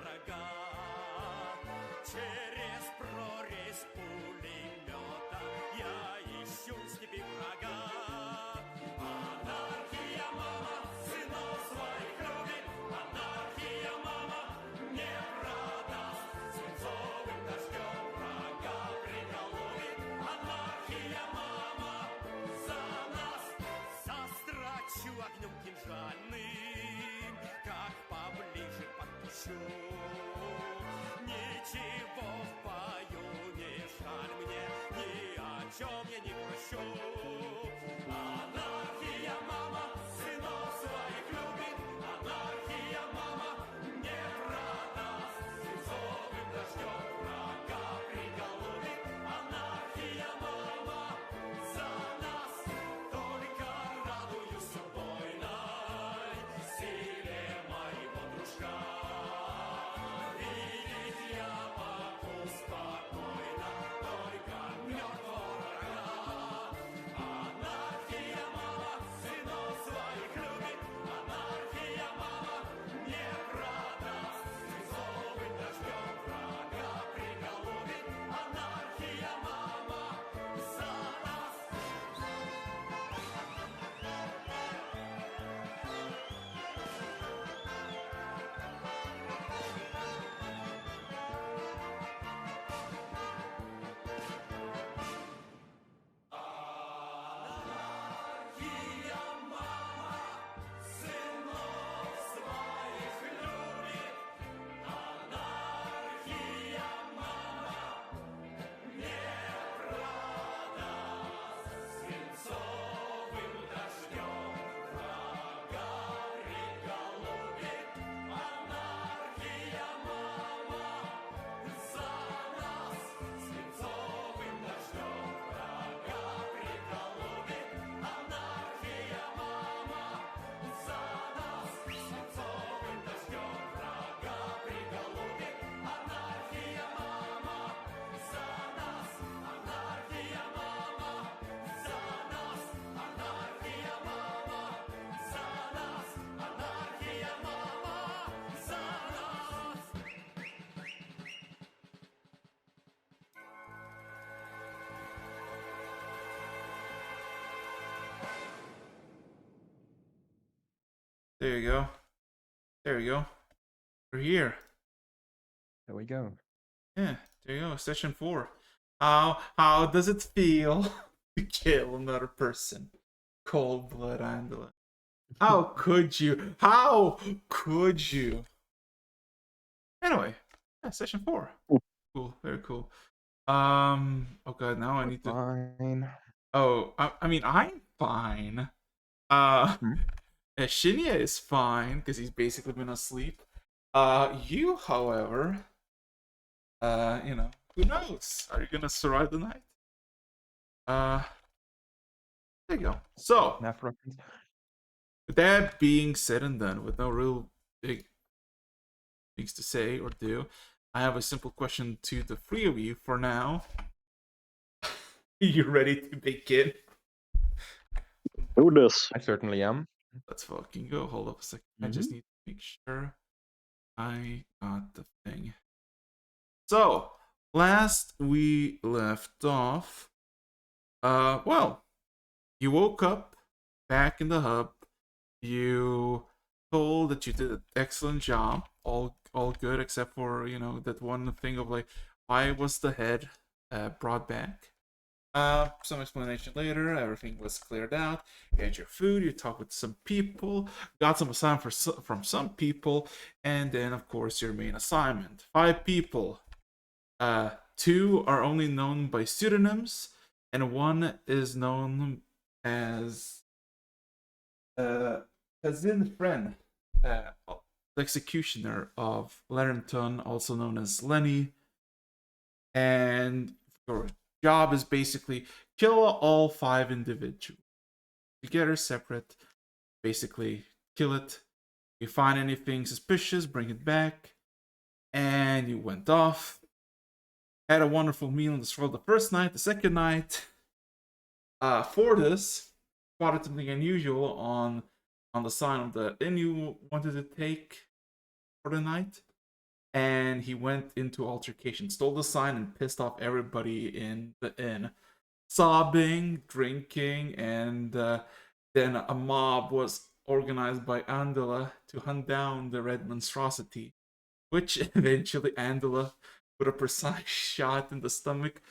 врага. Через прорезь пулемета я ищу степи врага. Анархия, мама, сынов своих любит. Анархия, мама, не продаст. Свинцовым дождем врага приголубит. Анархия, мама, за нас. Застрочу огнем кинжальным, как поближе подпущу. Ничего в бою не жаль мне, ни о чем я не прощу. Анархия, мама, сынов своих любит. Анархия, мама, не продаст. Свинцовым дождем врага приголубит. Анархия, мама, за нас. Только радуюсь убойной силе моего дружка. Видеть я могу спокойно только мертвого врага. Анархия, мама, сынов своих любит. Анархия, мама, не продаст. Свинцовым дождем врага приголубит. Анархия, мама, за нас. Анархия, мама, сынов своих любит. Анархия, мама, не продаст. Свинцовым дождем врага приголубит. Анархия, мама, за нас. Свинцовым дождем врага приголубит. Анархия, мама, за нас. Свинцовым дождем врага приголубит. Анархия, мама, за нас. Анархия, мама, за нас. Анархия, мама, за нас. Анархия, мама, за нас. There you go. There you go. We're here. There we go. Yeah, there you go. Session 4. How does it feel to kill another person? Cold blood, Angela. How could you? How could you? Anyway, yeah, session 4. Cool, very cool. Oh god, now I need to. Fine. Oh, I mean, I'm fine. Shinya is fine because he's basically been asleep. You, however, you know, who knows? Are you gonna survive the night? There you go. So, Enough reference. with that being said and done, with no real big things to say or do, I have a simple question to the three of you for now. You ready to begin? Do this. I certainly am. Let's fucking go. Hold up a second. I just need to make sure I got the thing. So, last we left off, well, you woke up back in the hub. You told that you did an excellent job. All good, except for, you know, that one thing of like, why was the head brought back? Some explanation later. Everything was cleared out. You had your food. You talked with some people. Got some assignment from some people, and then of course your main assignment. 5 people. 2 are only known by pseudonyms, and 1 is known as Kazin Friend, the executioner of Larenton, also known as Lenny. And your job is basically kill all 5 individuals together, separate. Basically, kill it. You find anything suspicious, bring it back. And you went off. Had a wonderful meal on the stroll the first night. The second night, for this, spotted something unusual on the sign of the inn you wanted to take for the night. and he went into altercation, stole the sign, and pissed off everybody in the inn, sobbing, drinking, and then a mob was organized by Andela to hunt down the red monstrosity, which eventually Andela, with a precise shot in the stomach,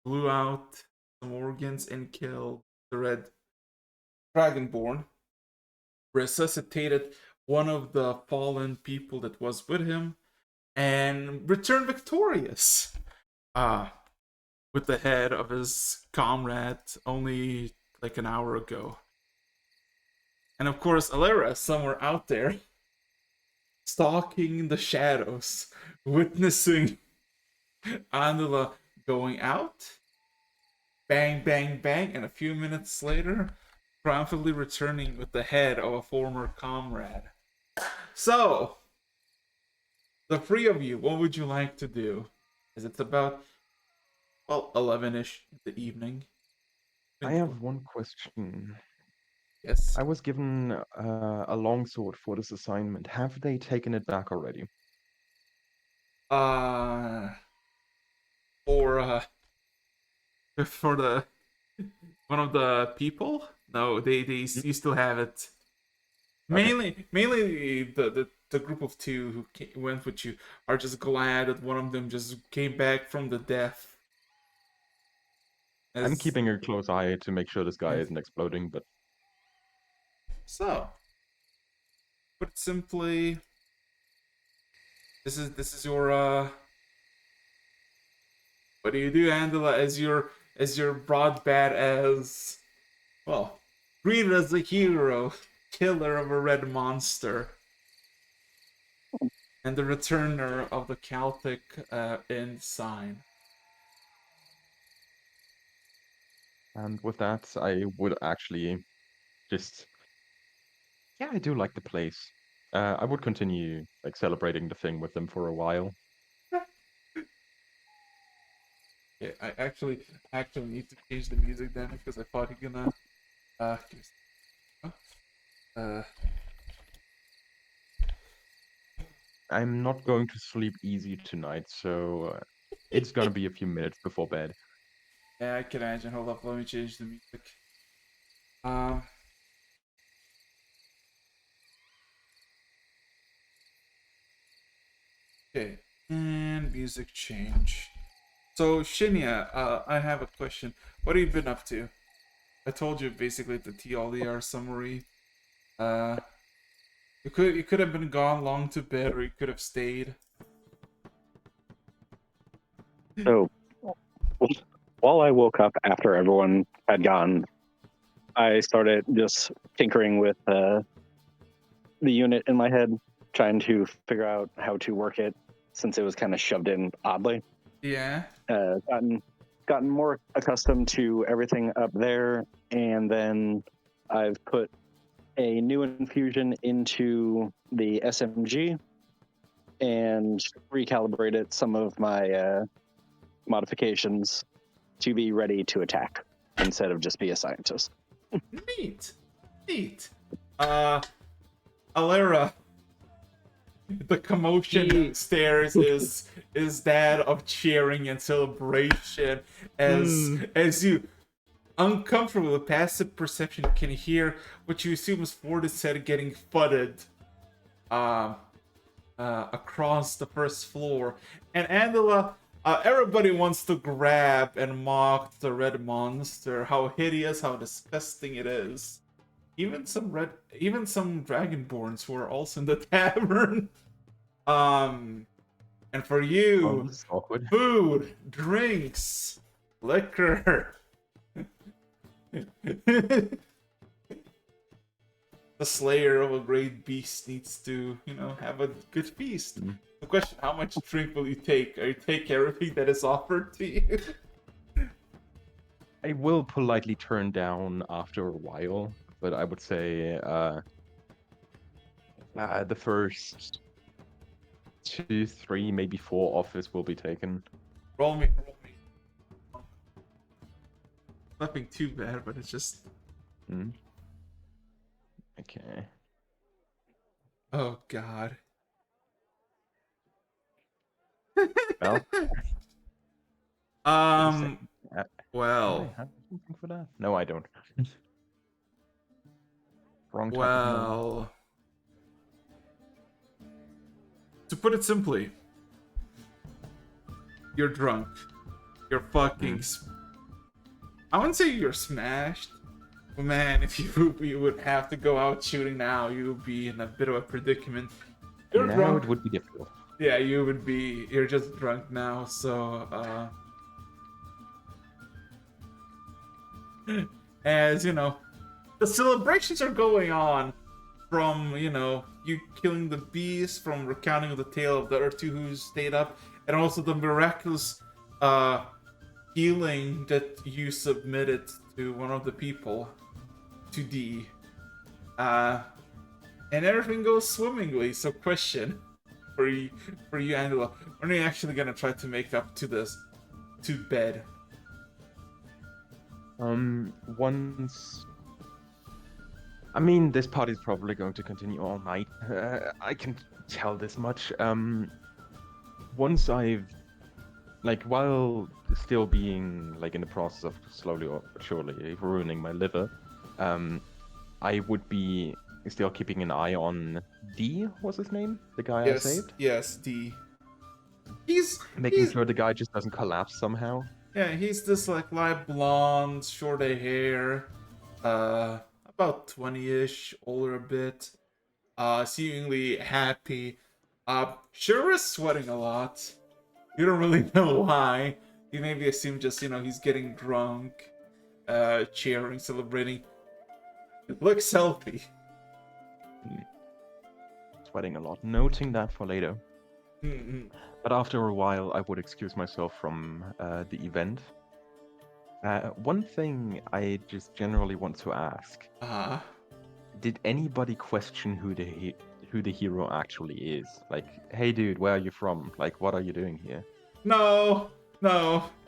blew out some organs and killed the red dragonborn, resuscitated one of the fallen people that was with him, and returned victorious. With the head of his comrade only like an hour ago. And of course, Alera, somewhere out there, stalking in the shadows, witnessing Andela going out, bang, bang, bang, and a few minutes later, triumphantly returning with the head of a former comrade. So, the three of you, what would you like to do? Is it about, well, 11-ish in the evening? I have one question. Yes. I was given a longsword for this assignment. Have they taken it back already? Uh, or for the one of the people? No, you still have it. Okay. Mainly the group of two who went with you are just glad that one of them just came back from the death. I'm keeping a close eye to make sure this guy isn't exploding, but So, put simply, this is your what do you do, Angela, as your broad bad as, well, greeted as a hero, killer of a red monster, and the returner of the Celtic end sign. and with that, I would actually just yeah, I do like the place. I would continue like celebrating the thing with them for a while. Yeah, I actually need to change the music then because I thought you're gonna uh uh I'm not going to sleep easy tonight, so it's gonna be a few minutes before bed. yeah, I can imagine. Hold up, let me change the music. Um okay, and music change. So Shinya, I have a question. What have you been up to? I told you basically the TLDR summary. Uh you could have been gone long to bed or you could have stayed. So while I woke up after everyone had gone, I started just tinkering with the unit in my head, trying to figure out how to work it since it was kind of shoved in oddly. Yeah. Gotten more accustomed to everything up there, and then I've put a new infusion into the SMG and recalibrated some of my modifications to be ready to attack instead of just be a scientist. Neat. Neat. Alera, the commotion upstairs is that of cheering and celebration as you uncomfortable with passive perception can hear what you assume is Fortis head getting fudded across the first floor. And Angela, everybody wants to grab and mock the red monster, how hideous, how disgusting it is. Even some dragonborns who are also in the tavern. And for Oh, you, this is awkward. food, drinks, liquor. The slayer of a great beast needs to, have a good feast. The question: how much drink will you take? Or you take everything that is offered to you? I will politely turn down after a while, but I would say the first 2, 3, maybe 4 offers will be taken. Roll me. Nothing too bad, but it's just. Okay. Oh God. Well, Um. I Well. have something for that. No, I don't. Wrong type of moment. Well. To put it simply, you're drunk. You're fucking. I wouldn't say you're smashed. But man, if you would have to go out shooting now, you would be in a bit of a predicament. You're Now drunk. it would be difficult. Yeah, you would be. You're just drunk now, so. As you know, the celebrations are going on from, you killing the beast, from recounting the tale of the other two who stayed up, and also the miraculous healing that you submitted to one of the people, to D. And everything goes swimmingly. So, question for you, Angela, when are you actually gonna try to make up to this, to bed? Once. I mean, this party's probably going to continue all night. I can tell this much. Once I've, like, while still being like in the process of slowly or surely ruining my liver, I would be still keeping an eye on D. What's his name? The guy I saved. Yes, D. Making sure the guy just doesn't collapse somehow. Yeah, he's this like light blonde, short hair, about 20-ish, older a bit, seemingly happy. Sure is sweating a lot. You don't really know why. You maybe assume just, he's getting drunk, cheering, celebrating. It looks healthy. Sweating a lot. Noting that for later. Mm-hmm. But after a while, I would excuse myself from the event. One thing I just generally want to ask: did anybody question who the hero actually is? Like, hey, dude, where are you from? Like, what are you doing here? No.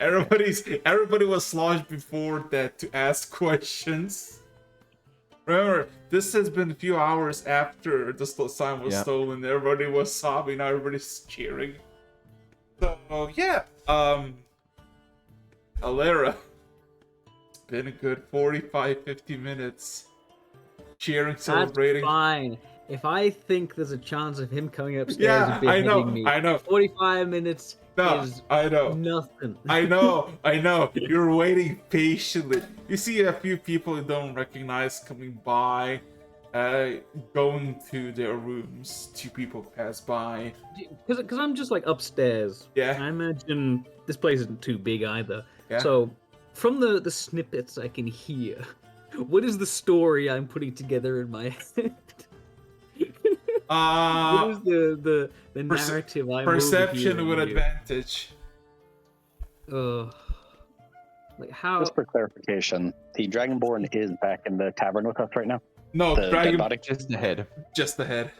Everybody was sloshed before that to ask questions. Remember, this has been a few hours after the sign was stolen. Everybody was sobbing. Now everybody's cheering. So yeah, Alera, it's been a good 45-50 minutes cheering, celebrating. That's fine. If I think there's a chance of him coming upstairs Yeah, and beheading me, I know. 45 minutes is I know. nothing. I know. You're waiting patiently. You see a few people you don't recognize coming by, going to their rooms. Two people pass by. Because I'm just like upstairs. Yeah. I imagine this place isn't too big either. Yeah. So, from the snippets I can hear, what is the story I'm putting together in my head? What is the narrative I'm perception with overhearing advantage. Like how? Just for clarification, the Dragonborn is back in the tavern with us right now. No, The dragon. dead body? Just the head. Just the head.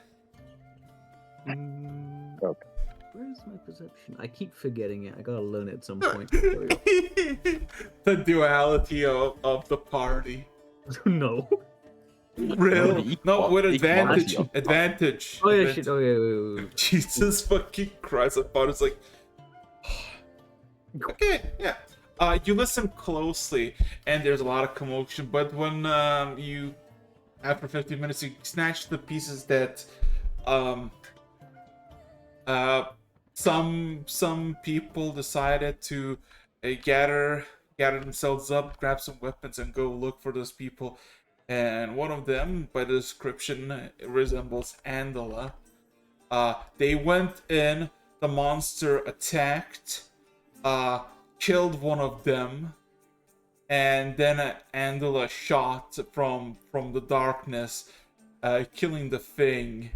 Okay. Where's my perception? I keep forgetting it. I gotta learn it at some point. The duality of the party. No. Real? No, with advantage. Equality. Advantage. Oh yeah, Advantage. shit. Oh yeah. Wait. Jesus fucking Christ! I thought it's like. Okay, yeah. You listen closely, and there's a lot of commotion. But when you, after 15 minutes, you snatch the pieces that, some people decided to gather themselves up, grab some weapons, and go look for those people. And one of them, by the description, resembles Andala. They went in, the monster attacked, killed one of them, and then Andala shot from the darkness, killing the thing.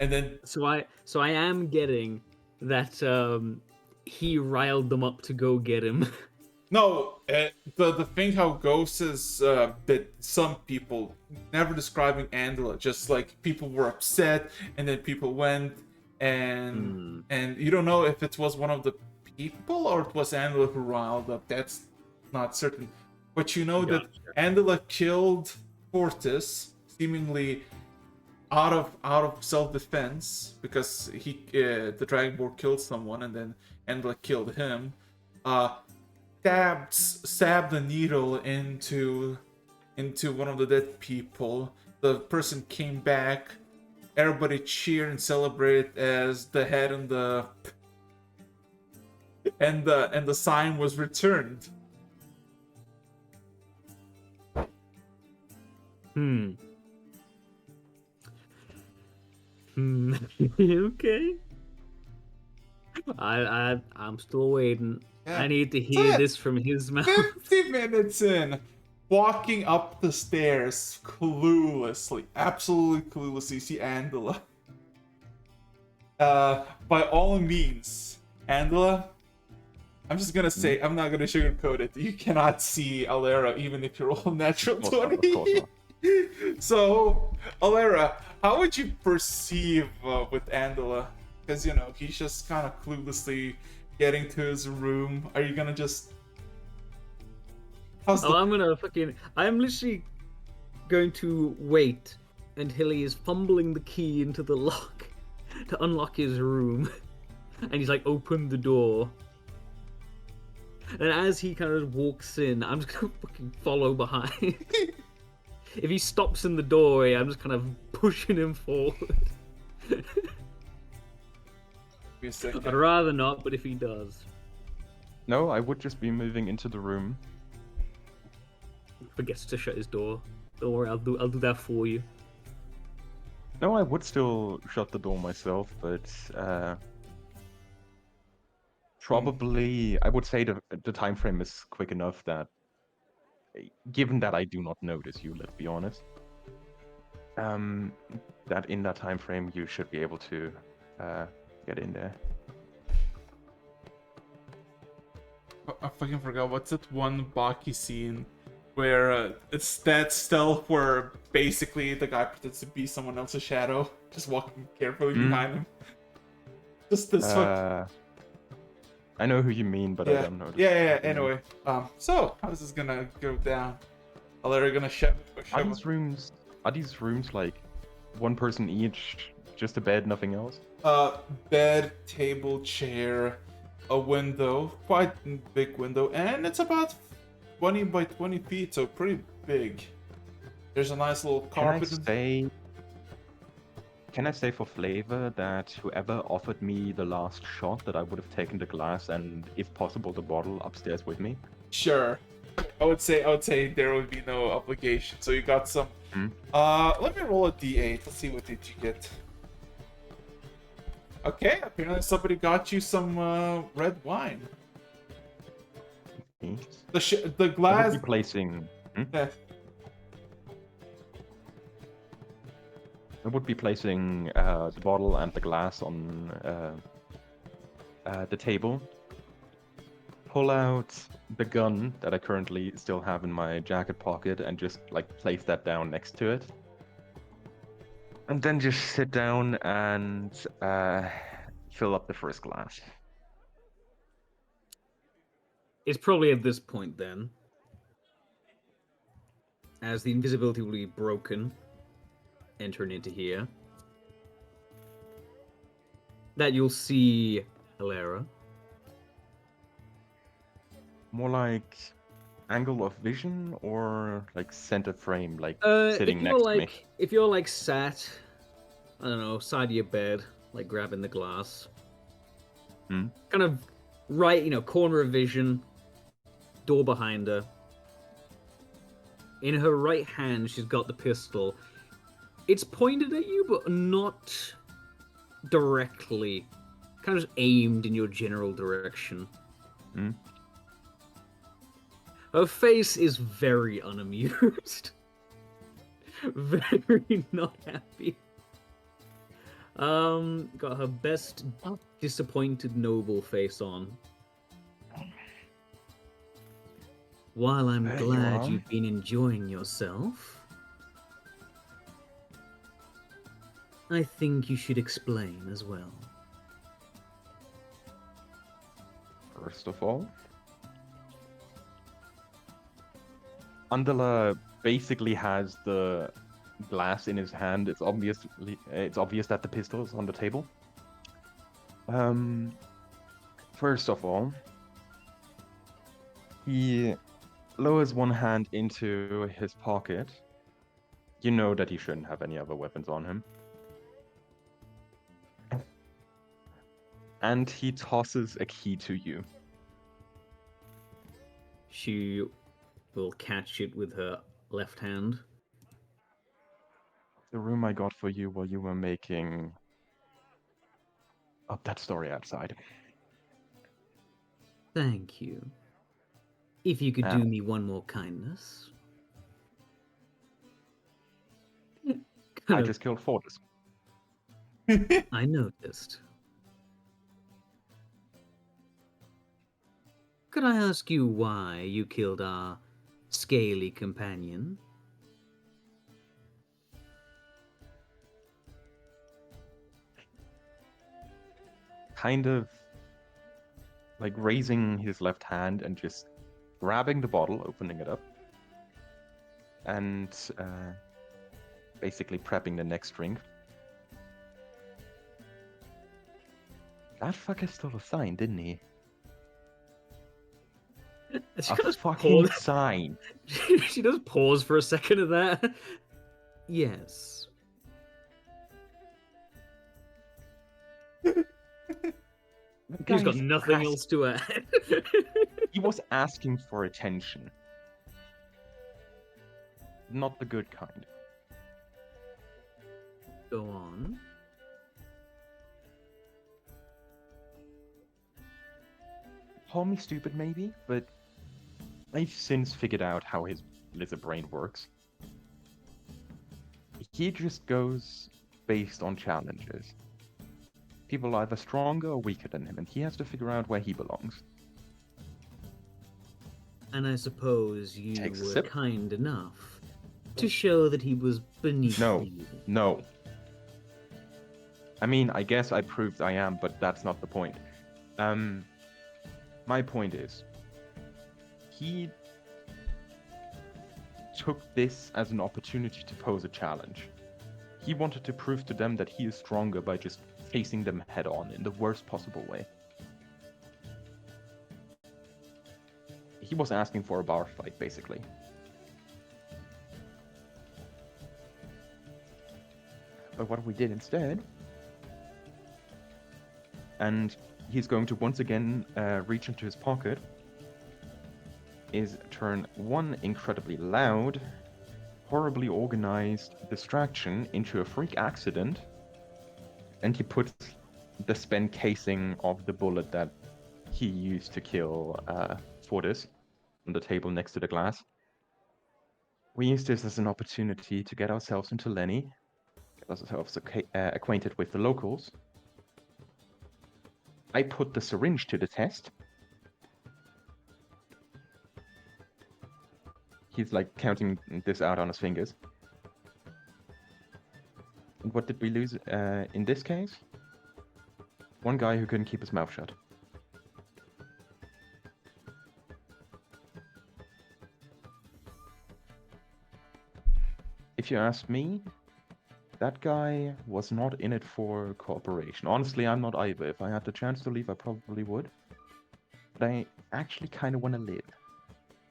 And then So I am getting that he riled them up to go get him. no, the thing how it goes is that some people, never describing Andala, just like people were upset, and then people went, and you don't know if it was one of the people or it was Andala who riled up. That's not certain, but you know that Andala killed Fortis, seemingly out of self-defense because the Dragonborn killed someone and then Andala killed him. Stabbed the needle into one of the dead people. The person came back. Everybody cheered and celebrated as the head and the sign was returned. Okay. I'm still waiting. Yeah. I need to hear this from his mouth. 50 minutes in, walking up the stairs cluelessly, absolutely cluelessly, you see Andala. By all means, Andala, I'm just gonna say, I'm not gonna sugarcoat it. You cannot see Alera even if you roll natural 20. So, Alera, how would you perceive with Andala? Because, you know, he's just kind of cluelessly getting to his room. Are you gonna just... I'm literally going to wait until he is fumbling the key into the lock to unlock his room. And he's like, open the door. And as he kind of walks in, I'm just gonna fucking follow behind. If he stops in the doorway, I'm just kind of pushing him forward. I'd rather not, but if he does. No, I would just be moving into the room. Forgets to shut his door. Don't worry, I'll do that for you. No, I would still shut the door myself, but probably I would say the time frame is quick enough that, given that I do not notice you, let's be honest, that in that time frame you should be able to get in there. I fucking forgot, what's that one Baki scene where it's that stealth where basically the guy pretends to be someone else's shadow, just walking carefully behind him. Just this fuck. I know who you mean, but I don't know. Yeah. Anyway, so how's this gonna go down? Alera gonna shove. Are these rooms like one person each, just a bed, nothing else? Bed, table, chair, a window, quite big window, and it's about 20 by 20 feet, so pretty big. There's a nice little carpet. Can I say for flavor that whoever offered me the last shot, that I would have taken the glass and, if possible, the bottle upstairs with me? Sure. I would say there would be no obligation. So you got some. Let me roll a d8. Let's see what did you get. Okay, apparently somebody got you some red wine. The glass. I would be placing. Yeah. I would be placing the bottle and the glass on the table. Pull out the gun that I currently still have in my jacket pocket and just like place that down next to it. And then just sit down and fill up the first glass. It's probably at this point then, as the invisibility will be broken, entering into here, that you'll see Alera. More like angle of vision or like center frame, like sitting next to me? If you're like sat, I don't know, side of your bed, like grabbing the glass, kind of right, corner of vision, door behind her. In her right hand, she's got the pistol. It's pointed at you, but not directly. Kind of just aimed in your general direction. Her face is very unamused. Very not happy. Got her best disappointed noble face on. While I'm glad you've been enjoying yourself, I think you should explain as well. First of all, Andala basically has the glass in his hand. It's obvious that the pistol is on the table. First of all, he lowers one hand into his pocket. You know that he shouldn't have any other weapons on him. And he tosses a key to you. She will catch it with her left hand. The room I got for you while you were making up that story outside. Thank you. If you could Now, do me one more kindness. I Kind of, just killed Fortis. I noticed. Could I ask you why you killed our scaly companion? Kind of like raising his left hand and just grabbing the bottle, opening it up, and basically prepping the next drink. That fucker stole a sign, didn't he? She A does fucking pause. sign. She does pause for a second of that. Yes. That He's got guy's nothing ask- else to add. He was asking for attention. Not the good kind. Go on. Call me stupid, maybe, but I've since figured out how his lizard brain works. He just goes based on challenges. People are either stronger or weaker than him, and he has to figure out where he belongs. And I suppose you Takes a were sip. kind enough to show that he was beneath No. you. No. I mean, I guess I proved I am, but that's not the point. My point is, he took this as an opportunity to pose a challenge. He wanted to prove to them that he is stronger by just facing them head on in the worst possible way. He was asking for a bar fight, basically. But what we did instead, and he's going to once again reach into his pocket, is turn one incredibly loud, horribly organized distraction into a freak accident, and he puts the spent casing of the bullet that he used to kill Fortis on the table next to the glass. We used this as an opportunity to get ourselves into Lenny, get ourselves acquainted with the locals. I put the syringe to the test. He's like counting this out on his fingers. And what did we lose in this case? One guy who couldn't keep his mouth shut. If you ask me, that guy was not in it for cooperation. Honestly, I'm not either. If I had the chance to leave, I probably would. But I actually kind of want to live.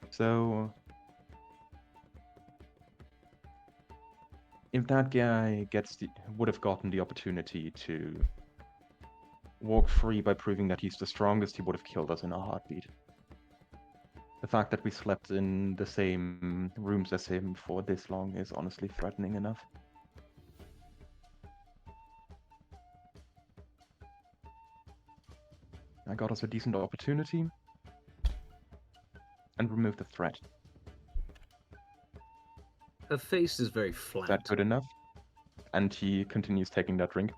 So if that guy would have gotten the opportunity to walk free by proving that he's the strongest, he would have killed us in a heartbeat. The fact that we slept in the same rooms as him for this long is honestly threatening enough. I got us a decent opportunity and removed the threat. Her face is very Is flat. that good enough? And he continues taking that drink.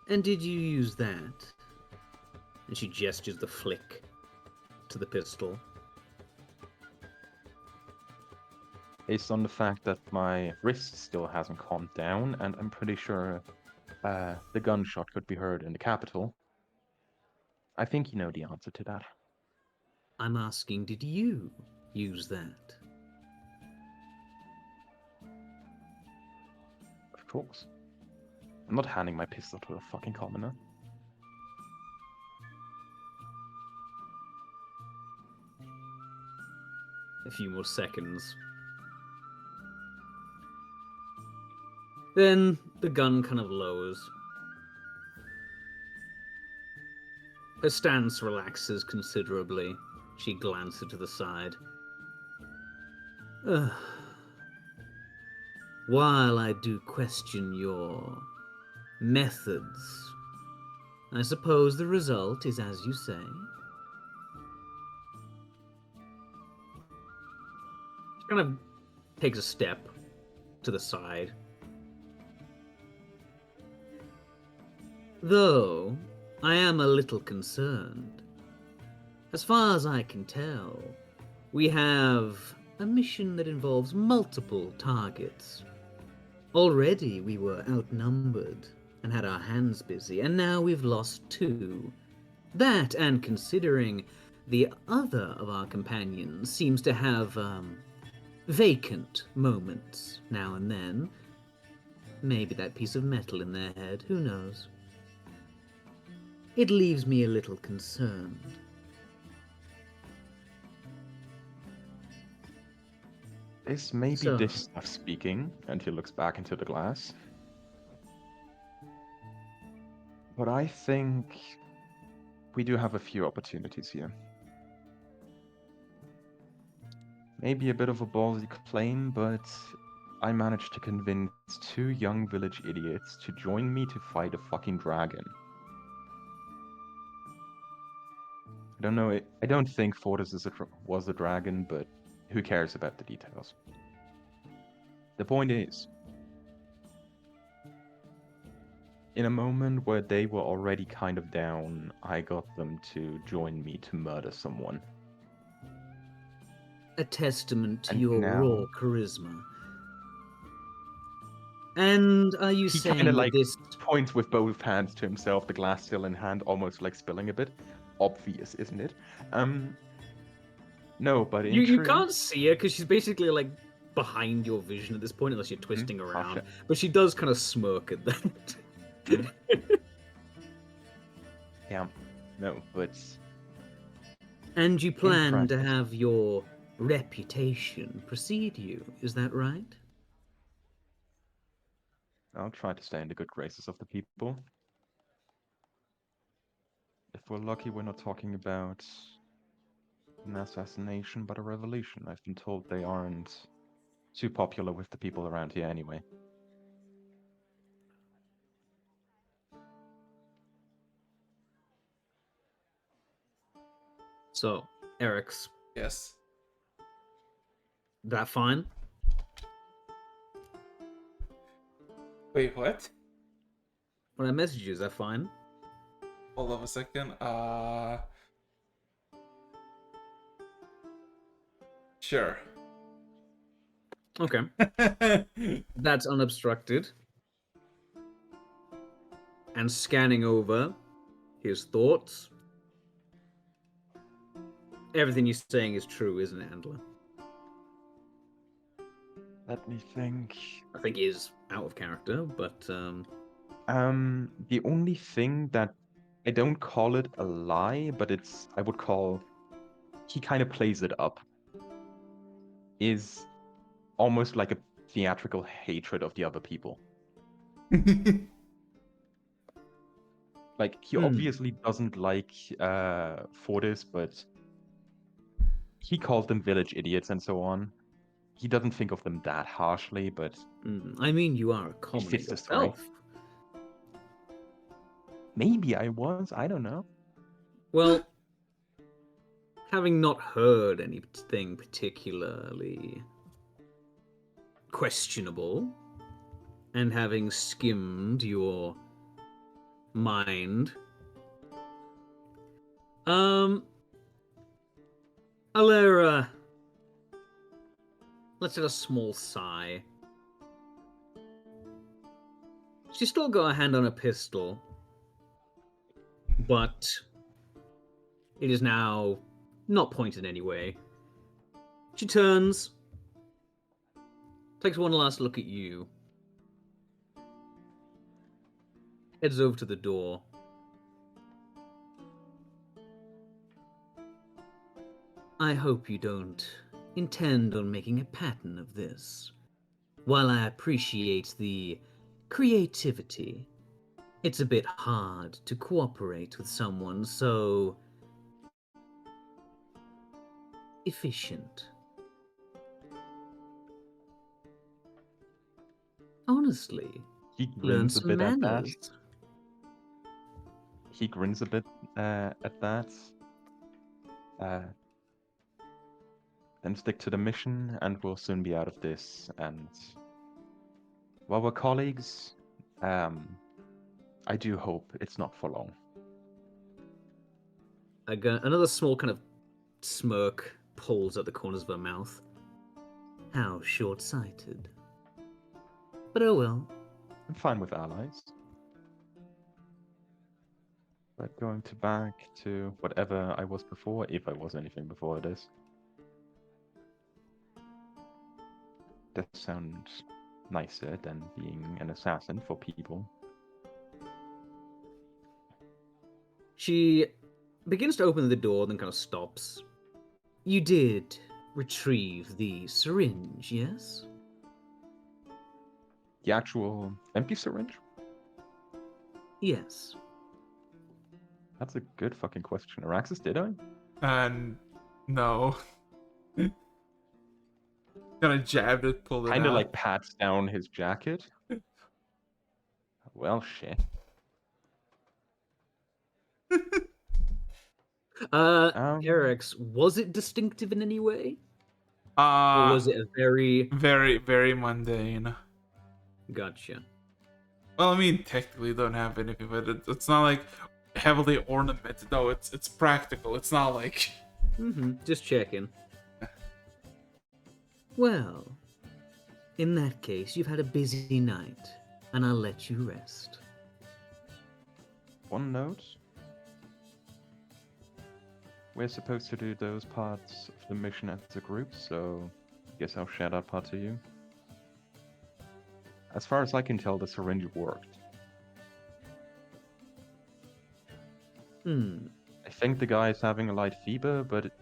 And did you use that? And she gestures the flick to the pistol. Based on the fact that my wrist still hasn't calmed down, and I'm pretty sure the gunshot could be heard in the capital, I think you know the answer to that. I'm asking, did you use that? course. I'm not handing my pistol to a fucking commoner. A few more seconds. Then the gun kind of lowers. Her stance relaxes considerably. She glances to the side. While I do question your methods, I suppose the result is as you say. She kind of takes a step to the side. Though, I am a little concerned. As far as I can tell, we have a mission that involves multiple targets. Already we were outnumbered and had our hands busy, and now we've lost 2. That, and considering the other of our companions seems to have, vacant moments now and then. Maybe that piece of metal in their head, who knows? It leaves me a little concerned. This may be So- this stuff speaking, and he looks back into the glass. But I think we do have a few opportunities here. Maybe a bit of a ballsy claim, but I managed to convince 2 young village idiots to join me to fight a fucking dragon. I don't know. I don't think Fortis was a dragon, but who cares about the details? The point is, in a moment where they were already kind of down, I got them to join me to murder someone. A testament to And your now- raw charisma. And are you He saying kind of that like this... points with both hands to himself, the glass still in hand, almost like spilling a bit. Obvious, isn't it? No, but in You truth, can't see her because she's basically like behind your vision at this point, unless you're twisting around. gotcha. But she does kind of smirk at that. Yeah, no, but And you plan to practice. have your reputation precede you, is that right? I'll try to stay in the good graces of the people. If we're lucky, we're not talking about an assassination, but a revolution. I've been told they aren't too popular with the people around here anyway. So, Eric's, Yes. that fine? Wait, what? When I message you, is that fine? Hold on a second. Sure. Okay. That's unobstructed. And scanning over his thoughts. Everything you're saying is true, isn't it, Handler? Let me think. I think he is out of character, but The only thing that I don't call it a lie, but I would call he kind of plays it up, is almost like a theatrical hatred of the other people. Like, he obviously doesn't like Fortis, but he called them village idiots and so on. He doesn't think of them that harshly, but I mean, you are a commoner fits the story. yourself. maybe I was. I don't know. Well, having not heard anything particularly questionable, and having skimmed your mind, Alera, let's have a small sigh. She's still got her hand on a pistol, but it is now not pointed anyway. She turns, takes one last look at you, heads over to the door. I hope you don't intend on making a pattern of this. While I appreciate the creativity, it's a bit hard to cooperate with someone so efficient. Honestly, He learn grins a some bit at that. manners. He grins a bit at that. Then stick to the mission, and we'll soon be out of this. And while we're colleagues, I do hope it's not for long. Another small kind of smirk pulls at the corners of her mouth. How short-sighted. But oh well. I'm fine with allies. But going back to whatever I was before, if I was anything before this. That sounds nicer than being an assassin for people. She begins to open the door, then kind of stops. You did retrieve the syringe, yes? The actual empty syringe? Yes. That's a good fucking question. Araxis, did I? And no. Kind of jabbed it, pulled it Kinda out. like pats down his jacket. Well, shit. Eric's, was it distinctive in any way? Or Uh, was it a very... very, very mundane. Gotcha. Well, I mean, technically don't have anything, but it's not like heavily ornamented. No, it's practical. It's not like... Just checking. Well, in that case, you've had a busy night, and I'll let you rest. One note. We're supposed to do those parts of the mission as a group, so I guess I'll share that part to you. As far as I can tell, the syringe worked. I think the guy is having a light fever, but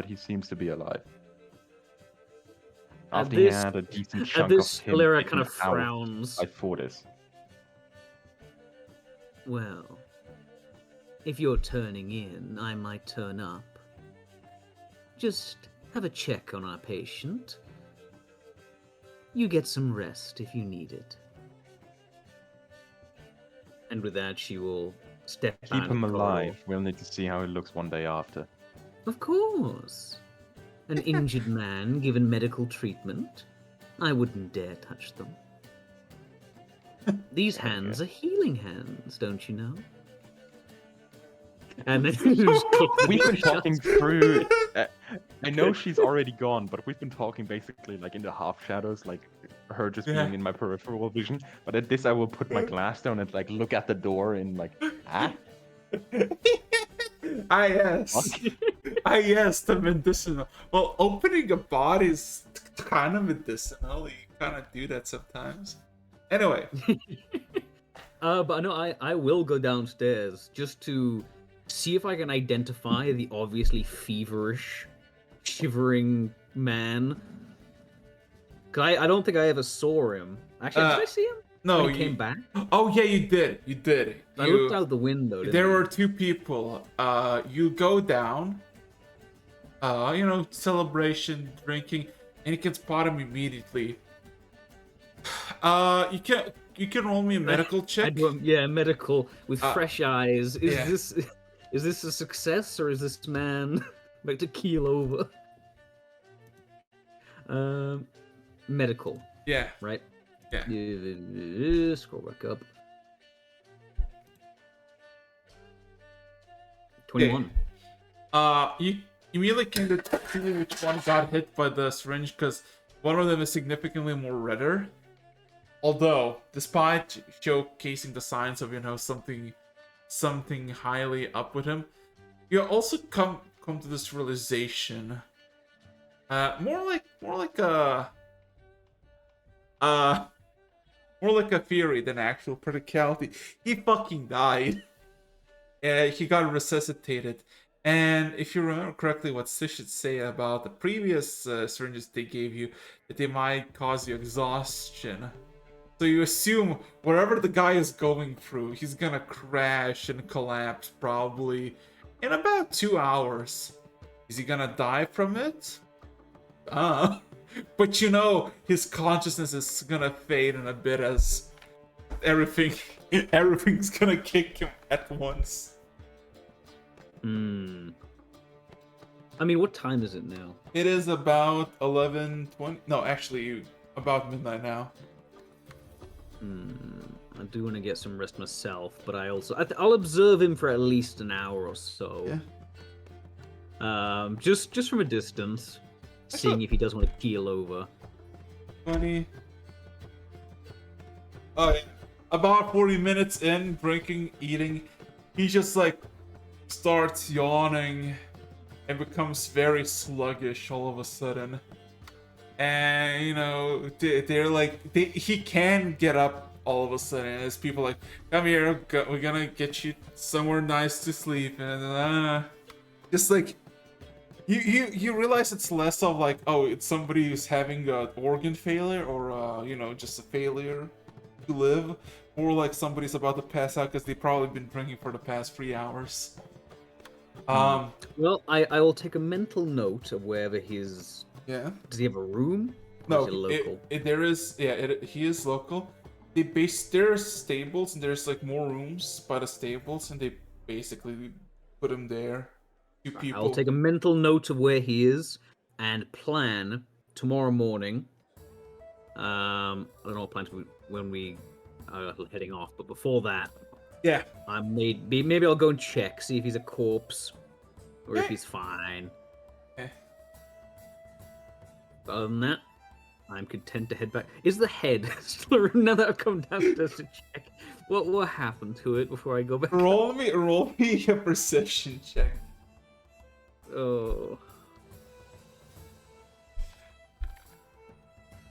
he seems to be alive. After he had a decent chunk of him Lyra taken kind of out frowns. by Fortis. Well, if you're turning in, I might turn up. Just have a check on our patient. You get some rest if you need it. And with that, she will step Keep out him of the corridor. alive. We'll need to see how he looks one day after. Of course. An injured man given medical treatment. I wouldn't dare touch them. These hands are healing hands, don't you know? And then We've been talking through. I know she's already gone, but we've been talking basically like in the half shadows, like her just being in my peripheral vision. But at this, I will put my glass down and like look at the door and like, ah. yes, the medicinal. Well, opening a body is kind of medicinal. You kind of do that sometimes. Anyway. But no, I will go downstairs just to see if I can identify the obviously feverish, shivering man. Cause I don't think I ever saw him. Actually, did I see him? No, when he came back. Oh yeah, you did. You did. I looked out the window. There were two people. You go down. Celebration, drinking, and you can spot him immediately. You can roll me a medical check. Medical with fresh eyes. Is yeah. this a success or is this man about to keel over? Medical. Yeah. Right. Yeah. Scroll back up. 21. You immediately can detect which one got hit by the syringe because one of them is significantly more redder. Although, despite showcasing the signs of something highly up with him, you also come to this realization. More like more like a theory than actual practicality. He fucking died. He got resuscitated. And if you remember correctly, what Sis should say about the previous syringes they gave you, that they might cause you exhaustion. So you assume wherever the guy is going through, he's gonna crash and collapse probably in about 2 hours. Is he gonna die from it? But you know, his consciousness is gonna fade in a bit as everything's gonna kick him at once. I mean, what time is it now? It is about 11:20. No, actually, about midnight now. I do want to get some rest myself, but I'll observe him for at least an hour or so. Yeah. Just from a distance, seeing if he does want to keel over. 20. Oh, yeah. About 40 minutes in, drinking, eating, he just like starts yawning and becomes very sluggish all of a sudden. And you know, they're like, he can get up all of a sudden. And there's people like, come here, we're gonna get you somewhere nice to sleep. And just like, you realize it's less of like, oh, it's somebody who's having an organ failure or you know, just a failure to live, more like somebody's about to pass out because they've probably been drinking for the past 3 hours. Well, I will take a mental note of wherever his. Yeah. Does he have a room? Or No, is he local? there is. Yeah, he is local. There's stables and there's like more rooms by the stables, and they basically put him there. Two people. I'll take a mental note of where he is and plan tomorrow morning. I don't know what plan when we are heading off, but before that, Yeah. maybe I'll go and check, see if he's a corpse or if he's fine. Okay. Other than that, I'm content to head back. Is the head still around now that I've come downstairs to check? What happened to it before I go back? Roll me a perception check. Oh.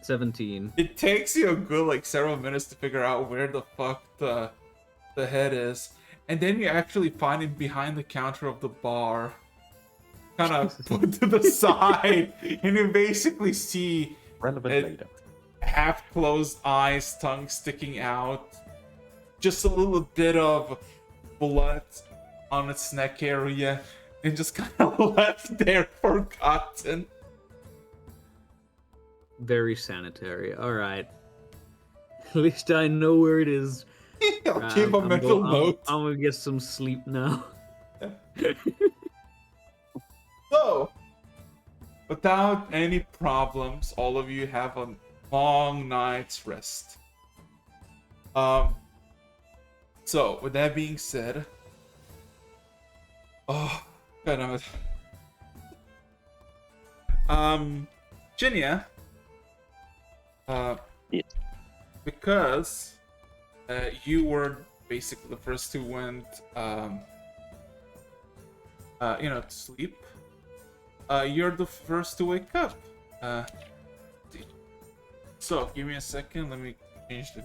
17. It takes you a good like several minutes to figure out where the fuck the head is, and then you actually find him behind the counter of the bar, kind of put to the side, and you basically see Relevant later. half-closed eyes, tongue sticking out, just a little bit of blood on its neck area, and just kind of left there forgotten. Very sanitary. Alright. At least I know where it is. I'll keep a mental note. I'm gonna get some sleep now. So, without any problems, all of you have a long night's rest. So, with that being said, oh, god damn it. Jinya, Yeah. because you were basically the first who went, to sleep. You're the first to wake up. So, give me a second. Let me change the.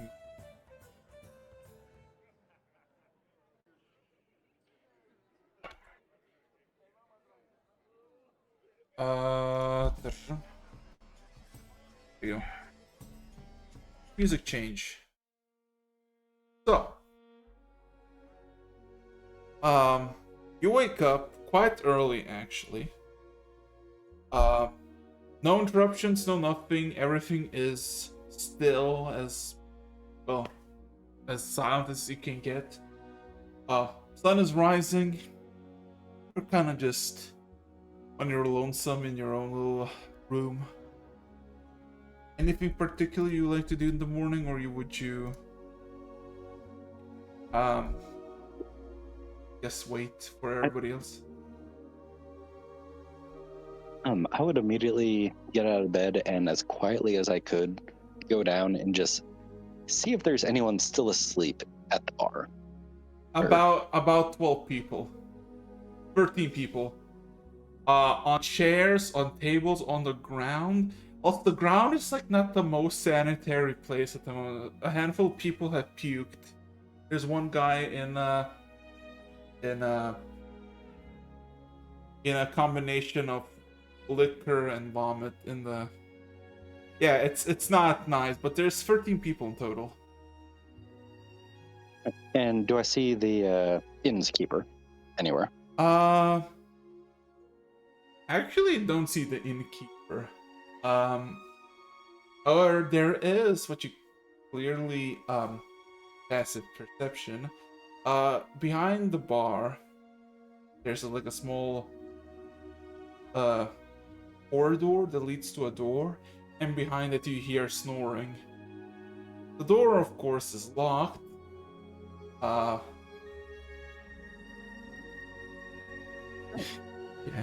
There you go. Music change. So, you wake up quite early actually. No interruptions, no nothing. Everything is still as well as silent as you can get. Sun is rising. You're kind of just on your lonesome in your own little room. Anything particular you like to do in the morning, or would you guess wait for everybody else? I would immediately get out of bed and, as quietly as I could, go down and just see if there's anyone still asleep at the bar. About 12 people. 13 people. On chairs, on tables, on the ground. Also, the ground is like not the most sanitary place at the moment. A handful of people have puked. There's one guy in in a combination of liquor and vomit in the. Yeah, it's not nice, but there's 13 people in total. And do I see the inn's keeper anywhere? I actually don't see the innkeeper. Or there is what you clearly passive perception. Behind the bar, there's like a small corridor that leads to a door, and behind it you hear snoring. The door, of course, is locked. Yeah.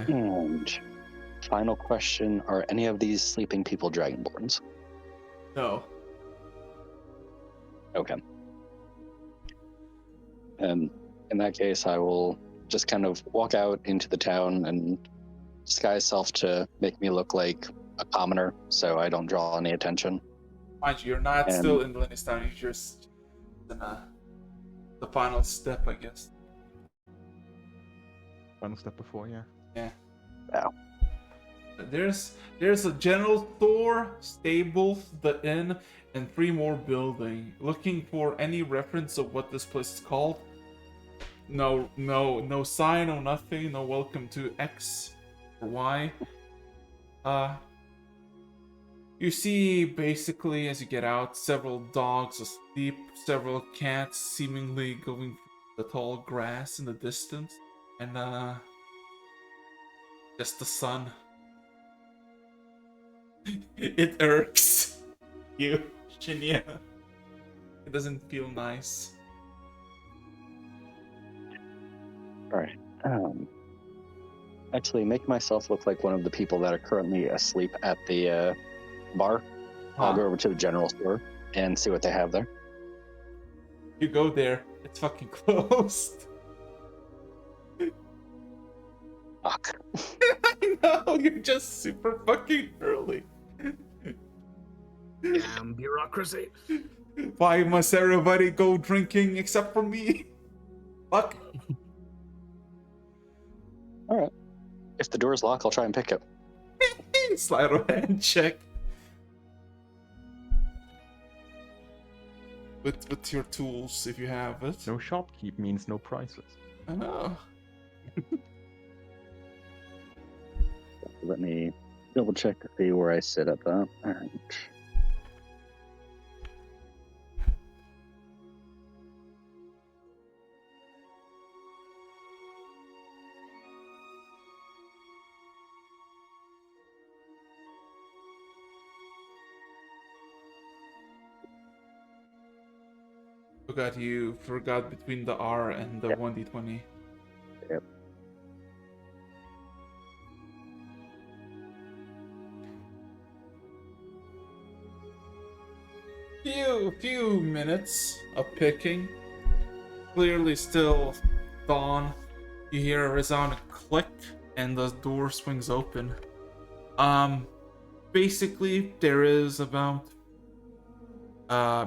And final question: are any of these sleeping people dragonborns? No. Okay. And in that case, I will just kind of walk out into the town and disguise self to make me look like a commoner, so I don't draw any attention. Mind you, you're not And- still in Lennistown, you're just in the final step, I guess. One step before, yeah. Yeah. Wow. There's a general store, stables, the inn, and 3 more buildings. Looking for any reference of what this place is called? No sign, no nothing, no welcome to X or Y. You see basically as you get out several dogs asleep, several cats seemingly going through the tall grass in the distance, and just the sun. It irks you, Shinya. It doesn't feel nice. All right. Actually, make myself look like one of the people that are currently asleep at the bar. I'll go over to the general store and see what they have there. You go there, it's fucking closed. Fuck. I know, you're just super fucking early. Damn bureaucracy. Why must everybody go drinking except for me? Fuck. All right. If the door's locked, I'll try and pick it. Slide of hand check. With your tools, if you have it. No shopkeep means no prices. I know. Let me double check to see where I sit at that. All right. You forgot between the R and the Yep. 1d20. Yep. Few minutes of picking. Clearly still dawn. You hear a resounding click and the door swings open. Basically there is about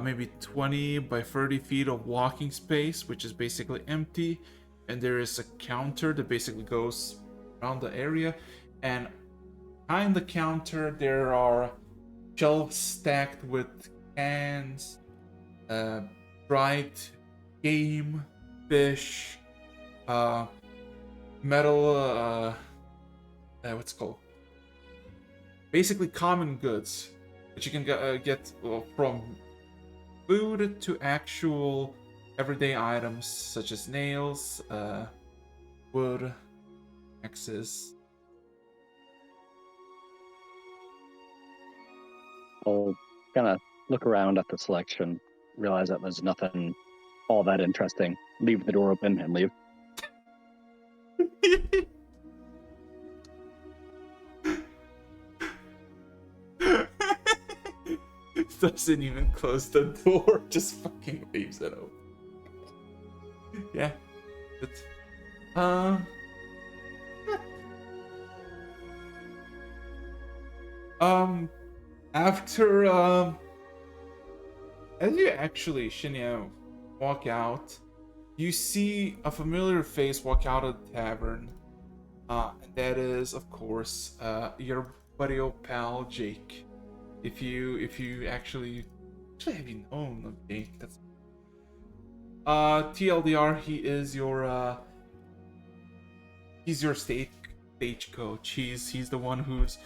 maybe 20 by 30 feet of walking space, which is basically empty, and there is a counter that basically goes around the area, and behind the counter there are shelves stacked with cans, dried game, fish, metal, what's it called? Basically common goods, which you can get from food to actual everyday items such as nails, wood, axes. I'll kind of look around at the selection, realize that there's nothing all that interesting. Leave the door open and leave. Doesn't even close the door, just fucking leaves it open. Yeah. It's, After as you actually, Shinya, walk out, you see a familiar face walk out of the tavern. And that is, of course, your buddy old pal Jake. If you actually have you known of Jake, that's TLDR, he's your stagecoach. He's the one who's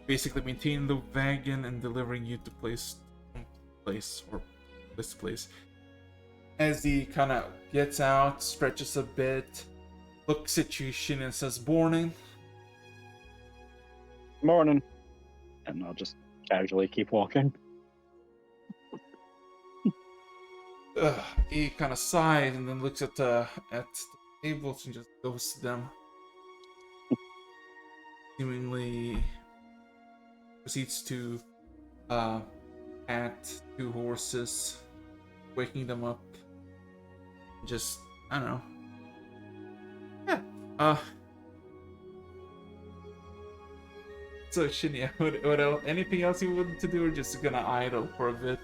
basically maintaining the wagon and delivering you to place or place to place. As he kind of gets out, stretches a bit, looks at you, Shin, and says, "Morning." Morning. And I'll just casually keep walking. He kind of sighs and then looks at the tables and just goes to them. Seemingly proceeds to pat two horses, waking them up. Just, I don't know. Yeah. So Shinya, what else? Anything else you wanted to do, or just gonna idle for a bit?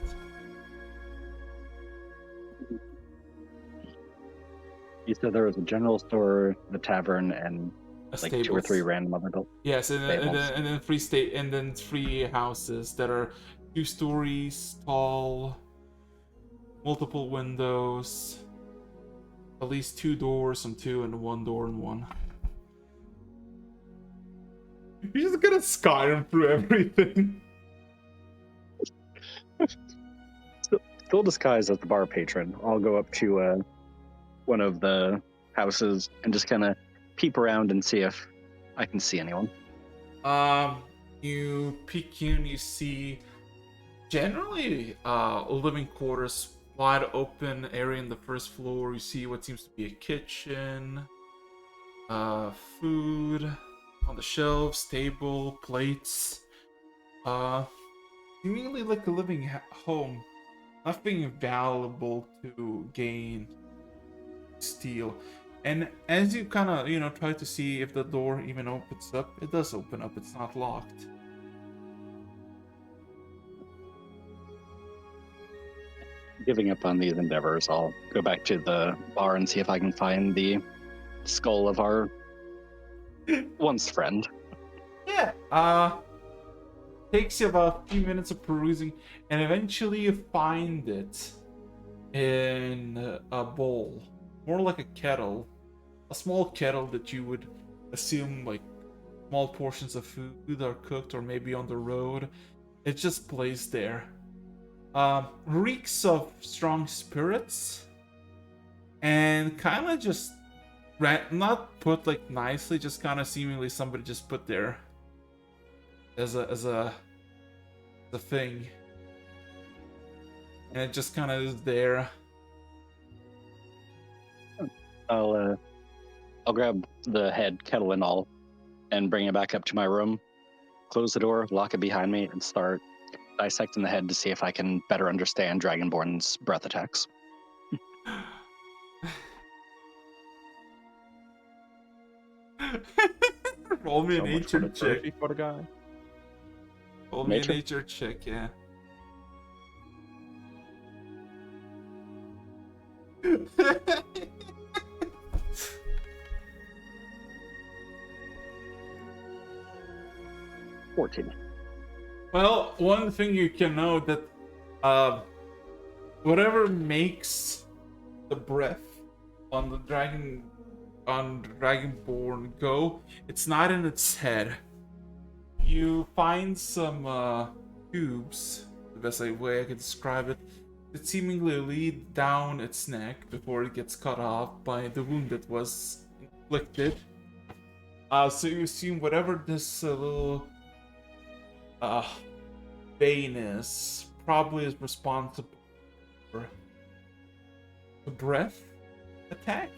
You said there was a general store, the tavern, and A like 2 or 3 stables. random other buildings. Yes, and Stables. then three houses that are 2 stories tall, multiple windows, at least 2 doors on 2 and 1 door on 1. You're just gonna Skyrim through everything. Still disguised as the bar patron, I'll go up to one of the houses and just kind of peep around and see if I can see anyone. You peek in, you see generally living quarters, wide open area in the first floor. You see what seems to be a kitchen, food on the shelves, table, plates. Seemingly like a living home. Nothing valuable to gain, steal. And as you kind of, try to see if the door even opens up, it does open up. It's not locked. Giving up on these endeavors, I'll go back to the bar and see if I can find the skull of our once friend. Yeah. Takes you about a few minutes of perusing, and eventually you find it in a bowl, more like a kettle, a small kettle that you would assume like small portions of food are cooked, or maybe on the road. It's just placed there. Reeks of strong spirits, and kind of just not put like nicely, just kind of seemingly somebody just put there as a thing, and it just kind of is there. I'll grab the head, kettle and all, and bring it back up to my room, close the door, lock it behind me, and start dissecting the head to see if I can better understand Dragonborn's breath attacks. Roll me a So much for nature the check. trophy for the guy. Roll me a Nature? nature check, yeah. $14. Well, one thing you can know that whatever makes the breath on the Dragonborn go, it's not in its head. You find some tubes, the best way I could describe it, that seemingly lead down its neck before it gets cut off by the wound that was inflicted. So you assume whatever this little vein is probably is responsible for the breath attack.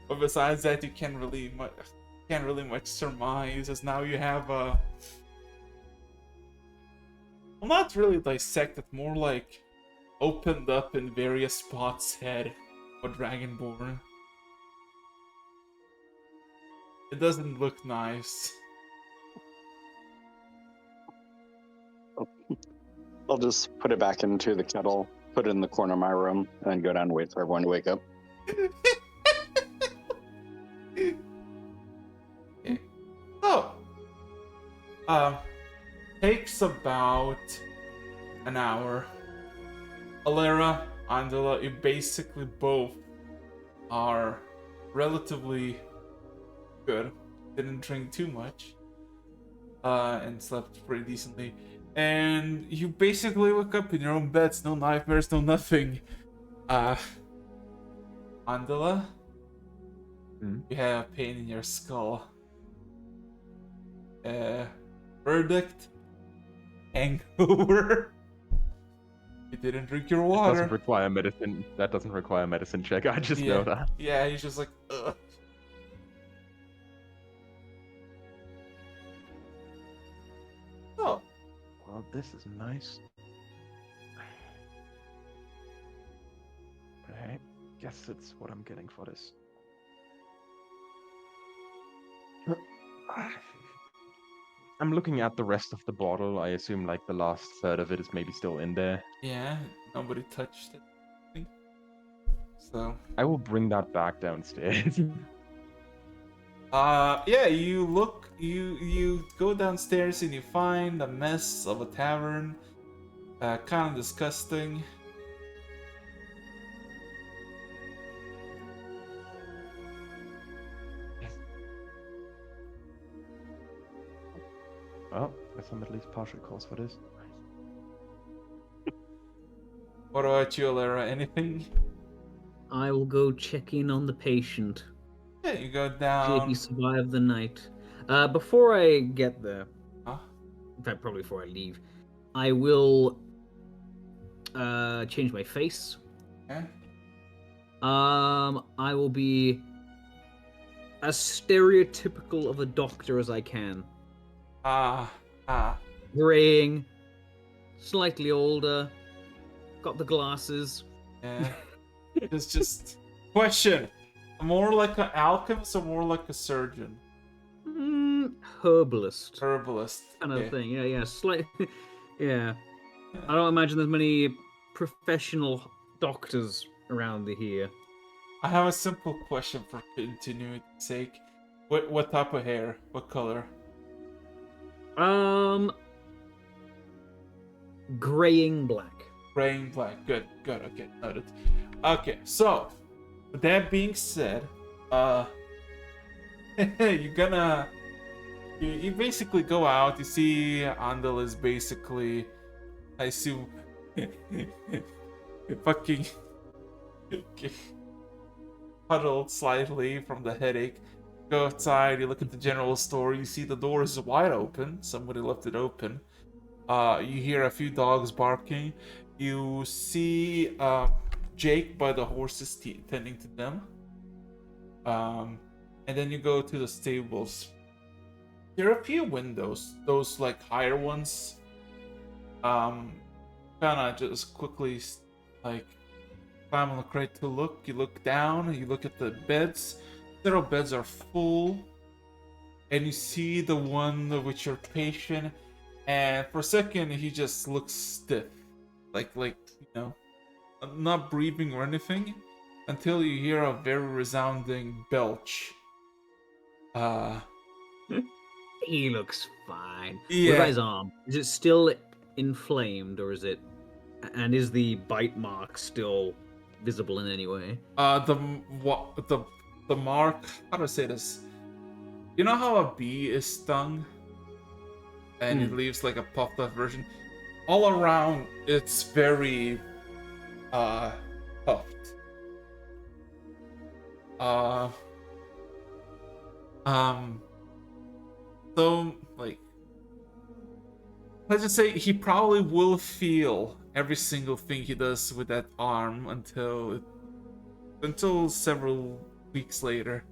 But besides that, you can't really much surmise, as now you have well, not really dissected, more like opened up in various spots head of Dragonborn. It doesn't look nice. I'll just put it back into the kettle, put it in the corner of my room, and then go down and wait for everyone to wake up. Okay. So, takes about an hour. Alera, Andela, you basically both are relatively good. Didn't drink too much. And slept pretty decently. And you basically wake up in your own beds, no nightmares, no nothing. Andela, you have pain in your skull. Verdict, hangover. You didn't drink your water. Doesn't require medicine. That doesn't require a medicine check. I just know that. Yeah, he's just like, ugh. Oh. Well, this is nice. I guess it's what I'm getting for this. I'm looking at the rest of the bottle. I assume like the last third of it is maybe still in there. Yeah, nobody touched it. So. I will bring that back downstairs. Yeah, you go downstairs and you find a mess of a tavern. Kind of disgusting. Well, guess I'm at least partial cause for this. What about you, Alera? Anything? I will go check in on the patient. Yeah, you go See if down. he survived the night. Before I get there, Huh? in fact, probably before I leave, I will change my face. Okay. I will be as stereotypical of a doctor as I can. Graying, slightly older, got the glasses. Yeah. It's just question. More like an alchemist or more like a surgeon? Herbalist. Herbalist. Kind Okay. of thing. Yeah, slightly. Yeah. I don't imagine there's many professional doctors around here. I have a simple question for continuity's sake. What type of hair? What color? Graying black. Graying black. Good. Okay, noted. Okay, so with that being said, you basically go out. You see Andel is basically, I assume, fucking huddled slightly from the headache. Go outside. You look at the general store. You see the door is wide open. Somebody left it open. You hear a few dogs barking. You see Jake by the horses tending to them. And then you go to the stables. There are a few windows, those like higher ones. Kinda just quickly like climb on the crate to look. You look down, you look at the beds. Several beds are full. And you see the one with your patient. And for a second, he just looks stiff. Like, you know, not breathing or anything. Until you hear a very resounding belch. He looks fine. Yeah. What about his arm? Is it still inflamed, or is it? And is the bite mark still visible in any way? The mark. How do I say this? You know how a bee is stung, and it leaves like a puffed up version. All around, it's very puffed. So, like, let's just say he probably will feel every single thing he does with that arm until several weeks later.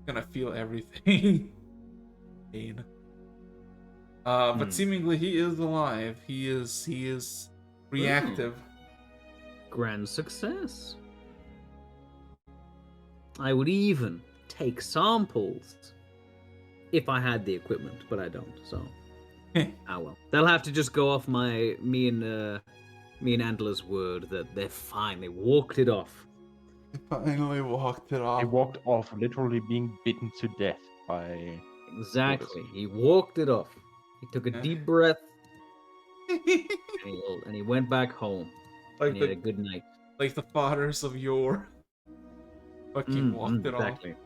Gonna feel everything. Pain. But seemingly he is alive. He is reactive. Grand success. I would even take samples if I had the equipment, but I don't, so. Ah well, they'll have to just go off me and Andler's word that they're fine. They walked it off. Finally walked it off. He walked off, literally being bitten to death by. Exactly. He walked it off. He took a deep breath and he went back home. like And he had a good night. like the fathers of yore. Fucking walked it exactly. off.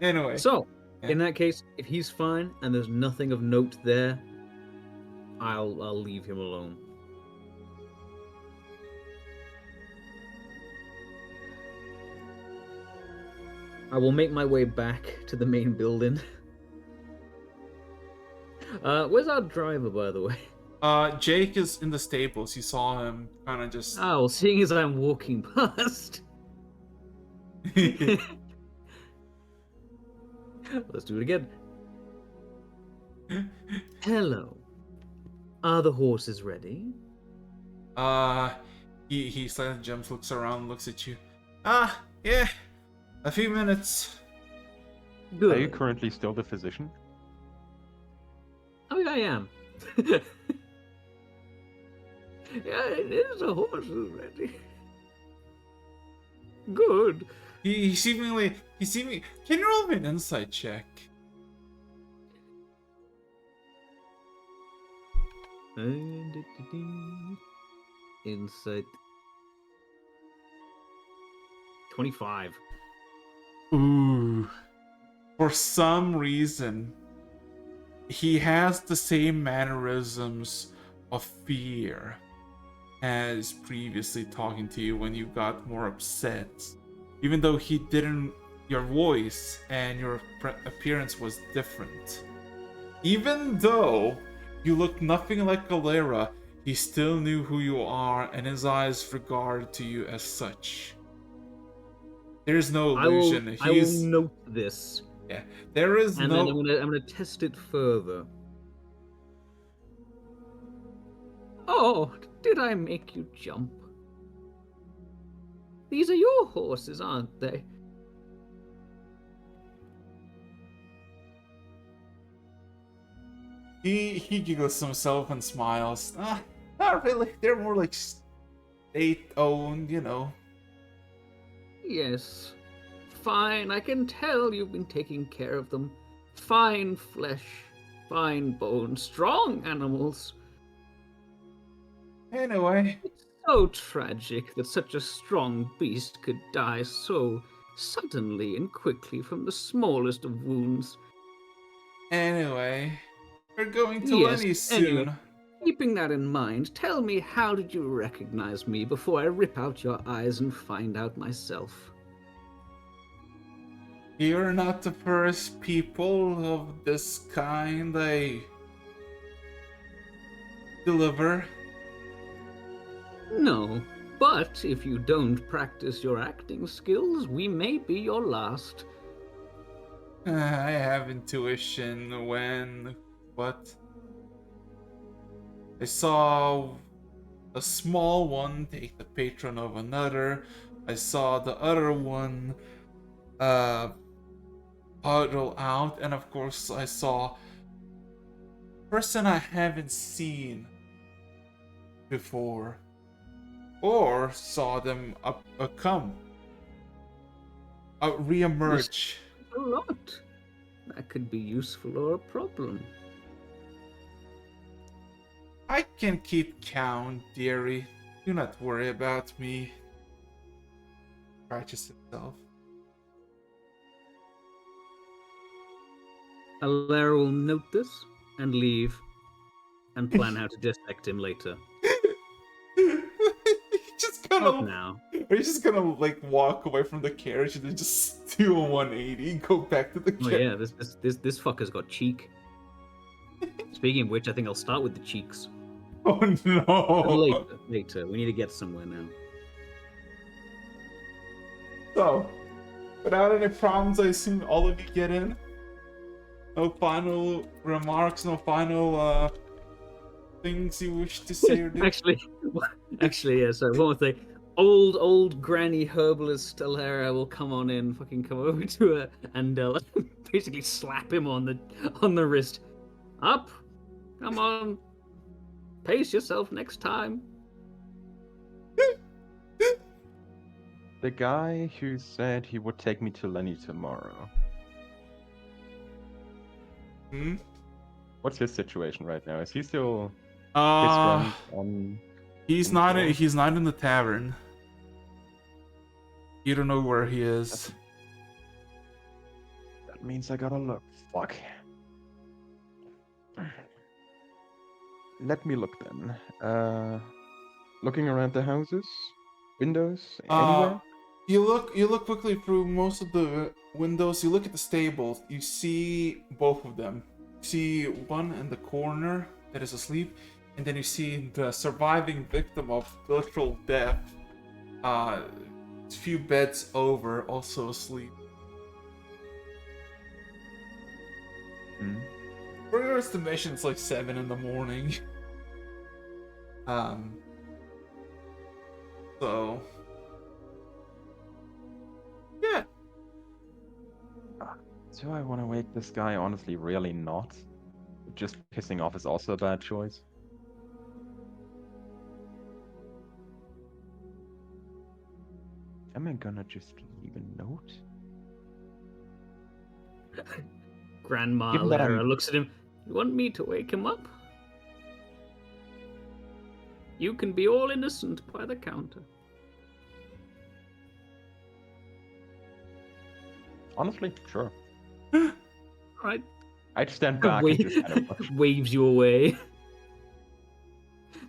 Anyway. So, Yeah. in that case, if he's fine and there's nothing of note there, I'll leave him alone. I will make my way back to the main building. Where's our driver, by the way? Jake is in the stables. You saw him kind of just. Oh, well, seeing as I'm walking past. Let's do it again. Hello. Are the horses ready? He silent jumps, looks around, looks at you. Yeah. A few minutes. Good. Are you currently still the physician? I mean, I am. Yeah, it is a horse ready. Good. He seemingly. Can you roll me an insight check? Insight. 25. Ooh. For some reason, he has the same mannerisms of fear as previously talking to you when you got more upset. Even though he didn't, your voice and your appearance was different. Even though you look nothing like Galera, he still knew who you are and his eyes regard to you as such. There's no illusion. I will note this. Yeah, there is and no. then I'm gonna test it further. Oh, did I make you jump? These are your horses, aren't they? He giggles to himself and smiles. Not really. They're more like state-owned, you know. Yes. Fine, I can tell you've been taking care of them. Fine flesh, fine bone, strong animals. Anyway. It's so tragic that such a strong beast could die so suddenly and quickly from the smallest of wounds. Anyway. We're going to Yes, Lenny soon. anyway. Keeping that in mind, tell me, how did you recognize me before I rip out your eyes and find out myself? You're not the first people of this kind I deliver. No, but if you don't practice your acting skills, we may be your last. I have intuition when... What? I saw a small one take the patron of another. I saw the other one puddle out, and of course I saw a person I haven't seen before, or saw them re-emerge. A lot. That could be useful or a problem. I can keep count, dearie. Do not worry about me. Scratches himself. Alera will note this and leave and plan how to dissect him later. Just Up gonna. now. Are you just gonna like walk away from the carriage and then just do a 180 and go back to the Oh carriage? yeah, this fucker's got cheek. Speaking of which, I think I'll start with the cheeks. Oh no! Later. We need to get somewhere now. So, without any problems, I assume all of you get in. No final remarks, no final things you wish to say or do. Actually, yeah. So one more thing. Old granny herbalist Alera will come over to her and basically slap him on the wrist. Up, Come on. Pace yourself next time. The guy who said he would take me to Lenny tomorrow. Hmm? What's his situation right now? Is he still Uh, drunk on? he's not. Info? He's not in the tavern. You don't know where he is. That means I gotta look. Fuck. Let me look then. Looking around the houses, windows, anywhere. You look quickly through most of the windows. You look at the stables. You see both of them. You see one in the corner that is asleep, and then you see the surviving victim of literal death. A few beds over, also asleep. For your estimation, it's like 7 in the morning. So yeah. Do I want to wake this guy? Honestly, really not. Just pissing off is also a bad choice. Am I gonna just leave a note? Grandma Given that Lara I'm- looks at him. You want me to wake him up? You can be all innocent by the counter. Honestly, sure. Alright. I'd stand back and just kind of watch. Waves you away.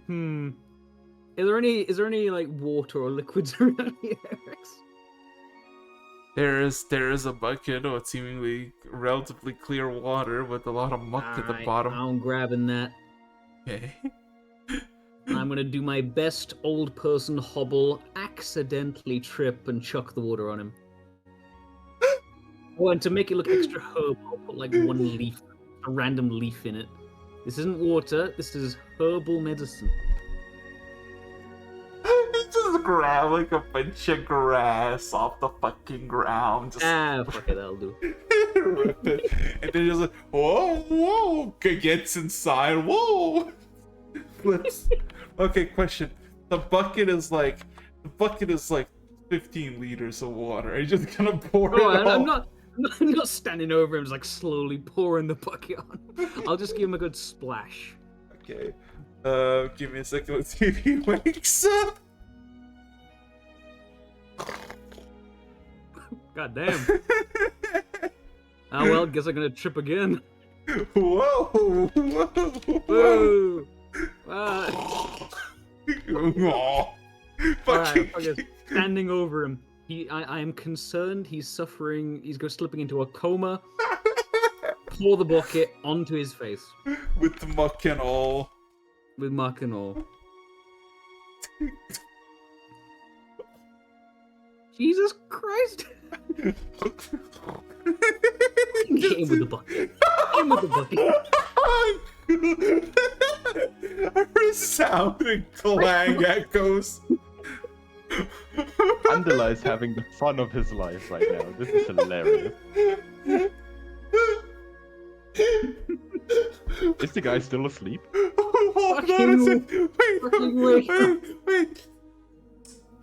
Is there any like water or liquids around here, Rex? There is a bucket of seemingly relatively clear water with a lot of muck at the Alright, bottom. I'm grabbing that. Okay. I'm gonna do my best old person hobble, accidentally trip and chuck the water on him. Oh, and to make it look extra herb, I'll put like one leaf, a random leaf in it. This isn't water, this is herbal medicine. You just grab like a bunch of grass off the fucking ground. Just Fuck it, that'll do. rip it. And then just like, whoa, gets inside, whoa. Flips. Okay, question. The bucket is like 15 liters of water. Are you just gonna pour Oh, it I'm all? I'm not standing over him, just like slowly pouring the bucket on. I'll just give him a good splash. Okay. Give me a second. Let's see if he wakes up. God damn. Ah well, guess I'm gonna trip again. Whoa! Whoa! Aw. Aw. Alright, Fucking. standing over him. I am concerned he's suffering. He's slipping into a coma. Pour the bucket onto his face With the muck and all. with muck and all. Jesus Christ! Hit him with the bucket. Hit him with the bucket. A resounding clang echoes. Andela is having the fun of his life right now. This is hilarious. Is the guy still asleep? Hold Fucking- on a second. fucking Wait.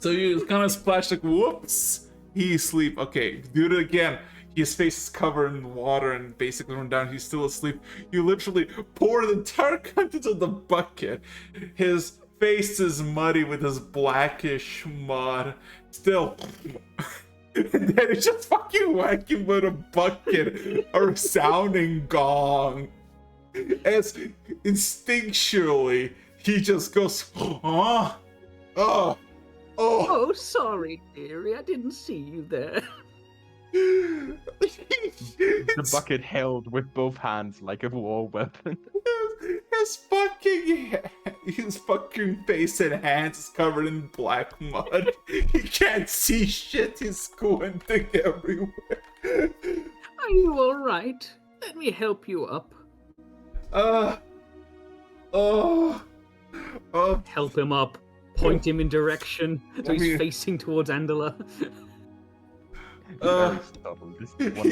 So you kind of splash like, whoops. He's asleep. Okay, do it again. His face is covered in water and basically run down. He's still asleep. You literally pour the entire contents of the bucket. His face is muddy with his blackish mud. Still. And then it's just fucking whack him with a bucket, a resounding gong. As instinctually, he just goes, oh. Oh, sorry, dearie. I didn't see you there. The bucket held with both hands like a war weapon. His fucking face and hands is covered in black mud. He can't see shit. He's squinting everywhere. Are you alright? Let me help you up. Help him up. Point him in direction so he's facing towards Andela. Very subtle. This is wonderful.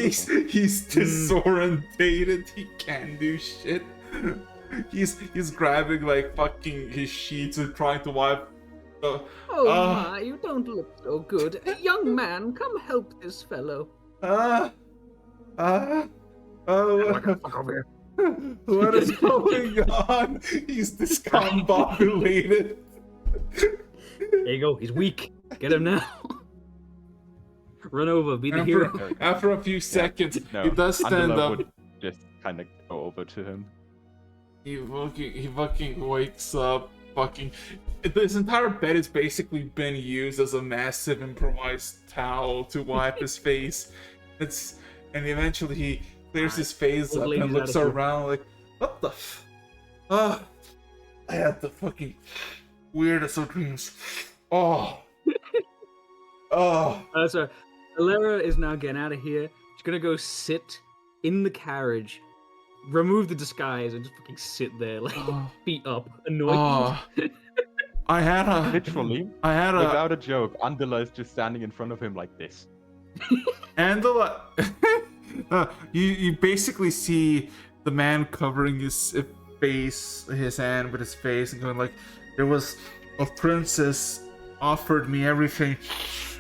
He's disorientated. He can't do shit. He's grabbing like fucking his sheets and trying to wipe. Oh Ah. my, you don't look so good. Young man, come help this fellow. Oh, Fuck over here. what is going on? He's discombobulated. There you go, he's weak. Get him now. Run over, be the hero. After a few seconds, No, he does stand Angela up. would just kind of go over to him. He fucking wakes up. Fucking, this entire bed has basically been used as a massive improvised towel to wipe his face. And eventually he clears his face Old up lady's and looks attitude. around like, what the f? I had the fucking weirdest of dreams. Oh. So, Alera is now getting out of here. She's gonna go sit in the carriage, remove the disguise, and just fucking sit there, like feet up, annoyed. I had a Literally, without a joke, Andela is just standing in front of him like this. Angela. You basically see the man covering his face, his hand with his face, and going like, "There was a princess offered me everything,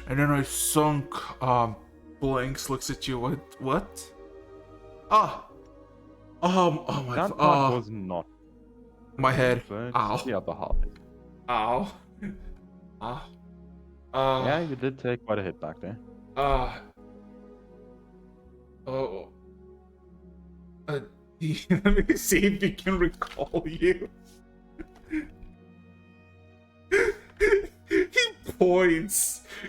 and then I sunk." Blinks, looks at you. What? Oh my. That part was not. My head. But Ow. the other half. Ow. Ow. Yeah, you did take quite a hit back there. Let me see if he can recall you.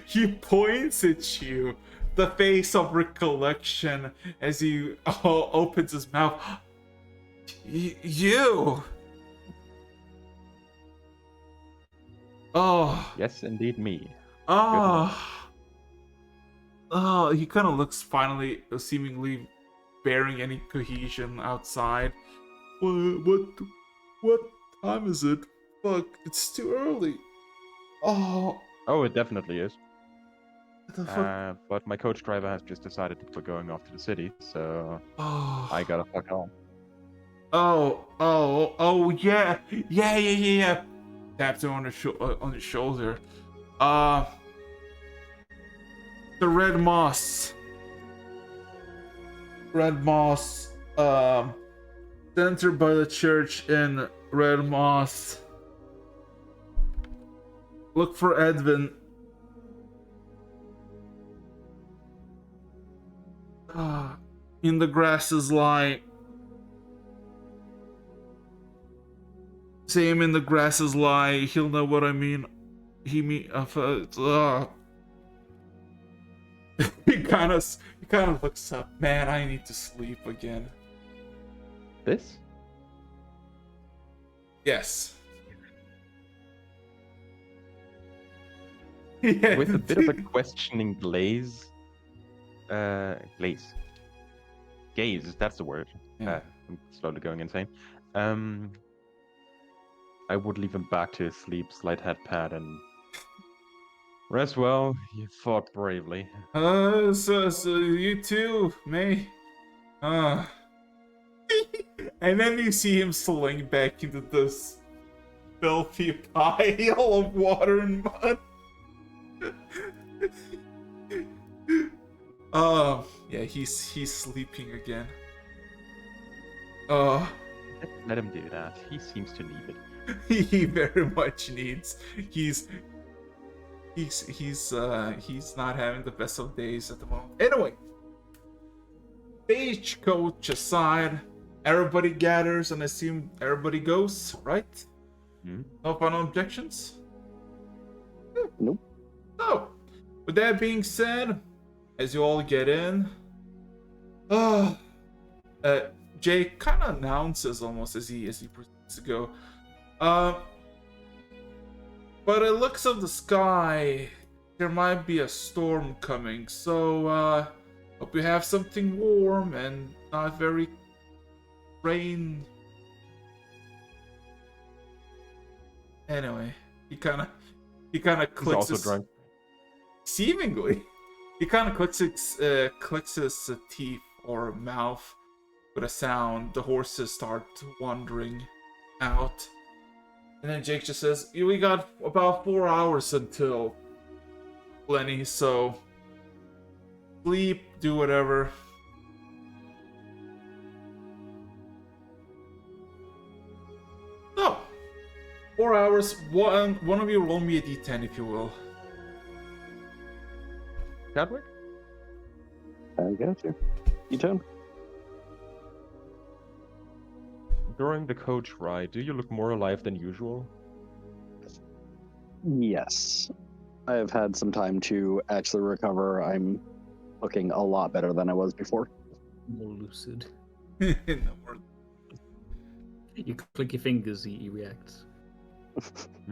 He points at you, the face of recollection, as he opens his mouth. You! Oh. Yes, indeed, me. He kind of looks finally, seemingly bearing any cohesion outside. What time is it? Fuck, it's too early. Oh, it definitely is. what the fuck? But my coach driver has just decided that we're going off to the city, so Oh. I gotta fuck home. Yeah. Taps him on his shoulder. The Red Moss. Centered by the church in Red Moss. Look for Edwin. In the grasses lie. Say him in the grasses lie. He'll know what I mean. He kind of looks up. Man, I need to sleep again. This? Yes. Yeah. With a bit of a questioning gaze, that's the word. Yeah. I'm slowly going insane. I would leave him back to his sleep, slight head pad, and rest well. You fought bravely. So you too, May. And then you see him sling back into this filthy pile of water and mud. Yeah, he's sleeping again. Let him do that. He seems to need it. He very much needs. He's not having the best of days at the moment. Anyway, stagecoach aside, everybody gathers and I assume everybody goes, right? No final objections? Nope. So, with that being said, as you all get in, Jay kind of announces almost as he proceeds to go. But it looks of the sky, there might be a storm coming, so hope you have something warm and not very rain. Anyway, he kind of clicks. He's also his, drunk. Seemingly, he kind of clicks his teeth or mouth with a sound. The horses start wandering. out. And then Jake just says, we got about 4 hours until Lenny, so sleep, do whatever. So, 4 hours. One of you roll me a d10, if you will. Chadwick? I got you. You turn. During the coach ride, do you look more alive than usual? Yes. I have had some time to actually recover. I'm looking a lot better than I was before. More lucid. No more. You click your fingers, he reacts.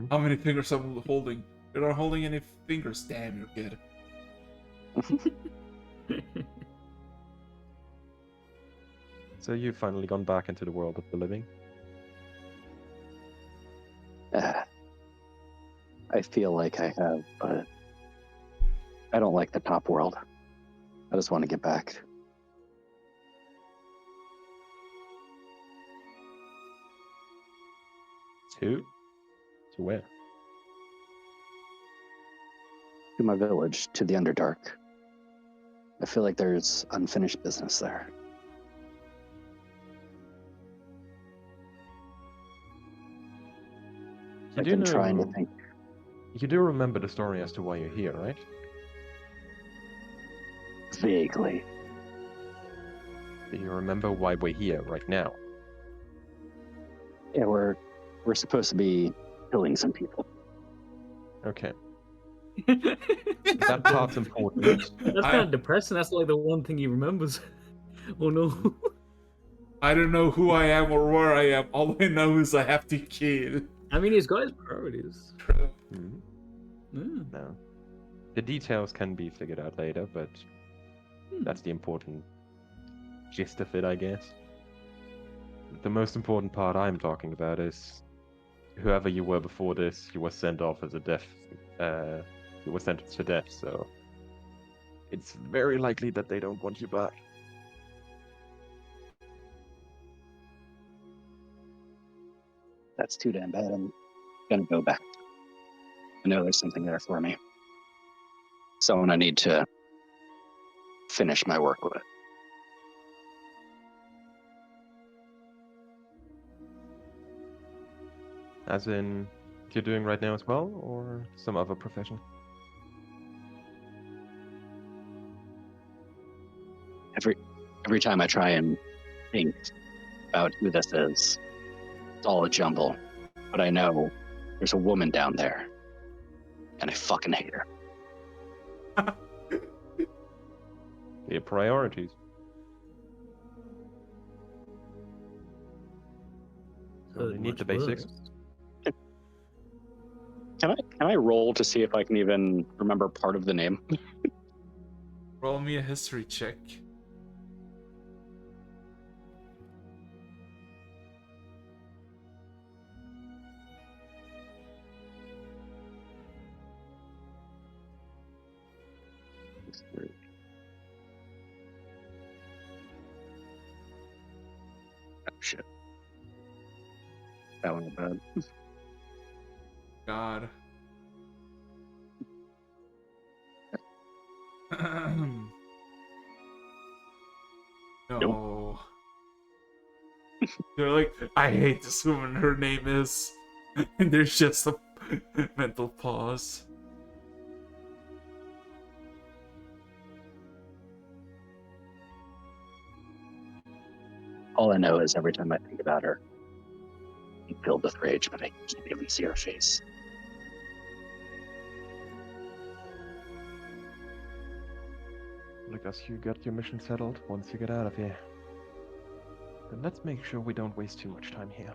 How many fingers am I holding? You're not holding any fingers. Damn, you're good. So you've finally gone back into the world of the living? I feel like I have, but I don't like the top world. I just want to get back. To where? To my village, to the Underdark. I feel like there's unfinished business there. You I've do been know, trying to think. You do remember the story as to why you're here, right? Vaguely. Do you remember why we're here right now? Yeah, we're supposed to be killing some people. Okay. That part's important. That's kind of depressing. That's like the one thing he remembers. Oh no. I don't know who I am or where I am. All I know is I have to kill. I mean, he's got his priorities. Mhm. Yeah. No. The details can be figured out later, but that's the important gist of it, I guess. The most important part I'm talking about is whoever you were before this, you were sent off as a death. You were sentenced to death, so it's very likely that they don't want you back. That's too damn bad. I'm gonna go back. I know there's something there for me. Someone I need to finish my work with. As in, you're doing right now as well, or some other profession? Every time I try and think about who this is, it's all a jumble. But I know there's a woman down there, and I fucking hate her. Your priorities. So Heard you need much the basics. worse. Can I roll to see if I can even remember part of the name? Roll me a history check. Oh shit. That one was bad. God. No. They're like, I hate this woman, her name is. And there's just a mental pause. All I know is every time I think about her, I'm filled with rage, but I can't even see her face. I guess you got your mission settled once you get out of here. Then let's make sure we don't waste too much time here.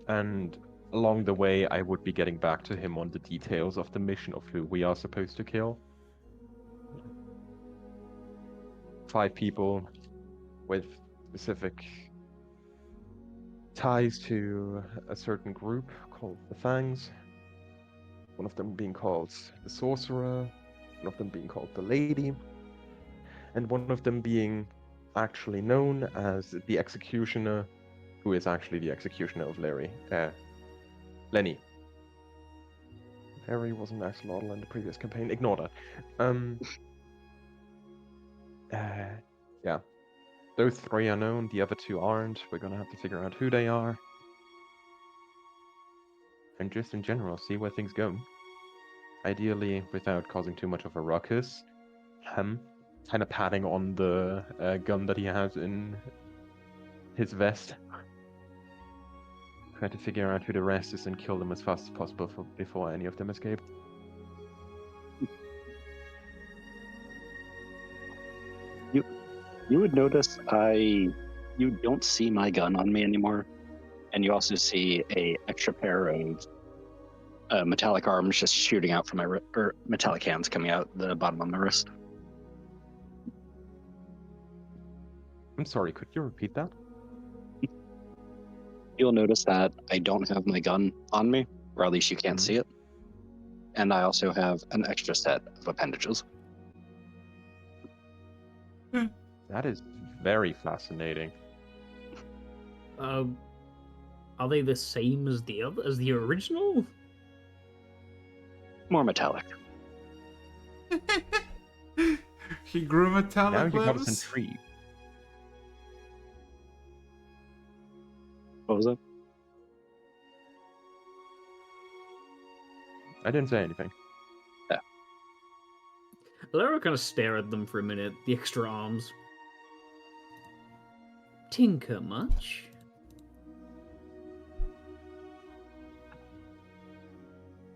And along the way, I would be getting back to him on the details of the mission of who we are supposed to kill. 5 people with specific ties to a certain group called the Fangs. One of them being called the Sorcerer, one of them being called the Lady, and one of them being actually known as the Executioner, who is actually the executioner of Lenny. Larry was an axolotl in the previous campaign. Ignore that. Yeah. Those three are known, the other two aren't. We're gonna have to figure out who they are. And just in general, see where things go. Ideally, without causing too much of a ruckus. Kind of patting on the gun that he has in his vest. Try to figure out who the rest is and kill them as fast as possible before any of them escape. You would notice you don't see my gun on me anymore, and you also see a extra pair of metallic arms just shooting out from my or metallic hands coming out the bottom of my wrist. I'm sorry, could you repeat that? You'll notice that I don't have my gun on me, or at least you can't see it. And I also have an extra set of appendages. That is very fascinating. Are they the same as the original? More metallic. He grew metallic Now you got us limbs? intrigued. What was that? I didn't say anything. Lara kind of stare at them for a minute, the extra arms. Tinker much?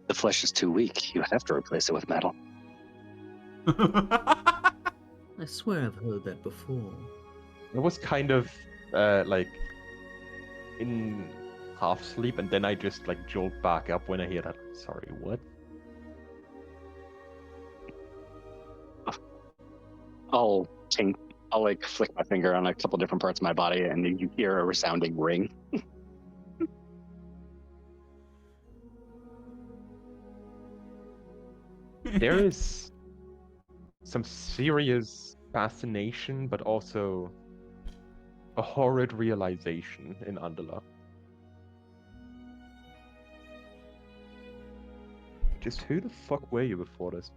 The flesh is too weak. You have to replace it with metal. I swear I've heard that before. It was kind of like in half sleep, and then I just like jolt back up when I hear that. Sorry, what? I'll like flick my finger on a couple different parts of my body, and you hear a resounding ring. There is some serious fascination, but also a horrid realization in Andala. Just who the fuck were you before this?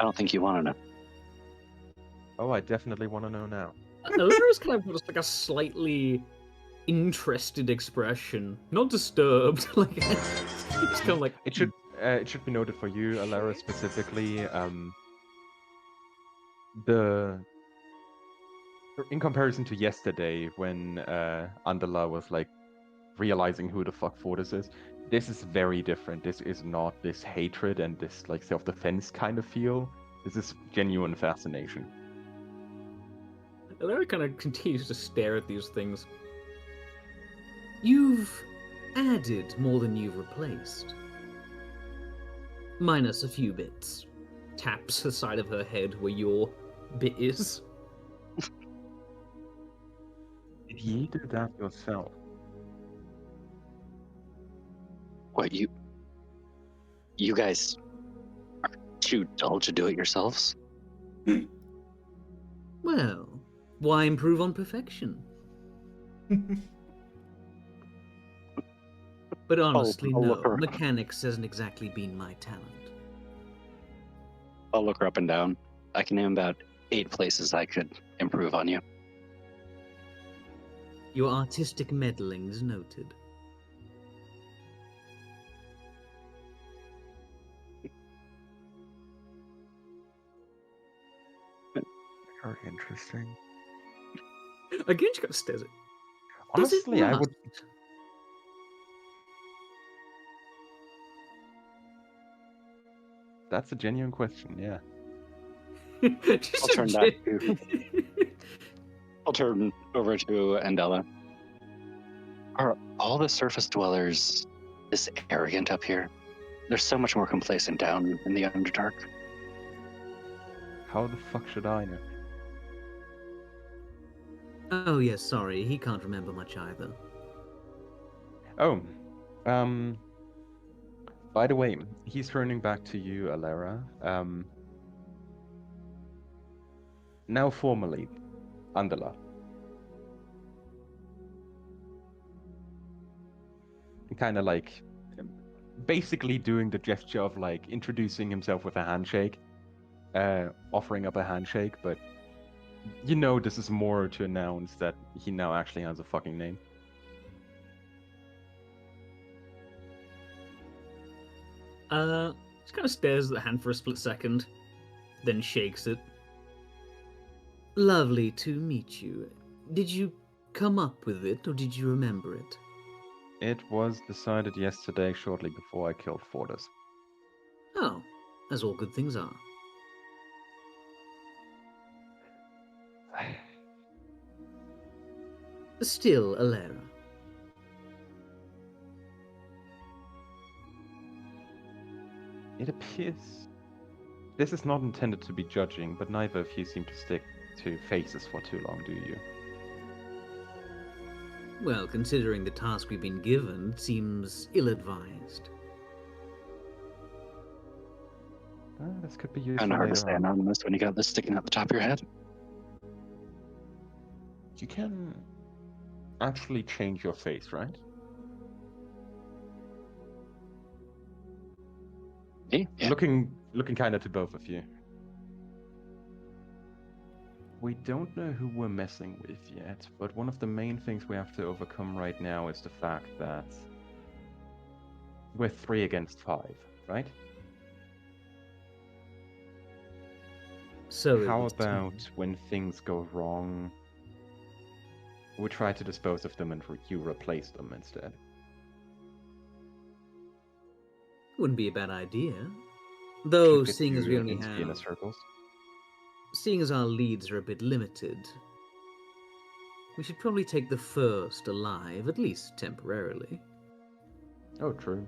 I don't think you want to know. Oh, I definitely want to know now. Lara's kind of got just like a slightly interested expression, not disturbed. Like it's kind of like It should be noted for you, Alara, specifically. In comparison to yesterday, when Andala was like realizing who the fuck Fortis is, this is very different. This is not this hatred and this like self-defense kind of feel. This is genuine fascination. Lara kind of continues to stare at these things. You've added more than you've replaced. Minus a few bits. Taps the side of her head where your bit is. Did you do that yourself? What, you guys are too dull to do it yourselves? Well, why improve on perfection? But honestly, I'll no. look her- Mechanics hasn't exactly been my talent. I'll look her up and down. I can name about 8 places I could improve on you. Your artistic meddling is noted. Very interesting. Again, she kind of stares at. Does it Honestly, I would. rust? That's a genuine question. Yeah. Just I'll a turn back gen- I'll turn over to Andela. Are all the surface dwellers this arrogant up here? They're so much more complacent down in the Underdark. How the fuck should I know? Oh yes, sorry, he can't remember much either. Oh, by the way, he's turning back to you, Alara. Now formally, Andala. Kind of like basically doing the gesture of like introducing himself with a handshake, offering up a handshake, but you know this is more to announce that he now actually has a fucking name. Just kind of stares at the hand for a split second, then shakes it. Lovely to meet you. Did you come up with it, or did you remember it? It was decided yesterday, shortly before I killed Fortis. Oh, as all good things are. Still, Alera. It appears this is not intended to be judging, but neither of you seem to stick to faces for too long, do you? Well, considering the task we've been given, it seems ill-advised. This could be useful Kind of hard to later stay on. anonymous when you got this sticking out the top of your head. You can actually change your face, right? Me? Yeah. Looking kind of to both of you. We don't know who we're messing with yet, but one of the main things we have to overcome right now is the fact that we're 3 against 5, right? So it How was about when things go wrong, we try to dispose of them and you replace them instead? Wouldn't be a bad idea. Though, Should get seeing as you we only into the inner have... circles. Seeing as our leads are a bit limited, we should probably take the first alive, at least temporarily. Oh, true.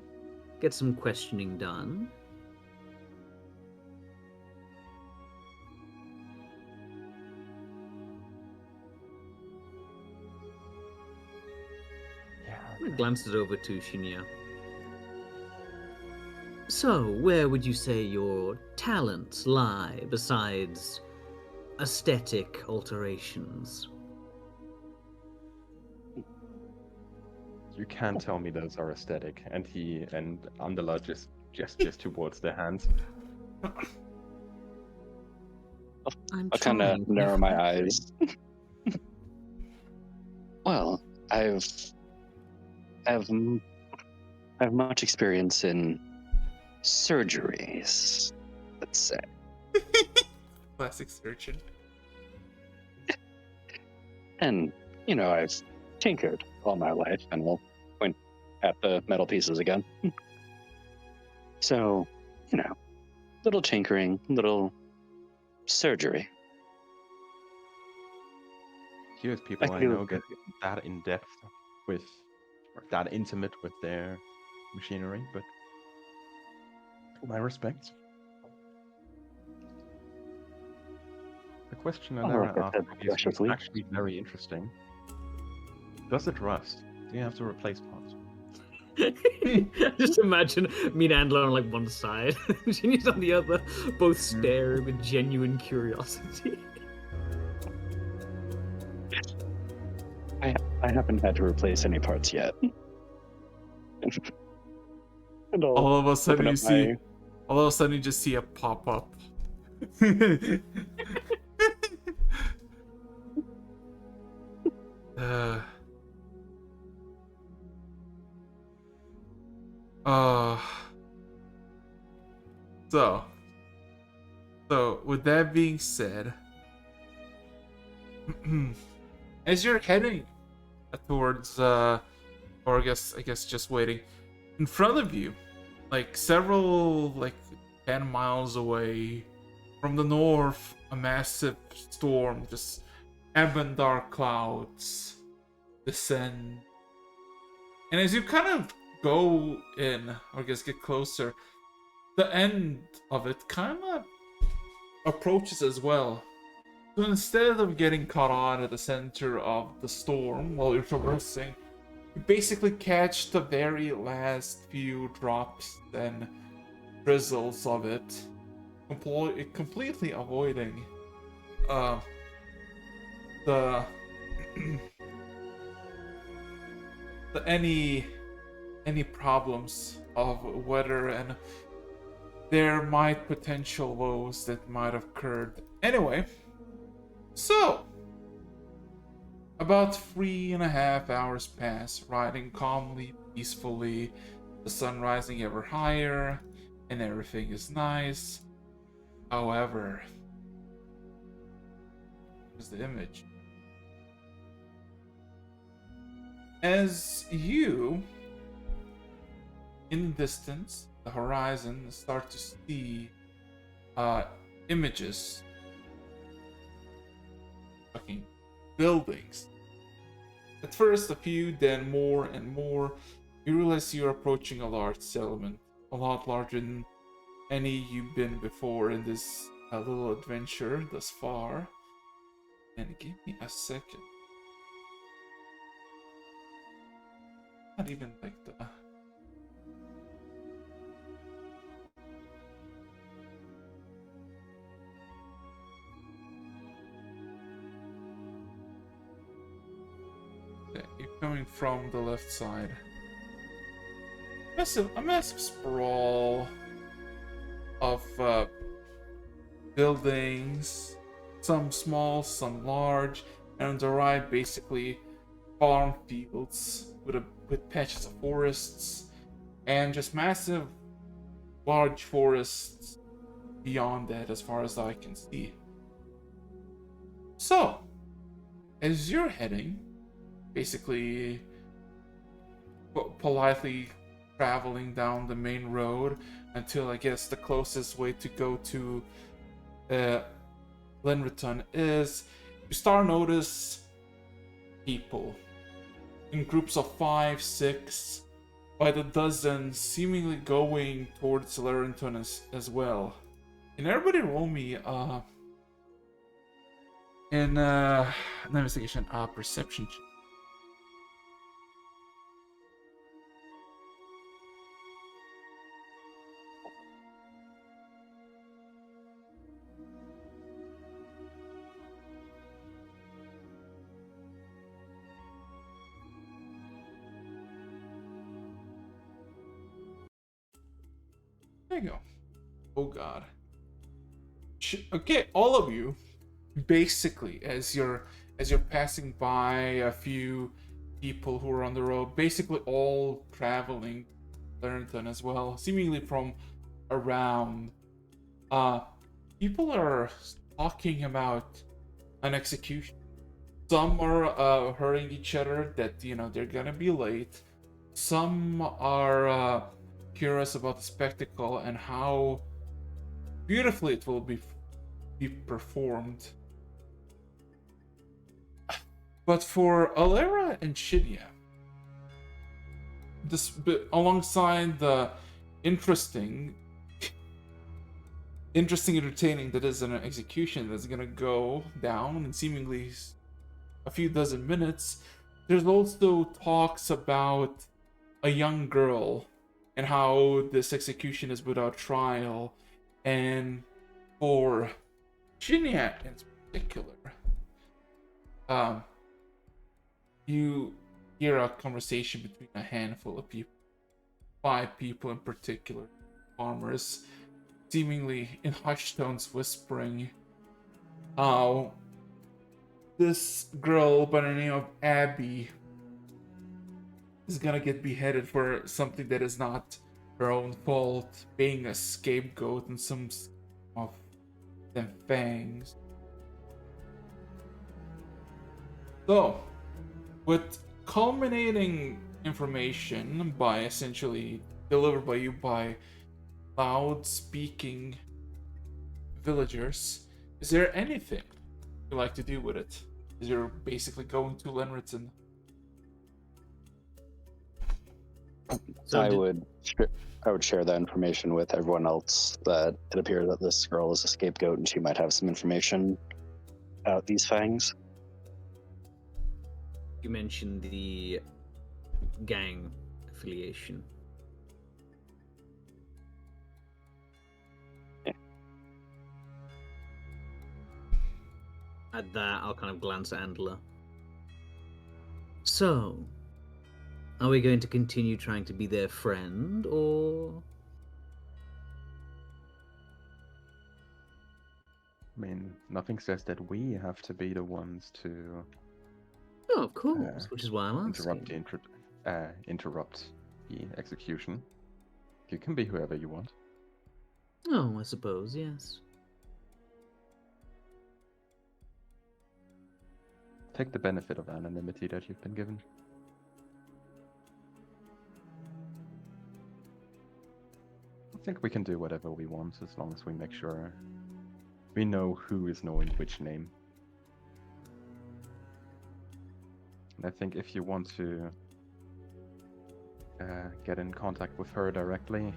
Get some questioning done. Yeah. I glances over to Shinya. So, where would you say your talents lie besides aesthetic alterations? You can't tell me those are aesthetic. And he and Andala just gestures towards their hands. I'm I'll kind trying of to narrow be my flattering. eyes. Well, I've much experience in surgeries, let's say. Classic surgeon. And, I've tinkered all my life, and we'll point at the metal pieces again. So, little tinkering, little surgery. Few people I I do. know get that in depth with, or that intimate with their machinery, but my respects. The question I'll Alara look at asked that previously is preciously. actually very interesting. Does it rust? Do you have to replace parts? Just imagine me and Andler on like one side, Genius on the other, both stare with genuine curiosity. I haven't had to replace any parts yet. And I'll All of a sudden open you up see, my- all of a sudden you just see a pop up. uh, uh, so with that being said, as you're heading towards or I guess just waiting in front of you, like several 10 miles away from the north, a massive storm, just ebon dark clouds descend. And as you kind of go in, or I guess get closer, the end of it kind of approaches as well. So instead of getting caught on at the center of the storm while you're traversing, you basically catch the very last few drops and drizzles of it, completely avoiding the any problems of weather, and there might potential woes that might have occurred. Anyway, so about 3.5 hours pass, riding calmly, peacefully, the sun rising ever higher, and everything is nice. However, here's the image. As you, in the distance, the horizon, start to see images, fucking buildings. At first a few, then more and more. You realize you're approaching a large settlement, a lot larger than any you've been before in this little adventure thus far. And give me a second. Not even like the... Okay, you're coming from the left side. A massive sprawl of buildings, some small, some large, and on the right, basically farm fields with patches of forests, and just massive, large forests beyond that, as far as I can see. So, as you're heading, basically politely traveling down the main road until, I guess, the closest way to go to Lenriton is, you start to notice people in groups of 5, 6, by the dozen, seemingly going towards Lenriton as well. Can everybody roll me in an investigation perception check? There you go. Oh god. Okay, all of you, basically, as you're passing by a few people who are on the road, basically all traveling Larrington as well, seemingly from around. People are talking about an execution. Some are hurrying each other that, you know, they're gonna be late. Some are curious about the spectacle and how beautifully it will be performed. But for Alera and Shinya, alongside the interesting, entertaining that is an execution that's gonna go down in seemingly a few dozen minutes, there's also talks about a young girl and how this execution is without trial. And for Shinya in particular, you hear a conversation between a handful of people, 5 people in particular, farmers, seemingly in hushed tones whispering how this girl by the name of Abby is gonna get beheaded for something that is not her own fault, being a scapegoat and some of them fangs. So, with culminating information by essentially delivered by you by loud speaking villagers, is there anything you like to do with it? Is you're basically going to Lenriton? So I would share that information with everyone else, that it appears that this girl is a scapegoat and she might have some information about these fangs. You mentioned the gang affiliation. At that, I'll kind of glance at Andler. So, are we going to continue trying to be their friend, or... I mean, nothing says that we have to be the ones to Oh, of course, which is why I'm asking. interrupt the execution. You can be whoever you want. Oh, I suppose, yes. Take the benefit of anonymity that you've been given. I think we can do whatever we want as long as we make sure we know who is knowing which name. And I think if you want to get in contact with her directly,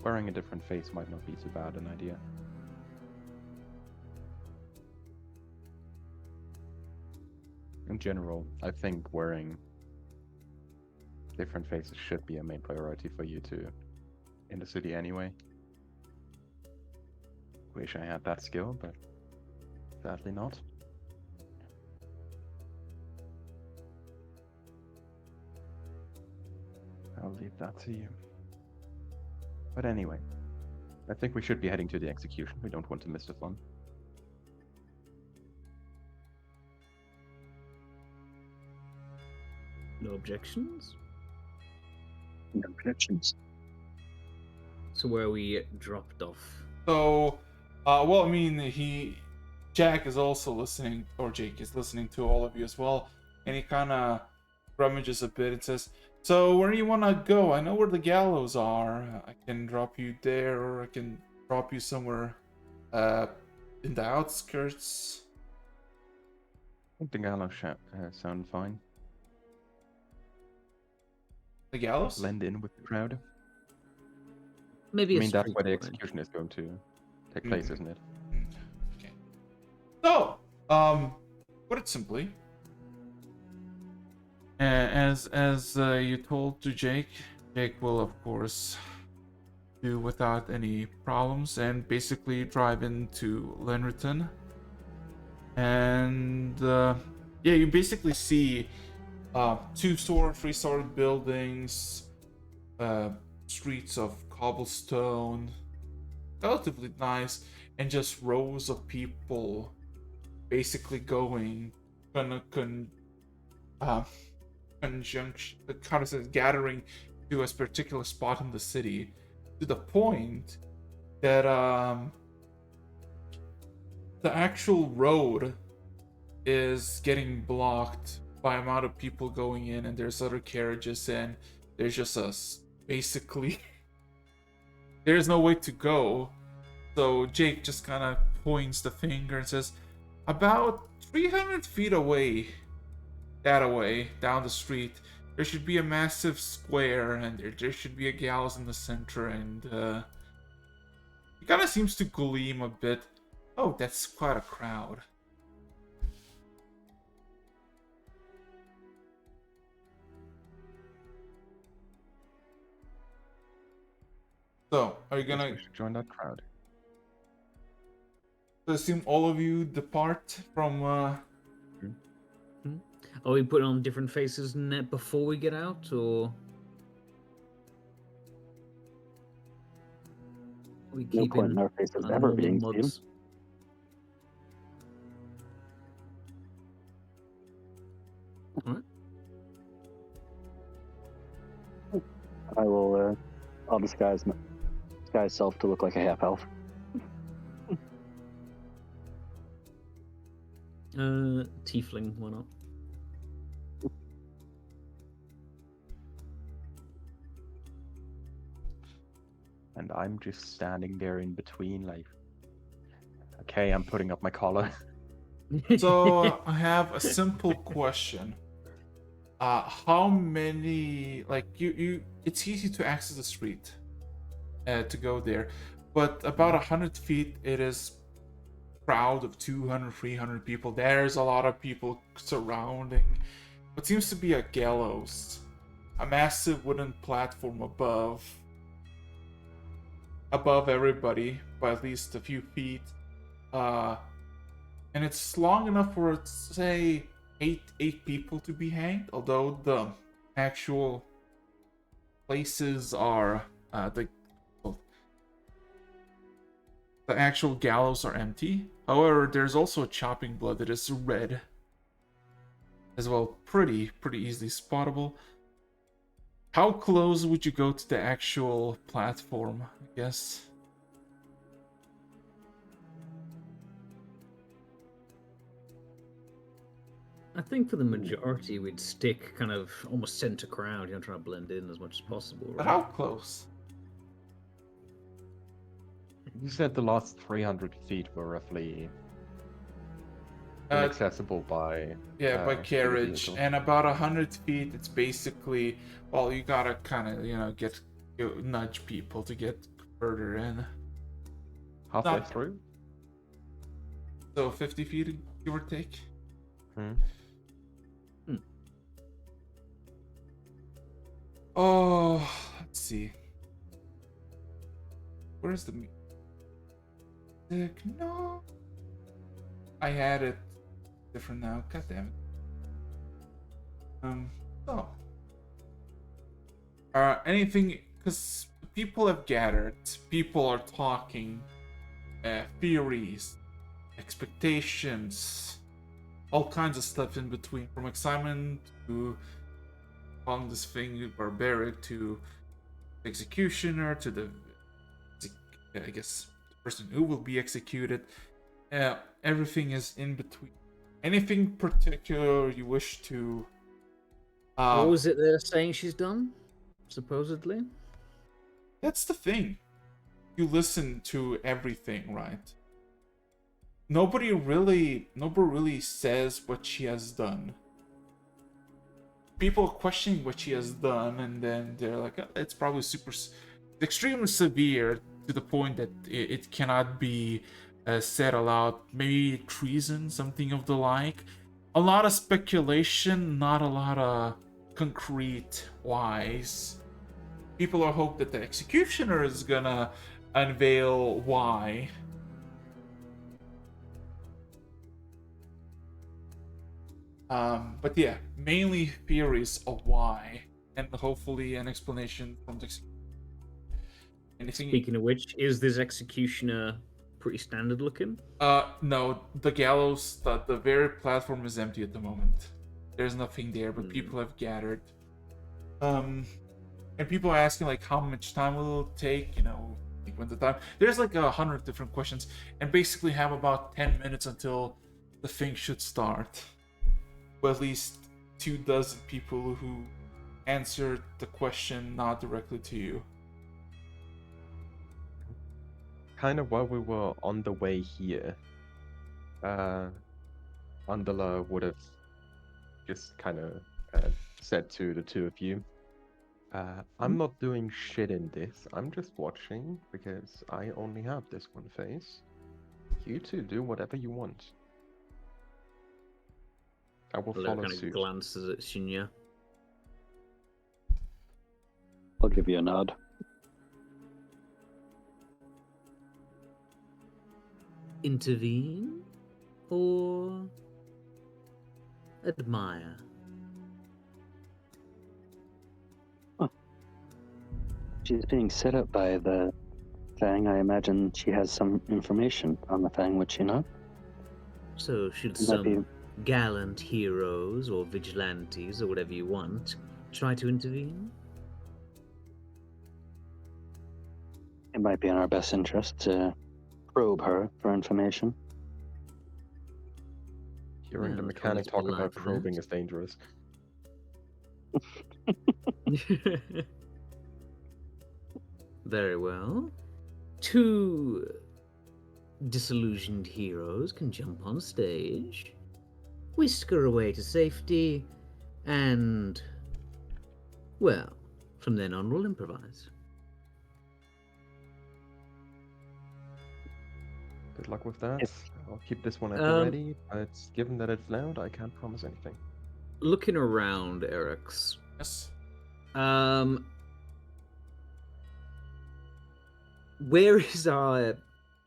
wearing a different face might not be too bad an idea. In general, I think wearing different faces should be a main priority for you two in the city anyway. Wish I had that skill, but sadly not. I'll leave that to you. But anyway, I think we should be heading to the execution. We don't want to miss the fun. No objections? No objections. So where are we dropped off? So, well, I mean, Jack is also listening, or Jake is listening to all of you as well, and he kind of rummages a bit and says, "So, where do you want to go? I know where the gallows are. I can drop you there, or I can drop you somewhere, in the outskirts." I think the gallows sound fine. The gallows? Blend in with the crowd. Maybe I mean, that's where the street corner. execution is going to take place, isn't it? Okay. So, put it simply, as you told to Jake, Jake will of course do without any problems and basically drive into Lenriton. And yeah, you basically see 2-story, 3-story buildings, streets of cobblestone, relatively nice, and just rows of people basically going conjunction, how to say, gathering to a particular spot in the city, to the point that the actual road is getting blocked by amount of people going in, and there's other carriages, and there's just basically there's no way to go. So Jake just kind of points the finger and says, about 300 feet away, that away, down the street, there should be a massive square, and there should be a gallows in the center, and he kind of seems to gleam a bit. Oh, that's quite a crowd. So, are you gonna We should join that crowd? assume all of you depart from Are we putting on different faces before we get out, or are we No keeping point in our faces our ever normal being mugs? seen. Alright. I'll disguise self to look like a half elf. Tiefling, why not? And I'm just standing there in between, like, okay, I'm putting up my collar. So I have a simple question. How many, like, you it's easy to access the street to go there, but about 100 feet it is crowd of 200, 300 people. There's a lot of people surrounding what seems to be a gallows, a massive wooden platform above everybody by at least a few feet. and it's long enough for, say, eight people to be hanged. Although the actual places are the actual gallows are empty. However, there's also a chopping block that is red as well, pretty easily spottable. How close would you go to the actual platform, I guess? I think for the majority, we'd stick kind of almost center crowd, trying to blend in as much as possible, But right? how close? You said the last 300 feet were roughly inaccessible by by big carriage, vehicle. and about 100 feet, it's basically, well, you gotta kind of, nudge people to get further in. Halfway Not- through? So 50 feet, give or take. Hmm. Oh, let's see. Where's the music? No. I had it different now. God damn it. So. Anything, because people have gathered, people are talking, theories, expectations, all kinds of stuff in between, from excitement to calling this thing barbaric to executioner to the, I guess, the person who will be executed. Everything is in between. Anything particular you wish to? What was it they're saying she's done? Supposedly? That's the thing. You listen to everything, right? Nobody really says what she has done. People are questioning what she has done, and then they're like, oh, it's probably extremely severe to the point that it cannot be said aloud. Maybe treason, something of the like. A lot of speculation, not a lot of concrete whys. People are hoping that the executioner is gonna unveil why. But yeah, mainly theories of why, and hopefully an explanation from the anything. Speaking of which, is this executioner pretty standard looking? No, the gallows, the very platform is empty at the moment. There's nothing there, but people have gathered. And people are asking like how much time will it take, like when the time. There's like 100 different questions, and basically have about 10 minutes until the thing should start. Well, at least 24 people who answered the question not directly to you. Kind of while we were on the way here, Andala would have just kind of said to the two of you, I'm not doing shit in this. I'm just watching because I only have this one face. You two do whatever you want. I will Leo follow kind of suit. glances at Shinya. I'll give you a nod. Intervene or admire? She's being set up by the Fang. I imagine she has some information on the Fang, would she not? So should Would that be- some gallant heroes or vigilantes or whatever you want try to intervene? It might be in our best interest to probe her for information. Hearing the Well, mechanic Thomas talk would about like that. probing is dangerous. Very well. Two disillusioned heroes can jump on stage, whisker away to safety, and, well, from then on we'll improvise. Good luck with that. If- I'll keep this one at the ready, but given that it's loud, I can't promise anything. Looking around, Eric's, Yes. where is our,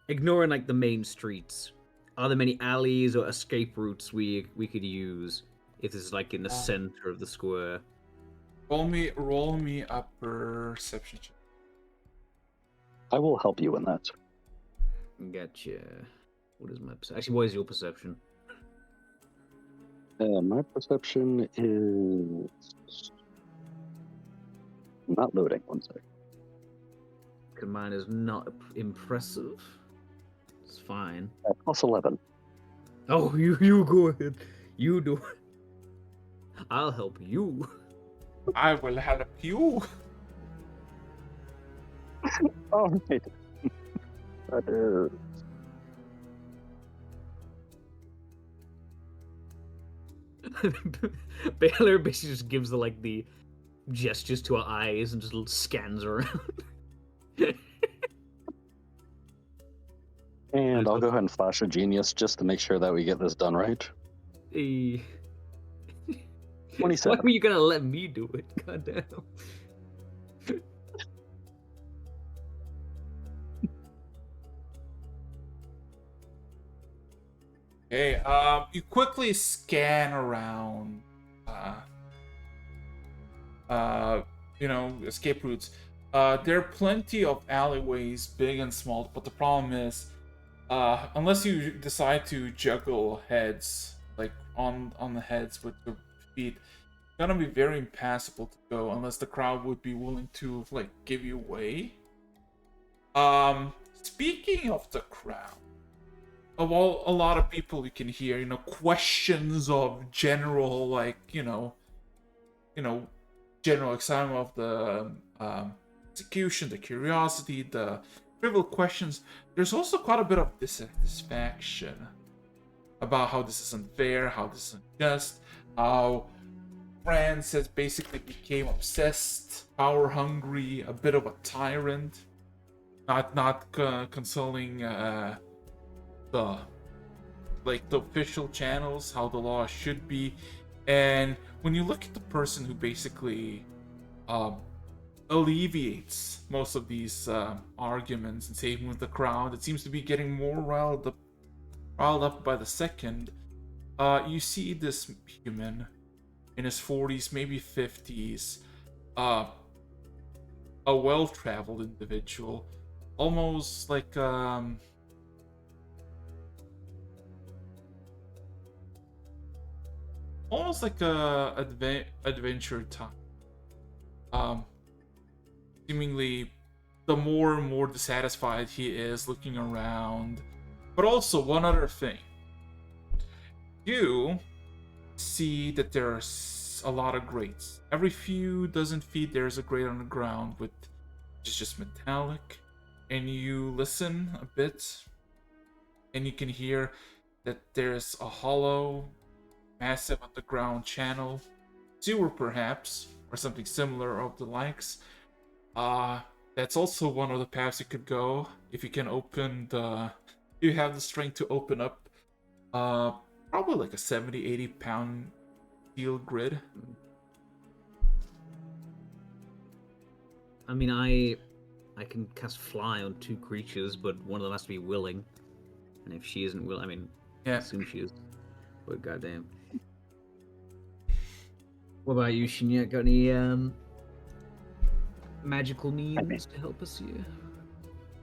ignoring like the main streets are there many alleys or escape routes we could use if this is like in the center of the square? Roll me a perception check. I will help you in that. Gotcha. What is my perception? Actually, what is your perception? My perception is not loading. One sec. Because mine is not impressive. It's fine. Plus 11. Oh, you go ahead. You do it. I'll help you. I will help you. All right. That is Baylor basically just gives the gestures to her eyes and just scans around. And I'll go ahead and flash a genius just to make sure that we get this done right. Eh. 27. Why were you gonna let me do it? Goddamn. Okay, you quickly scan around, escape routes. There are plenty of alleyways, big and small, but the problem is, unless you decide to juggle heads, like on the heads with your feet, it's gonna be very impassable to go unless the crowd would be willing to, like, give you way. Speaking of the crowd, a lot of people you can hear, questions of general, general excitement of the execution, the curiosity, the trivial questions. There's also quite a bit of dissatisfaction about how this is unfair, how this is unjust, how France has basically became obsessed, power hungry, a bit of a tyrant, not consoling the official channels, how the law should be. And when you look at the person who basically alleviates most of these arguments and saving with the crowd, it seems to be getting more riled up by the second. You see this human in his 40s, maybe 50s, a well-traveled individual, almost like a adventure time. Seemingly, the more and more dissatisfied he is looking around. But also, one other thing. You see that there's a lot of grates. Every few dozen feet, there's a grate on the ground which is just metallic. And you listen a bit, and you can hear that there's a hollow, massive underground channel, sewer perhaps, or something similar of the likes. That's also one of the paths you could go if you can you have the strength to open up probably like a 70-80 pound steel grid. I mean, I can cast fly on 2 creatures, but one of them has to be willing. And if she isn't willing, I mean, I Yeah. assume she is. But goddamn. What about you, Shinya? Got any magical means to help us here?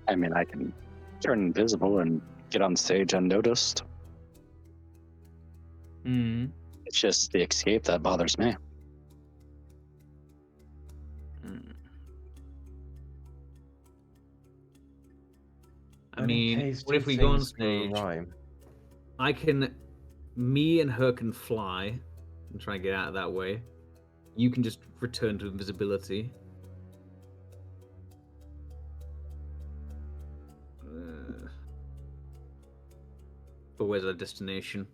I mean, I can turn invisible and get on stage unnoticed. Hmm. It's just the escape that bothers me. I mean, what if we go on stage? Me and her can fly and try and get out of that way. You can just return to invisibility. But where's our destination?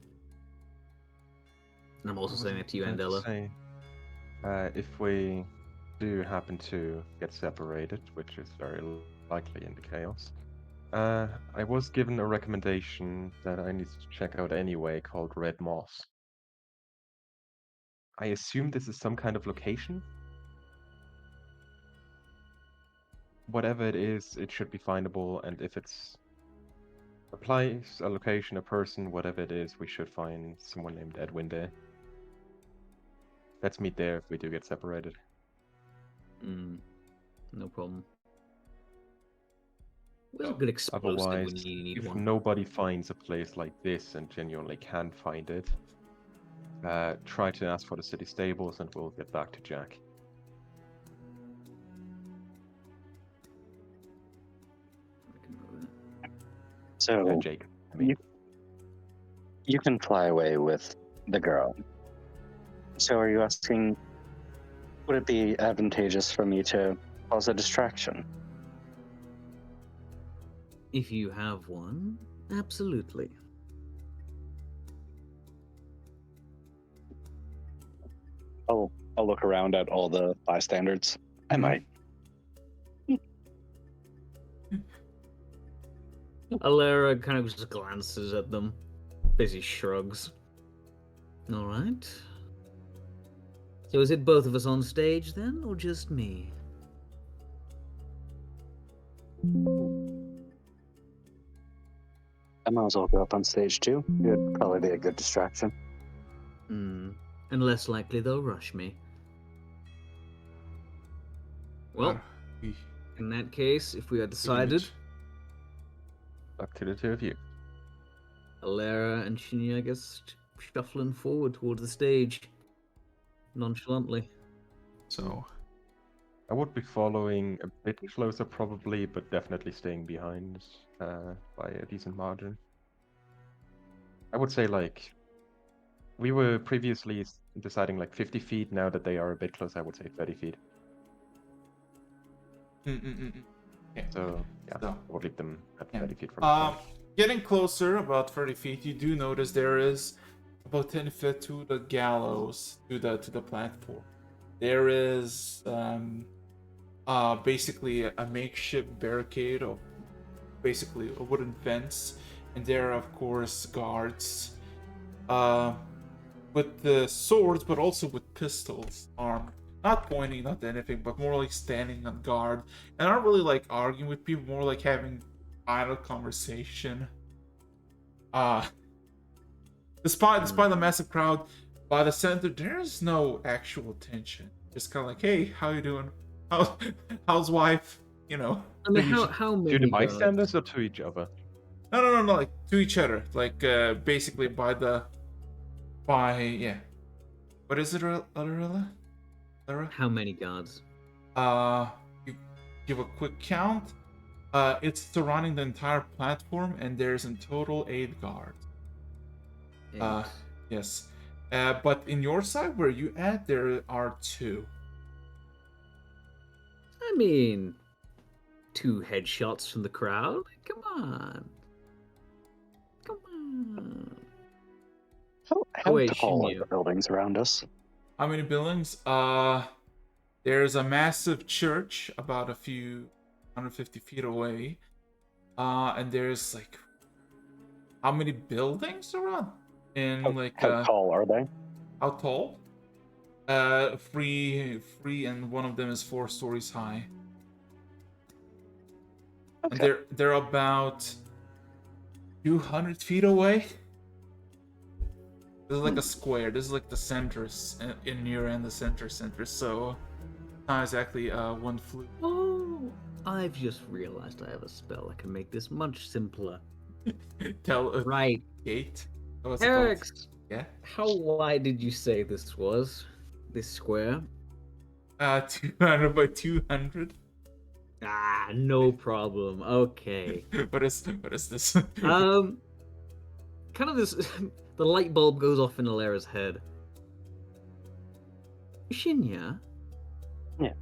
And I'm also saying that to you, Andela. If we do happen to get separated, which is very likely in the chaos, I was given a recommendation that I need to check out anyway called Red Moss. I assume this is some kind of location. Whatever it is, it should be findable, and if it's A place, a location, a person, whatever it is, we should find someone named Edwin there. Let's meet there if we do get separated. No problem. Where's a good explosive Otherwise, when you need if one? nobody finds a place like this and genuinely can find it, try to ask for the city stables and we'll get back to Jack. So Jake, I mean. you can fly away with the girl. So are you asking, would it be advantageous for me to cause a distraction? If you have one, absolutely. I'll look around at all the bystanders. I might. Alera kind of just glances at them, basically shrugs. All right. So is it both of us on stage then, or just me? I might as well go up on stage too. It'd probably be a good distraction. And less likely they'll rush me. Well, in that case, if we are decided, Up to the two of you. Alera and Shinya, I guess, shuffling forward towards the stage, nonchalantly. So, I would be following a bit closer probably, but definitely staying behind by a decent margin. I would say like, we were previously deciding like 50 feet, now that they are a bit closer, I would say 30 feet. Okay. So, yeah, So, I would leave them at yeah. 30 feet from the stage. Getting closer, about 30 feet, you do notice there is about 10 feet to the gallows, to the platform. There is basically a makeshift barricade of basically a wooden fence, and there are of course guards with the swords, but also with pistols armed, not pointing, not anything, but more like standing on guard, and not really like arguing with people, more like having idle conversation. Despite the massive crowd by the center, there's no actual tension. It's kind of like, hey, how you doing? How's wife? You know. I mean, So you how To many the guards? bystanders or to each other? No, like to each other, like basically by yeah. What is it, Lara? How many guards? You give a quick count. It's surrounding the entire platform, and there's in total 8 guards. 8. Yes. But in your side, where you at, there are 2. I mean, 2 headshots from the crowd? Come on. Come on. How wait, tall are Shinya. the buildings around us? How many buildings? There's a massive church about a few 150 feet away. And there's like, how many buildings around? And How tall are they? how tall? 3, and one of them is 4 stories high. And Okay. they're about 200 feet away. This is like a square. This is like the center in near and the center. So not exactly 1 flute. Oh, I've just realized I have a spell that can make this much simpler. Tell a Right. gate. What's it called? Eric's, Yeah. how wide did you say this was? This square? 200 by 200. Ah, no problem. Okay. What is this? Kind of this. The light bulb goes off in Alera's head. Shinya? Yeah.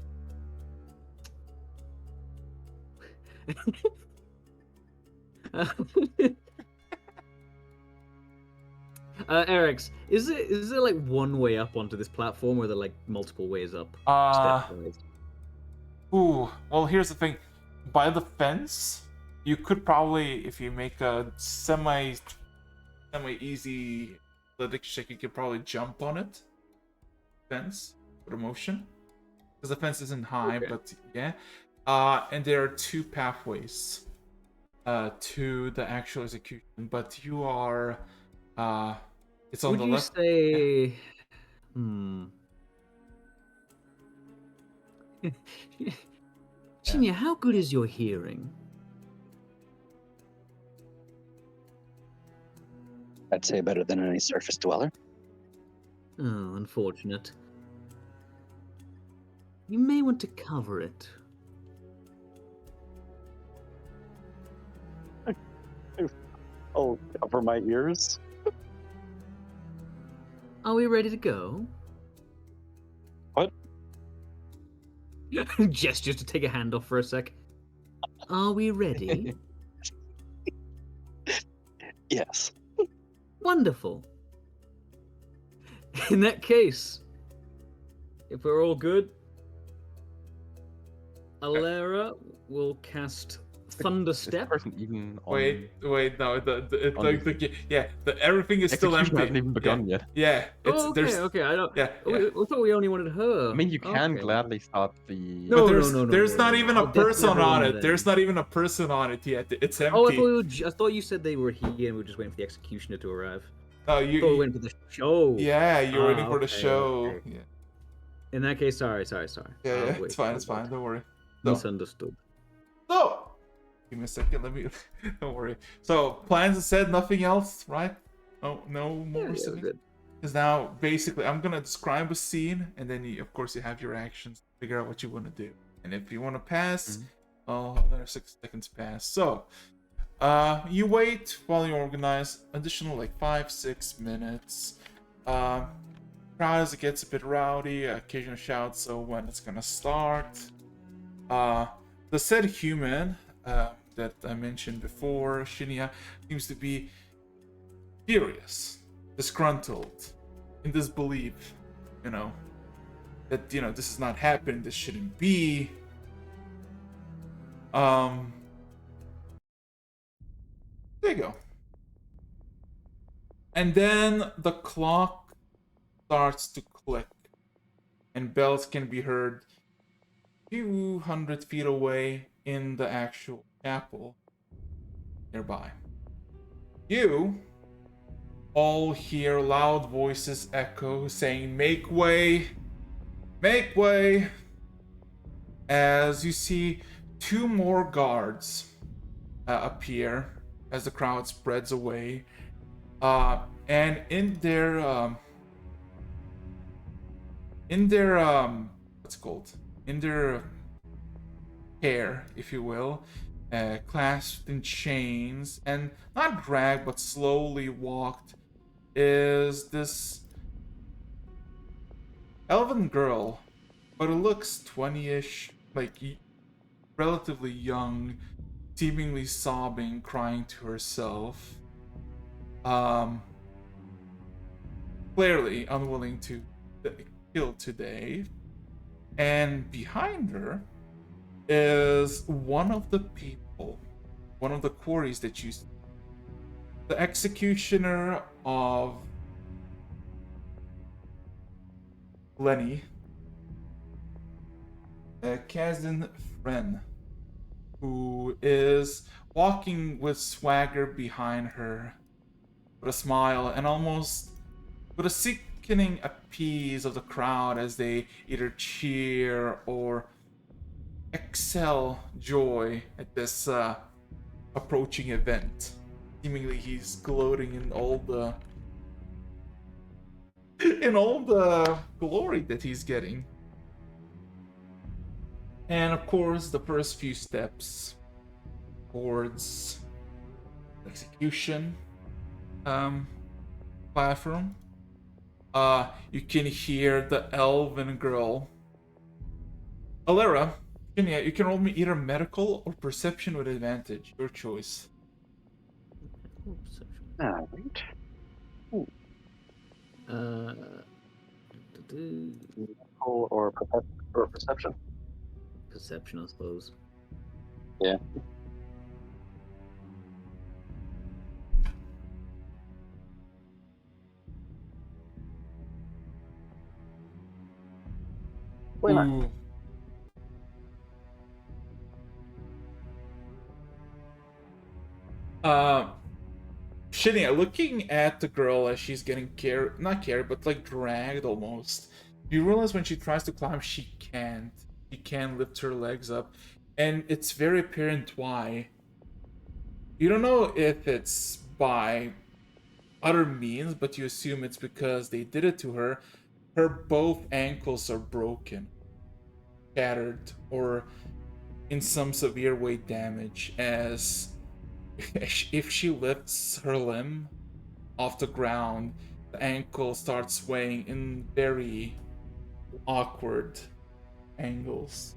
Eric's, is there like one way up onto this platform, or are there like multiple ways up? Stepwise? Ooh. Well, here's the thing. By the fence, you could probably, if you make a semi easy athletics check, you could probably jump on it. Fence with a motion, because the fence isn't high, Okay. but yeah. And there are 2 pathways. to the actual execution, but you are it's on Would the you left. say? Shinya, how good is your hearing? I'd say better than any surface dweller. Oh, unfortunate. You may want to cover it. I'll cover my ears. Are we ready to go? What? Gestures to take a hand off for a sec. Are we ready? Yes. Wonderful. In that case, if we're all good, Alera will cast Thunder Is the Step. person even on? Wait, no, on everything is still execution empty. hasn't even begun yet. Yeah, it's Oh, okay, there's okay. I don't. yeah, We, yeah. we thought we only wanted her. I mean, you can Okay. gladly start the. No, But there's no, there's not even I'll a definitely person have her on on it. then. There's not even a person on it yet. It's empty. Oh, I thought you said they were here and we were just waiting for the executioner to arrive. Oh, I thought we were waiting for the show. yeah, you're waiting for the okay, show. okay. Yeah, In that case, sorry. yeah, Wait, it's fine, Don't worry. Misunderstood. So, give me a second. Let me. Don't worry. So, plans said, nothing else, right? No more. Yeah, we're good. Because now, basically, I'm gonna describe a scene, and then of course, you have your actions. Figure out what you want to do, and if you want to pass, another 6 seconds pass. So, you wait while you organize. Additional like 5-6 minutes. Crowd as it gets a bit rowdy. Occasional shouts. So when it's gonna start. The said human that I mentioned before, Shinya, seems to be furious, disgruntled, in disbelief, that, this is not happening, this shouldn't be. There you go. And then the clock starts to click, and bells can be heard 200 feet away in the actual chapel nearby. You all hear loud voices echo saying, "Make way! Make way!" As you see 2 more guards appear as the crowd spreads away. And in their what's it called? In their hair, if you will, clasped in chains and not dragged but slowly walked, is this elven girl, but it looks 20-ish, like relatively young, seemingly sobbing, crying to herself. Clearly unwilling to kill today. And behind her is one of the people, one of the quarries that you see. The executioner of Lenny, Kazin Fren, who is walking with swagger behind her, with a smile and almost with a sickening appease of the crowd as they either cheer or exhale joy at this approaching event. Seemingly he's gloating in all the glory that he's getting. And of course, the first few steps towards execution platform, you can hear the elven girl. Alera, you can roll me either medical or perception with advantage. Your choice. All right. Or perception. Perception, I suppose. Yeah. Why not? Ooh. Shinya, looking at the girl as she's getting not carried, but like dragged almost, you realize when she tries to climb, she can't. She can't lift her legs up. And it's very apparent why. You don't know if it's by other means, but you assume it's because they did it to her. Her both ankles are broken, shattered, or in some severe way damaged, as if she lifts her limb off the ground, the ankle starts swaying in very awkward angles.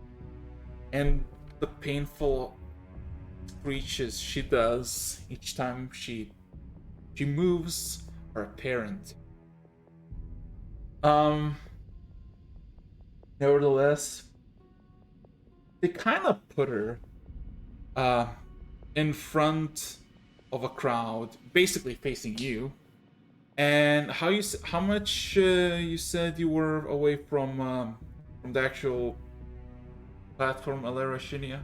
And the painful screeches she does each time she moves are apparent. Nevertheless, they kind of put her in front of a crowd, basically facing you. And how much you said you were away from the actual platform, Alera Shinya?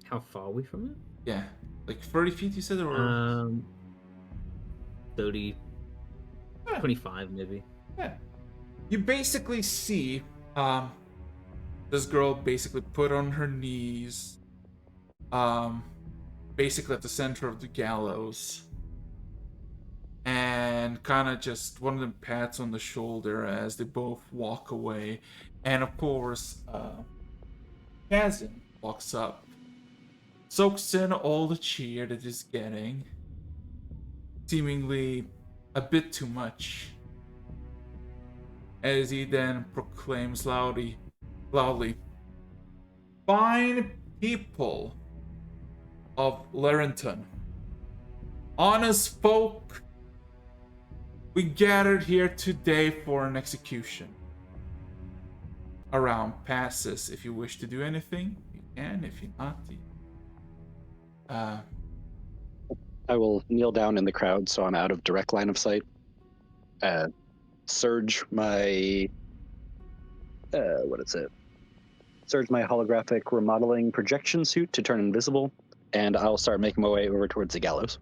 How far are we from it? Yeah, like 30 feet, you said, or 30, Yeah. 25 maybe. Yeah. You basically see this girl basically put on her knees, basically at the center of the gallows, and kind of just one of them pats on the shoulder as they both walk away. And of course, Kazin walks up, soaks in all the cheer that he's getting, seemingly a bit too much, as he then proclaims loudly, "Fine people of Larenton, honest folk, we gathered here today for an execution. Around passes. If you wish to do anything, you can. If you not, I will kneel down in the crowd so I'm out of direct line of sight. Surge my Surge my holographic remodeling projection suit to turn invisible, and I'll start making my way over towards the gallows.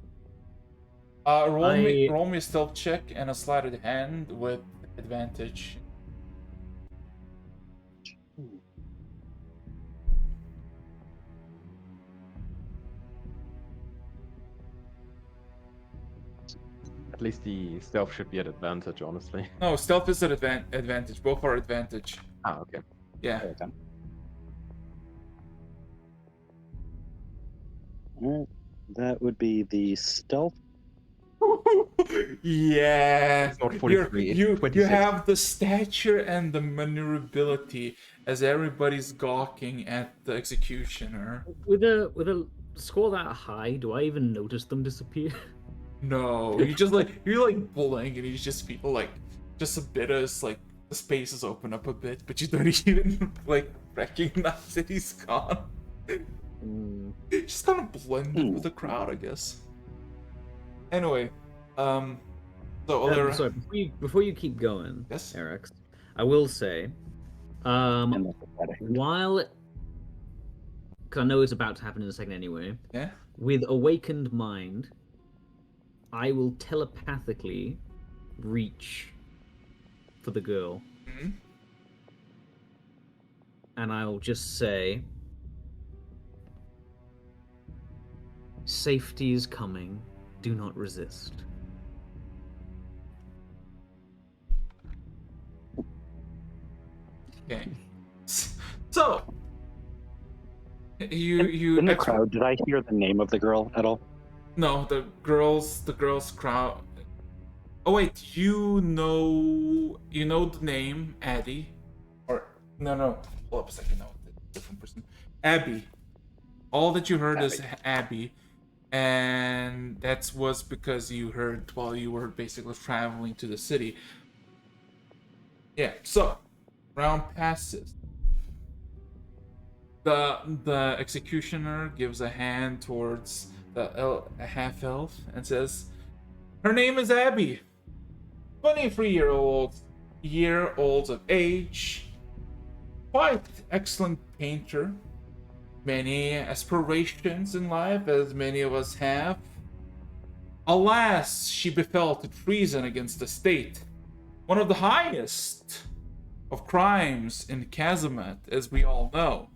roll me a stealth check and a sleight of hand with advantage. At least the stealth should be at advantage, honestly. No, stealth is at advantage. Both are advantage. Ah, okay. Yeah. Okay. Alright, that would be the stealth. Yeah. It's not 43, it's You 26. have the stature and the maneuverability as everybody's gawking at the executioner. With a score that high, do I even notice them disappear? No, you blink and you just feel like just a bit as like the spaces open up a bit, but you don't even like recognize that he's gone. Just kind of blended with the crowd, I guess. Anyway, so Alera, Sorry, before you keep going, Yes? Eric, I will say, And that's pathetic. while, because I know it's about to happen in a second anyway, yeah, with awakened mind, I will telepathically reach for the girl, Mhm. and I'll just say, "Safety is coming. Do not resist." okay. So you In the ex- crowd, did I hear the name of the girl at all? No, the girls crowd. Oh wait, you know the name Addie, or no, hold up a second, no, different person, Abby. All that you heard is Abby, and that was because you heard while you were basically traveling to the city. Yeah, so round passes. The executioner gives a hand towards a half elf and says, "Her name is Abby. 23-year-old of age. Quite excellent painter. many aspirations in life, as many of us have. Alas, she befell to treason against the state, one of the highest of crimes in Calumet, as we all know.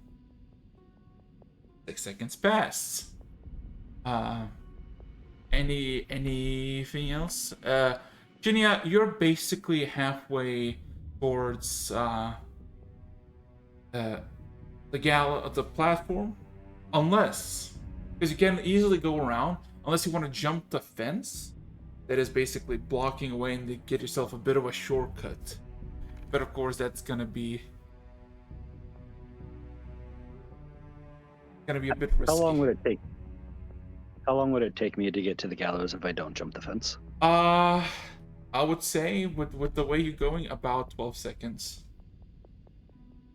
6 seconds pass. Anything else? Jinia, you're basically halfway towards the the platform, because you can easily go around, unless you want to jump the fence that is basically blocking away and to get yourself a bit of a shortcut. But of course, that's gonna be a bit risky. How long would it take? How long would it take me to get to the gallows if I don't jump the fence? I would say with the way you're going, about 12 seconds.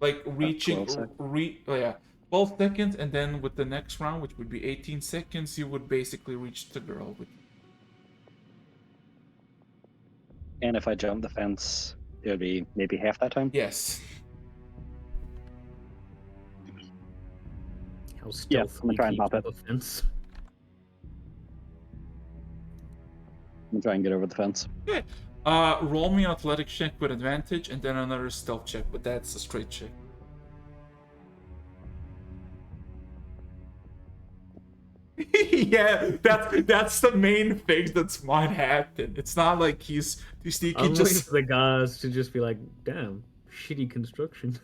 Like reaching 12 12 seconds, and then with the next round, which would be 18 seconds, you would basically reach the girl. And if I jump the fence, it would be maybe half that time? Yes. How Yeah, I'm stealthy gonna try and can you pop it. jump a fence? I'm gonna try and get over the fence. Okay. Roll me an athletics check with advantage, and then another stealth check, but that's a straight check. Yeah, that's the main thing that's might happen. It's not like he's sneaky. I'm waiting Just, for the guards to just be like, damn, shitty construction.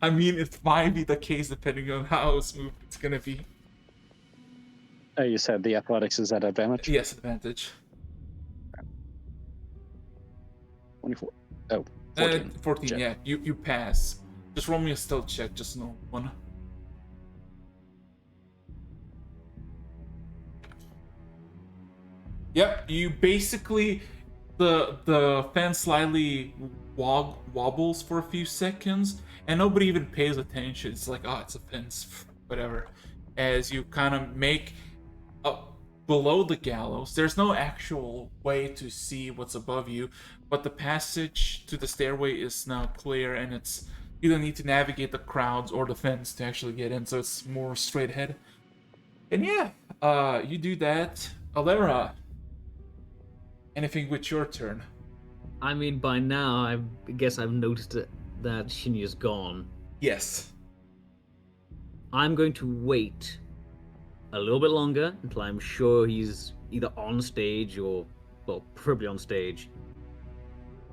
I mean, it might be the case depending on how smooth it's gonna be. Oh, you said the athletics is at advantage? Yes, advantage. 24. Oh, 14. 14. Check. Yeah, you pass. Just roll me a stealth check, just no one. Yep, you basically the fence slightly wobbles for a few seconds, and nobody even pays attention. It's like, oh, it's a fence, whatever. As you kind of make up below the gallows, there's no actual way to see what's above you, but the passage to the stairway is now clear, and it's you don't need to navigate the crowds or the fence to actually get in, so it's more straight ahead. And yeah, you do that. Alera, anything with your turn? I mean, by now, I guess I've noticed that Shinya's gone. Yes. I'm going to wait a little bit longer until I'm sure he's either on stage or, well, preferably on stage.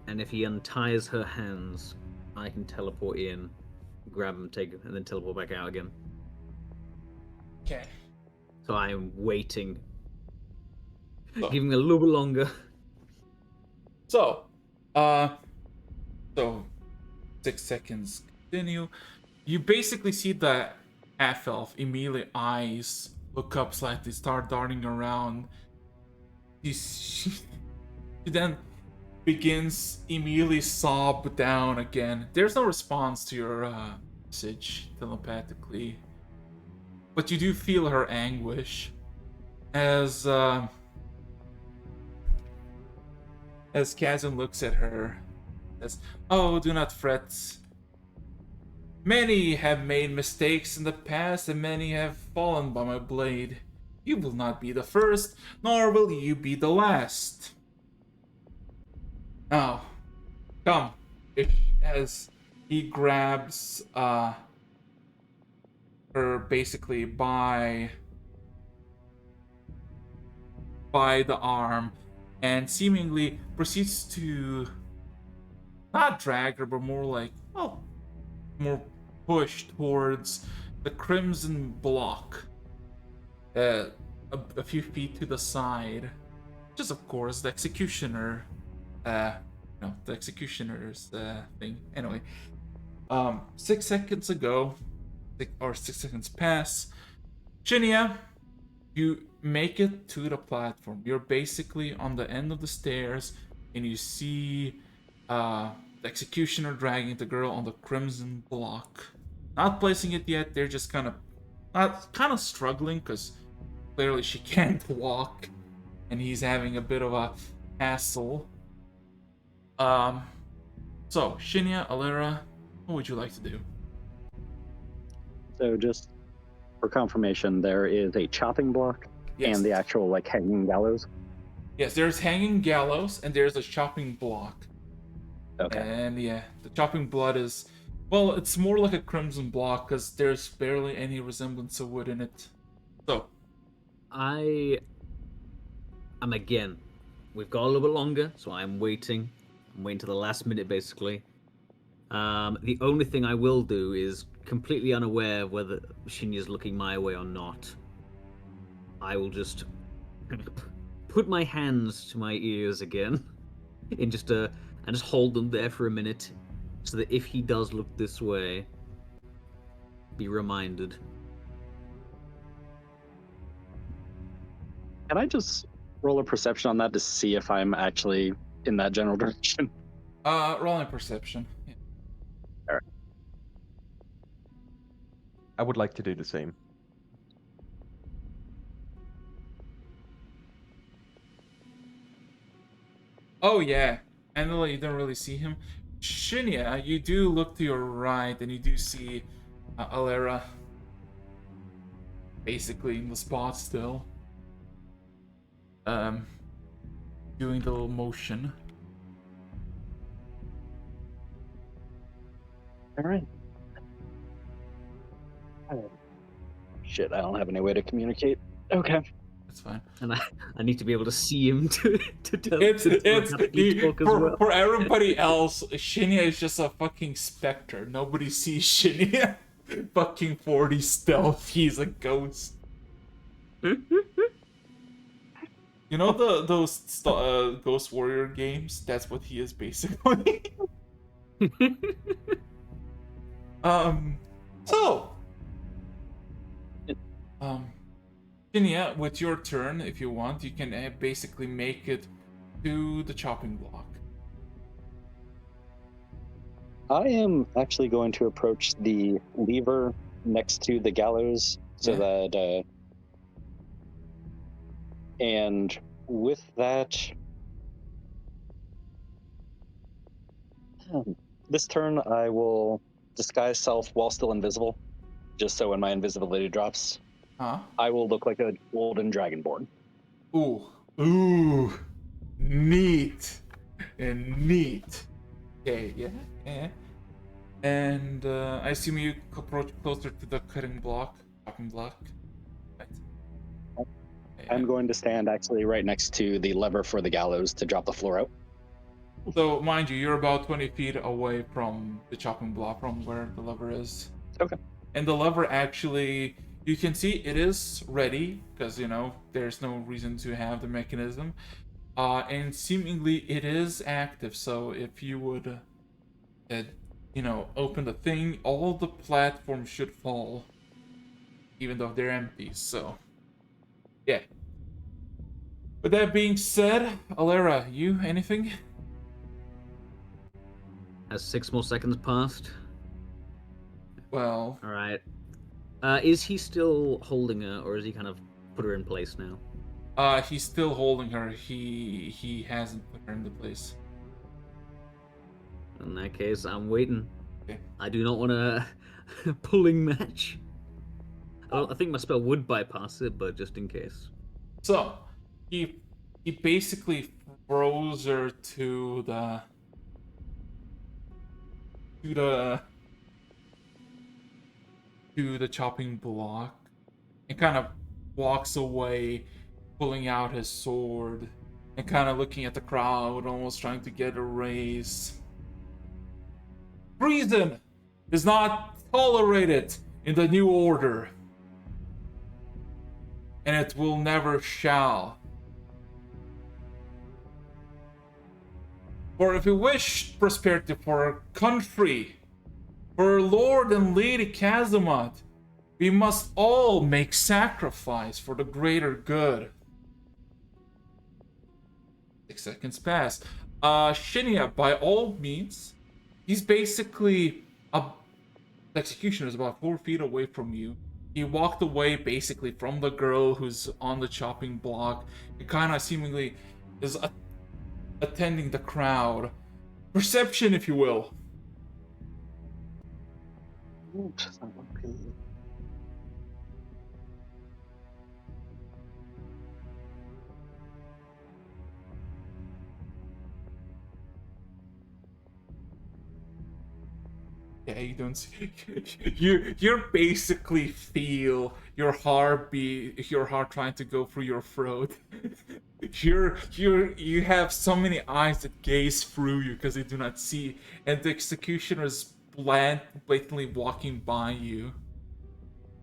And if he unties her hands, I can teleport in, grab him, take him, and then teleport back out again. Okay. So I am waiting, So- giving a little bit longer. So 6 seconds continue. You basically see the half elf immediately eyes look up slightly, start darting around. She then begins immediately sob down again. There's no response to your message telepathically, but you do feel her anguish as Kazan looks at her, says, "Oh, do not fret. Many have made mistakes in the past, and many have fallen by my blade. You will not be the first, nor will you be the last. Now, come." As he grabs her basically by the arm, and seemingly proceeds to not drag her, but more like, well, more push towards the crimson block, a few feet to the side, which is of course the executioner, the executioner's thing. Anyway, 6 seconds ago, or 6 seconds pass. Shinya, you make it to the platform. You're basically on the end of the stairs, and you see the executioner dragging the girl on the crimson block. Not placing it yet. They're just kind of struggling, because clearly she can't walk, and he's having a bit of a hassle. So Shinya, Alera, what would you like to do? So just for confirmation, there is a chopping block Yes. and the actual like hanging gallows. Yes, there's hanging gallows and there's a chopping block. Okay. And yeah, the chopping block is, well, it's more like a crimson block because there's barely any resemblance of wood in it. So, I am again. We've got a little bit longer, so I'm waiting. I'm waiting to the last minute, basically. The only thing I will do is, completely unaware of whether Shinya's looking my way or not, I will just put my hands to my ears again, and just hold them there for a minute, so that if he does look this way, be reminded. Can I just roll a perception on that to see if I'm actually in that general direction? rolling perception. Yeah. I would like to do the same. Oh yeah, Angela, you don't really see him. Shinya, you do look to your right and you do see Alera basically in the spot still. Doing the little motion. All right. Shit, I don't have any way to communicate. Okay. That's fine. And I need to be able to see him to tell It's to happily talk as well. for everybody else, Shinya is just a fucking specter. Nobody sees Shinya. Fucking 40 stealth, he's a ghost. You know those Ghost Warrior games? That's what he is basically. So Shinya, with your turn, if you want, you can basically make it to the chopping block. I am actually going to approach the lever next to the gallows so that, and with that, this turn I will disguise self while still invisible, just so when my invisibility drops, I will look like a golden dragonborn. Ooh, neat, and neat. Okay, yeah. And I assume you approach closer to the chopping block. Right. I'm going to stand actually right next to the lever for the gallows to drop the floor out. So, mind you, you're about 20 feet away from the chopping block, from where the lever is. Okay. And the lever actually, you can see it is ready, because, there's no reason to have the mechanism. And seemingly it is active, so if you would, open the thing, all the platforms should fall, even though they're empty, so, yeah. With that being said, Alera, you, anything? Has 6 more seconds passed? Well... Alright. Is he still holding her, or has he kind of put her in place now? He's still holding her. He hasn't put her into place. In that case, I'm waiting. Okay. I do not want a pulling match. I think my spell would bypass it, but just in case. So, he basically froze her to the chopping block and kind of walks away, pulling out his sword and kind of looking at the crowd, almost trying to get a raise. Treason is not tolerated in the new order, and it will never shall. For if we wish prosperity for our country, for our Lord and Lady Kazamat, we must all make sacrifice for the greater good. 6 seconds pass. Shinya, by all means, he's basically the executioner is about 4 feet away from you. He walked away basically from the girl who's on the chopping block. He kind of seemingly is attending the crowd. Perception, if you will. Okay, you don't see. You basically feel your heart trying to go through your throat. You have so many eyes that gaze through you because they do not see, and the executioner is blatantly walking by you.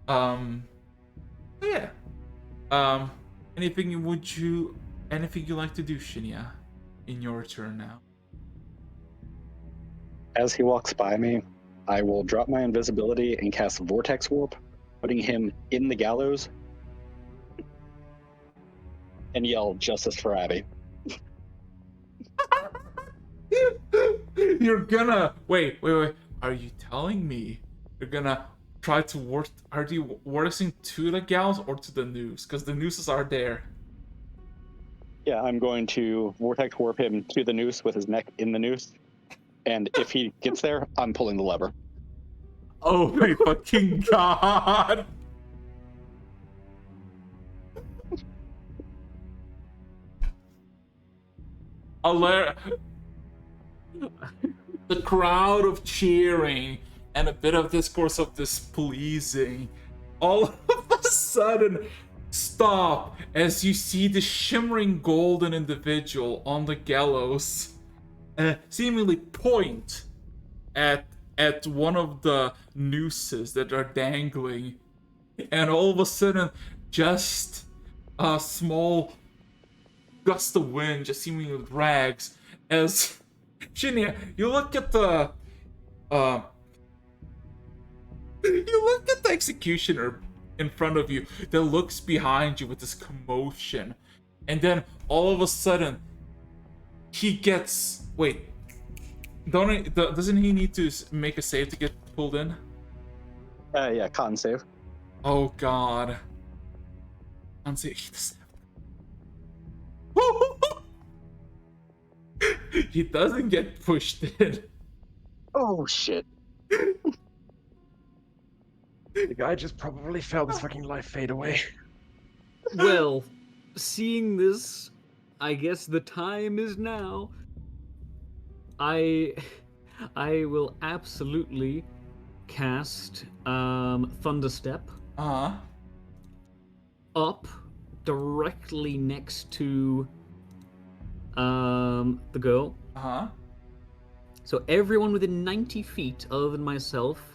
Yeah. Anything you like to do, Shinya, in your turn now? As he walks by me, I will drop my invisibility and cast Vortex Warp, putting him in the gallows, and yell, "Justice for Abby." You're gonna wait. Are you telling me you're gonna try to work? Are you working to the gallows or to the noose? Because the nooses are there. Yeah, I'm going to Vortex Warp him to the noose with his neck in the noose, and if he gets there, I'm pulling the lever. Oh my fucking god! The crowd of cheering and a bit of discourse of displeasing all of a sudden stop as you see the shimmering golden individual on the gallows seemingly point at one of the nooses that are dangling, and all of a sudden just a small gust of wind just seemingly drags as Shinya, you look at the executioner in front of you that looks behind you with this commotion, and then all of a sudden he gets doesn't he need to make a save to get pulled in? Yeah, con save. Oh god. Con save. He doesn't get pushed in. Oh shit. The guy just probably felt his fucking life fade away. Well, seeing this, I guess the time is now. I will absolutely cast Thunderstep up directly next to the girl. So everyone within 90 feet other than myself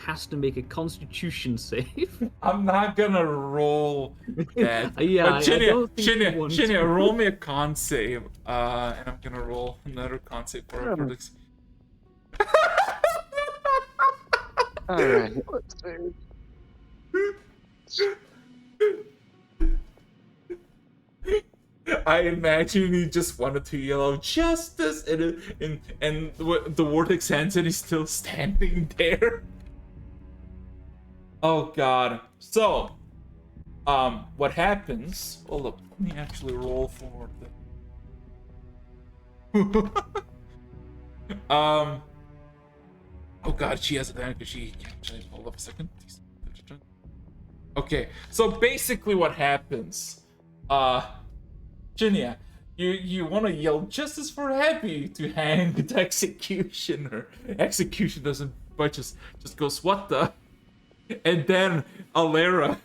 has to make a Constitution save. I'm not gonna roll that. Yeah, but I don't think you want Shinya, to. roll me a con save. And I'm gonna roll another con save for this. Alright. I imagine he just wanted to yell out justice, and the vortex ends, and he's still standing there. Oh god. So, what happens? Hold up, let me actually roll for the. Oh god, she has advantage. She can actually hold up a second. Okay, so basically what happens, Jinya, you want to yell justice for Abby to hang the executioner. Execution doesn't, but just goes what the, and then Alera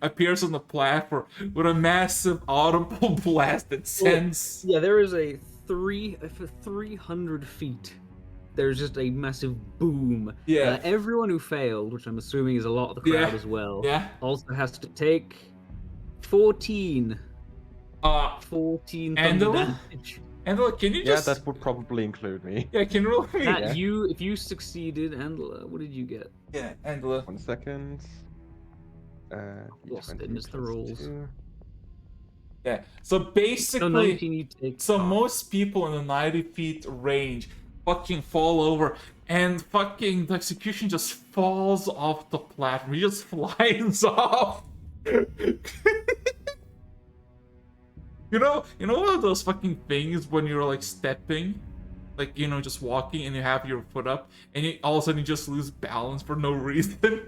appears on the platform with a massive audible blast that sends. Yeah, there is for 300 feet. There's just a massive boom. Yeah. Everyone who failed, which I'm assuming is a lot of the crowd as well, also has to take 14 thunder damage. Angela, can you just? Yeah, that would probably include me. Yeah, can you roll me? That if you succeeded, Angela, what did you get? Yeah, Angela. 1 second. Lost it, missed the rules. Yeah, so basically, 19 you take. Most people in the 90 feet range fucking fall over, and fucking the execution just falls off the platform. He just flies off. You know one of those fucking things when you're like stepping, like, just walking and you have your foot up, and all of a sudden you just lose balance for no reason.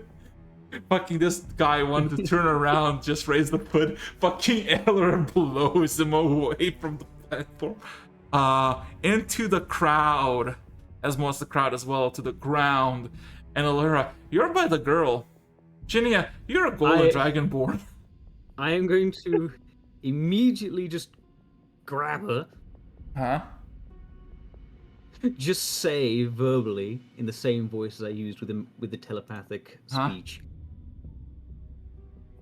Fucking this guy wanted to turn around, just raise the foot. Fucking Eller blows him away from the platform, into the crowd. as most of the crowd as well, to the ground. And Allura, you're by the girl. Shinya, you're a golden dragonborn. I am going to immediately just grab her. Huh? Just say verbally in the same voice as I used with the telepathic speech.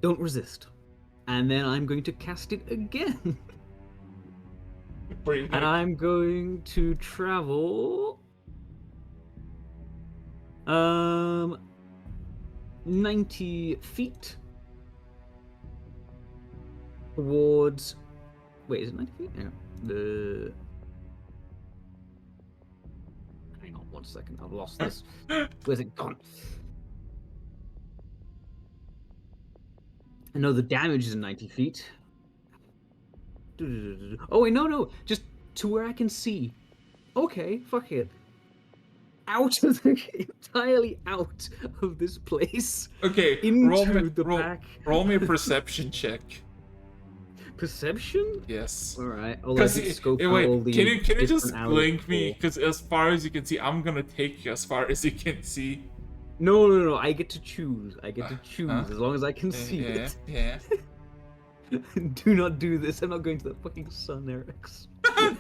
Don't resist. And then I'm going to cast it again. And I'm going to travel 90 feet towards. Wait, is it 90 feet? Yeah. Hang on 1 second. I've lost this. Where's it gone? I know the damage is 90 feet. Oh wait, no, just to where I can see. Okay, fuck it. Out of entirely out of this place. Okay, into the back. Roll me a perception check. Perception? Yes. All right. I'll let you scope out all the can you just different blink alleys me? for- Because as far as you can see, I'm gonna take you as far as you can see. No. I get to choose. I get to choose as long as I can see Yeah, it. yeah. Do not do this. I'm not going to the fucking sun, Eric's.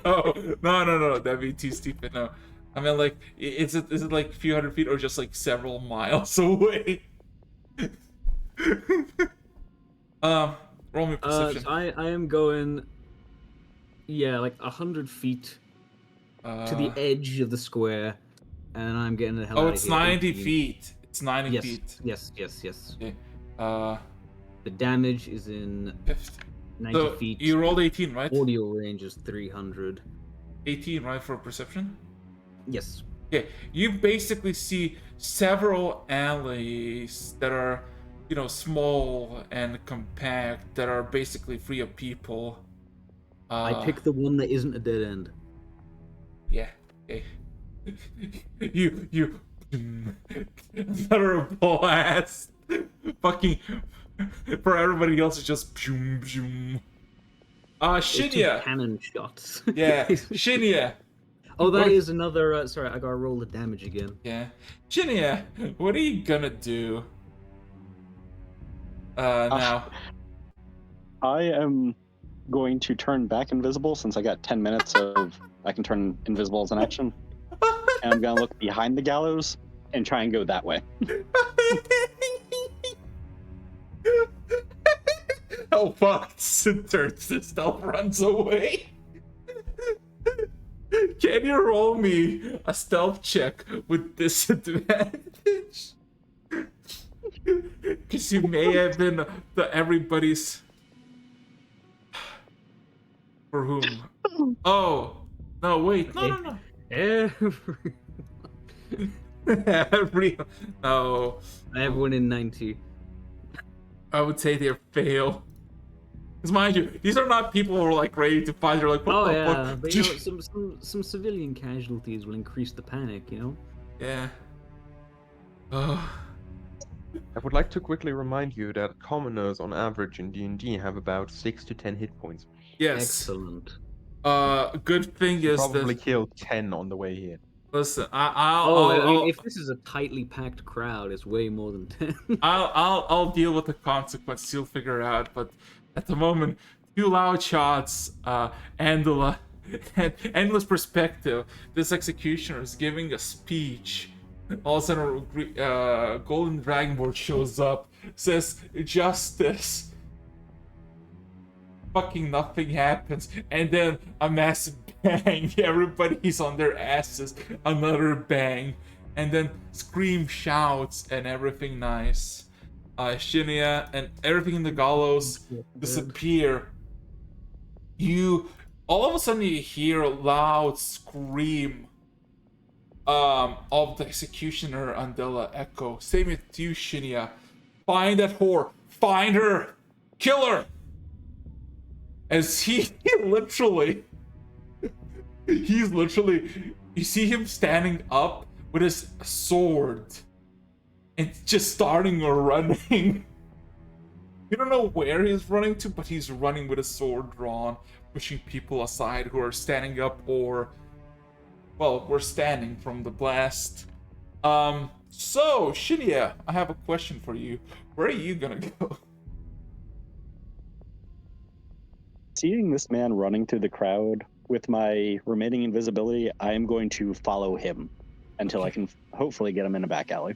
Oh, no. That'd be too stupid. No. I mean, like, is it like a few hundred feet or just like several miles away? Roll me perception. So I am going, like 100 feet to the edge of the square, and I'm getting the hell out of here. Oh, it's 90 18. feet. It's 90 Yes, feet. yes. Okay. The damage is in 90 So feet. you rolled 18, right? Audio range is 300. 18, right, for perception? Yes. Okay, you basically see several alleys that are, small and compact, that are basically free of people. I pick the one that isn't a dead end. Yeah. Okay. you another blast. Fucking for everybody else, it's just boom. It's two Shinya. cannon shots. Yeah, Shinya. Oh, that is another. Sorry, I gotta roll the damage again. Yeah, Shinya. What are you gonna do? Now. I am going to turn back invisible since I got 10 minutes of I can turn invisible as an action. And I'm gonna look behind the gallows and try and go that way. Oh fuck! Turns to stealth, runs away. Can you roll me a stealth check with disadvantage? Because you may have been everybody's. For whom? Oh no! Wait! No! No. Everyone in 90. I would say they fail. Because mind you, these are not people who are like ready to fight. They're like, what the fuck? But some civilian casualties will increase the panic, Yeah. I would like to quickly remind you that commoners on average in D&D have about 6 to 10 hit points. Yes. Excellent. Good thing is Probably that. killed 10 on the way here. Listen, If this is a tightly packed crowd, it's way more than 10. I'll deal with the consequences. You'll figure it out. But at the moment, 2 loud shots, Andala, and endless perspective. This executioner is giving a speech. All of a sudden, Golden Dragonboard shows up, says justice. Fucking nothing happens, and then a massive bang. Everybody's on their asses. Another bang, and then scream, shouts, and everything nice. Shinya and everything in the gallows disappear. All of a sudden you hear a loud scream of the executioner Andela echo. Same with you, Shinya. Find that whore. Find her. Kill her. As he's literally, you see him standing up with his sword and just starting running. You don't know where he's running to, but he's running with a sword drawn, pushing people aside who are standing up or well, we're standing from the blast. So Shinya, I have a question for you. Where are you gonna go? Seeing this man running through the crowd with my remaining invisibility, I am going to follow him until I can hopefully get him in a back alley.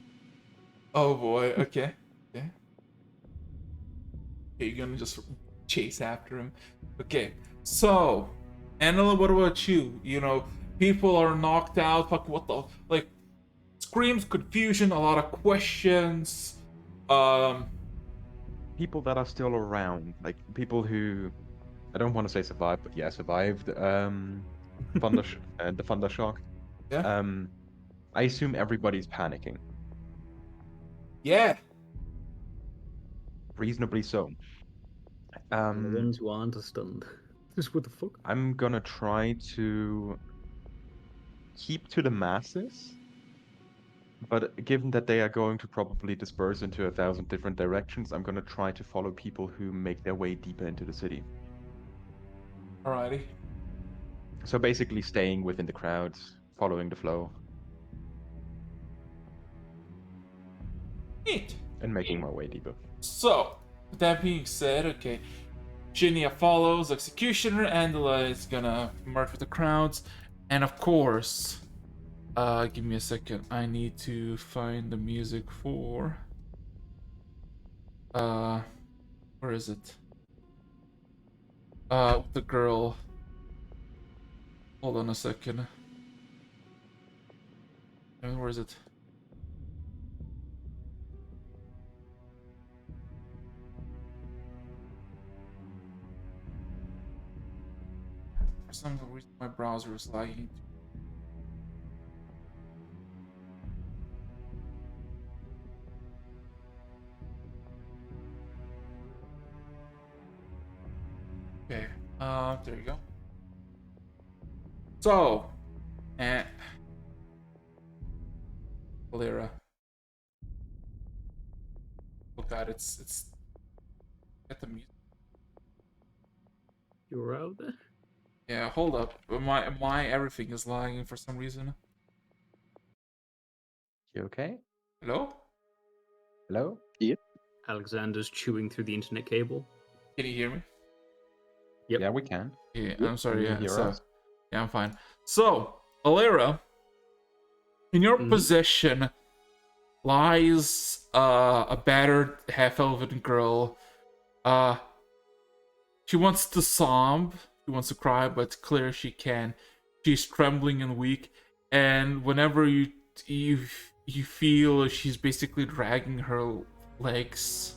Oh boy. Okay. Okay. Okay, you're gonna just chase after him. Okay. So, Anila, what about you? You know, people are knocked out. Fuck, what the like? Screams, confusion, a lot of questions. People that are still around, like people who I don't want to say survived, but yeah, survived. The thunder shock. Yeah. I assume everybody's panicking, Yeah. reasonably so. And the ones who aren't are stunned. Just what the fuck? I'm gonna try to keep to the masses, but given that they are going to probably disperse into 1,000 different directions, I'm gonna try to follow people who make their way deeper into the city. Alrighty. So basically staying within the crowds, following the flow, Neat. and making my way deeper. So, with that being said, okay, Shinya follows Executioner, Andala is gonna merge with the crowds, and of course, give me a second, I need to find the music for, where is it? The girl. Hold on a second. Where is it? For some reason, my browser is lagging. Okay, there you go. So, Valera. Oh god, it's get the music. You're out there? Yeah, hold up. My everything is lagging for some reason. You okay? Hello? Hello? Alexander's chewing through the internet cable. Can you hear me? Yep. Yeah, we can. Yeah, I'm sorry. Can you Yeah, hear so us? yeah, I'm fine. So, Alera, in your Mhm. possession lies a battered half-elven girl. She wants to sob, she wants to cry, but it's clear she can. She's trembling and weak, and whenever you feel she's basically dragging her legs,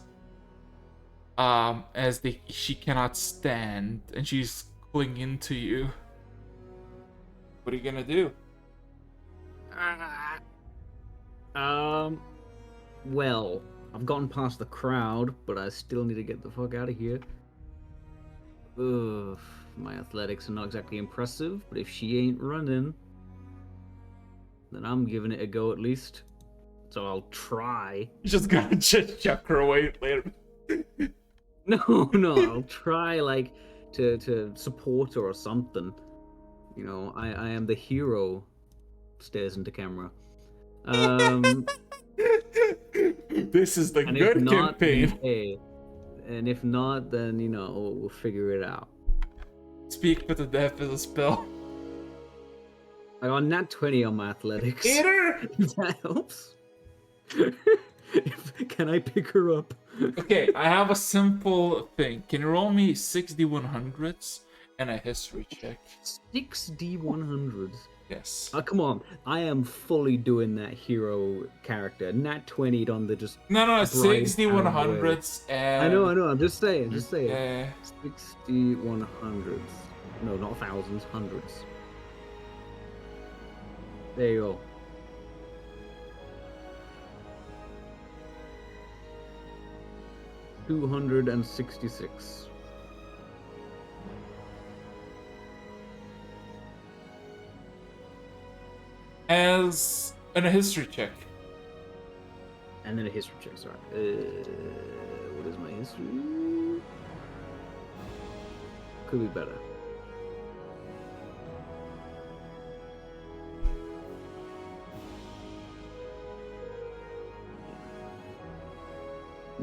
as she cannot stand, and she's clinging to you. What are you gonna do? Well, I've gotten past the crowd, but I still need to get the fuck out of here. Ugh, my athletics are not exactly impressive, but if she ain't running, then I'm giving it a go at least. So I'll try. You're just gonna just chuck her away later. No, I'll try like to support her or something. You know, I am the hero. Stares into camera. This is the And if good not, campaign. then, hey, and if not, then you know we'll figure it out. Speak with the deaf is a spell. I got nat 20 on my athletics. Eater! If that helps. Can I pick her up? Okay, I have a simple thing. Can you roll me 6d100s and a history check? 6d100s. Yes. Come on, I am fully doing that hero character. Nat 20'd on the just. No, bright 6d100s and... I know. I'm just saying. Yeah. 6d100s. No, not thousands, hundreds. There you go. $266. As and a history check. And then a history check, sorry. What is my history? Could be better.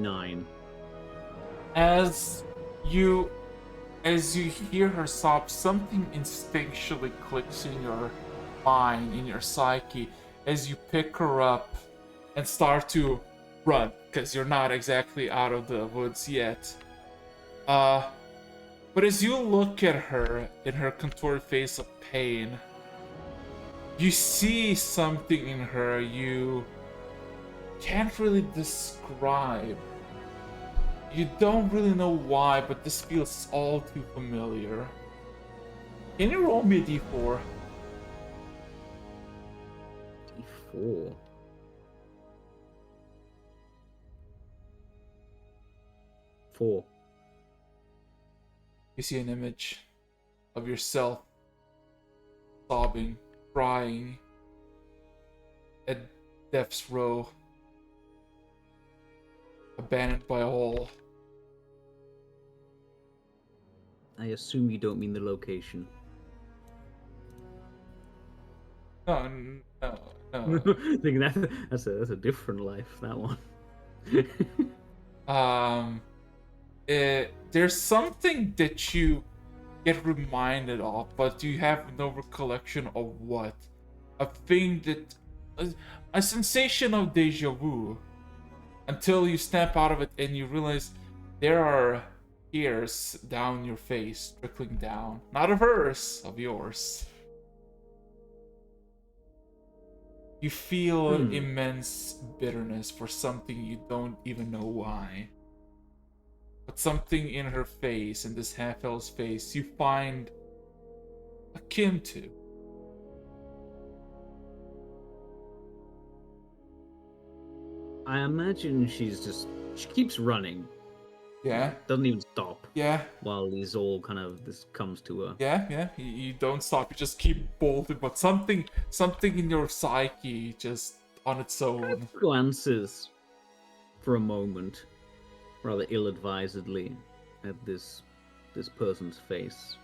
9. As you hear her sob, something instinctually clicks in your mind, in your psyche, as you pick her up and start to run, because you're not exactly out of the woods yet. But as you look at her in her contorted face of pain, you see something in her you can't really describe. You don't really know why, but this feels all too familiar. Can you roll me a d4? D4. Four. You see an image of yourself sobbing, crying at death's row, abandoned by all. I assume you don't mean the location. No, no, no. I think that's a different life, that one. There's something that you get reminded of, but you have no recollection of what. A thing that... a sensation of deja vu. Until you snap out of it and you realize there are tears down your face, trickling down. Not of hers, of yours. You feel immense bitterness for something you don't even know why. But something in her face, in this half-elf's face, you find akin to. I imagine she keeps running. Yeah? Doesn't even stop. Yeah? While this comes to her. Yeah? You don't stop, you just keep bolting, but something in your psyche just on its own. Glances for a moment, rather ill-advisedly, at this person's face.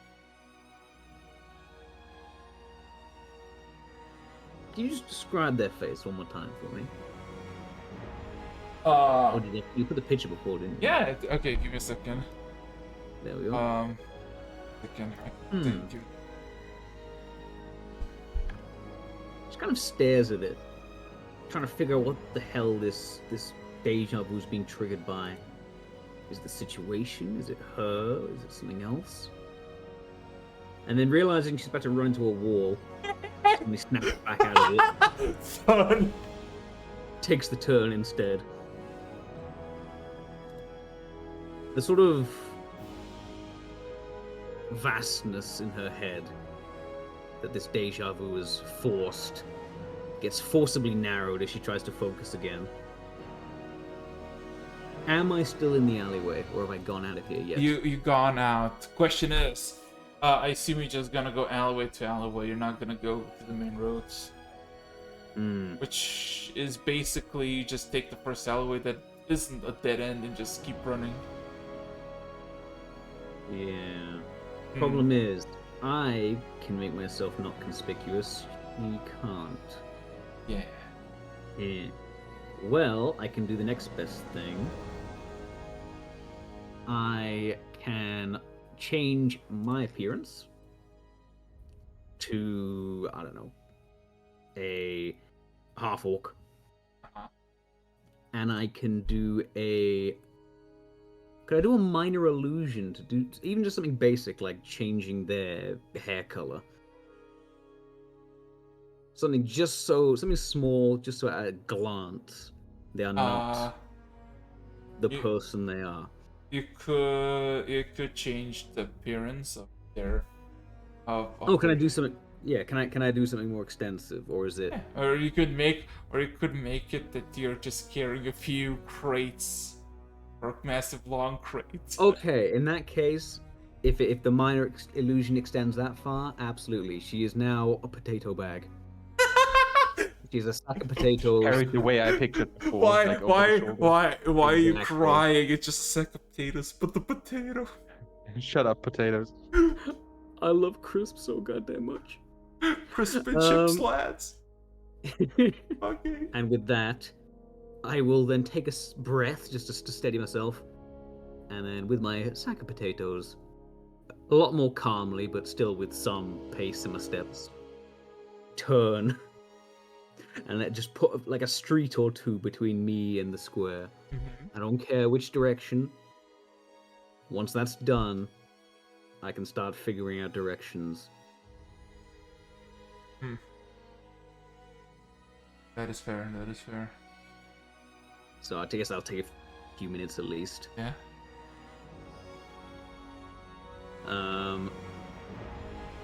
Can you just describe their face one more time for me? Or did you put the picture before, didn't you? Yeah, okay, give me a second. There we go. Thank you. She kind of stares at it, trying to figure out what the hell this deja vu is being triggered by. Is it the situation? Is it her? Is it something else? And then realizing she's about to run into a wall, suddenly snaps back out of it. Fun. Takes the turn instead. The sort of vastness in her head that this deja vu is forced gets forcibly narrowed as she tries to focus again. Am I still in the alleyway, or have I gone out of here yet? You gone out. Question is, I assume you're just gonna go alleyway to alleyway. You're not gonna go to the main roads. Which is basically you just take the first alleyway that isn't a dead end and just keep running. Yeah. Problem is, I can make myself not conspicuous. You can't. Yeah. Yeah. Well, I can do the next best thing. I can change my appearance to, I don't know, a half-orc. And I can do could I do a minor illusion to do even just something basic like changing their hair color? Something small, just so at a glance they are not the person they are. You could change the appearance of their Can I do something? Yeah, can I do something more extensive, or is it? Yeah. Or you could make it that you're just carrying a few crates, or massive long crates. Okay, in that case, if the minor illusion extends that far, absolutely, she is now a potato bag. She's a sack of potatoes. Carried the way I pictured before. Why like, over the shoulder. are you Exactly. crying? It's just a sack of potatoes, but the potato. Shut up, potatoes. I love crisp so goddamn much. Crisp and chip lads. Okay. And with that, I will then take a breath just to steady myself, and then with my sack of potatoes, a lot more calmly, but still with some pace in my steps, turn and just put like a street or two between me and the square. I don't care which direction. Once that's done, I can start figuring out directions. That is fair. That is fair. So I guess I'll take a few minutes at least. Yeah.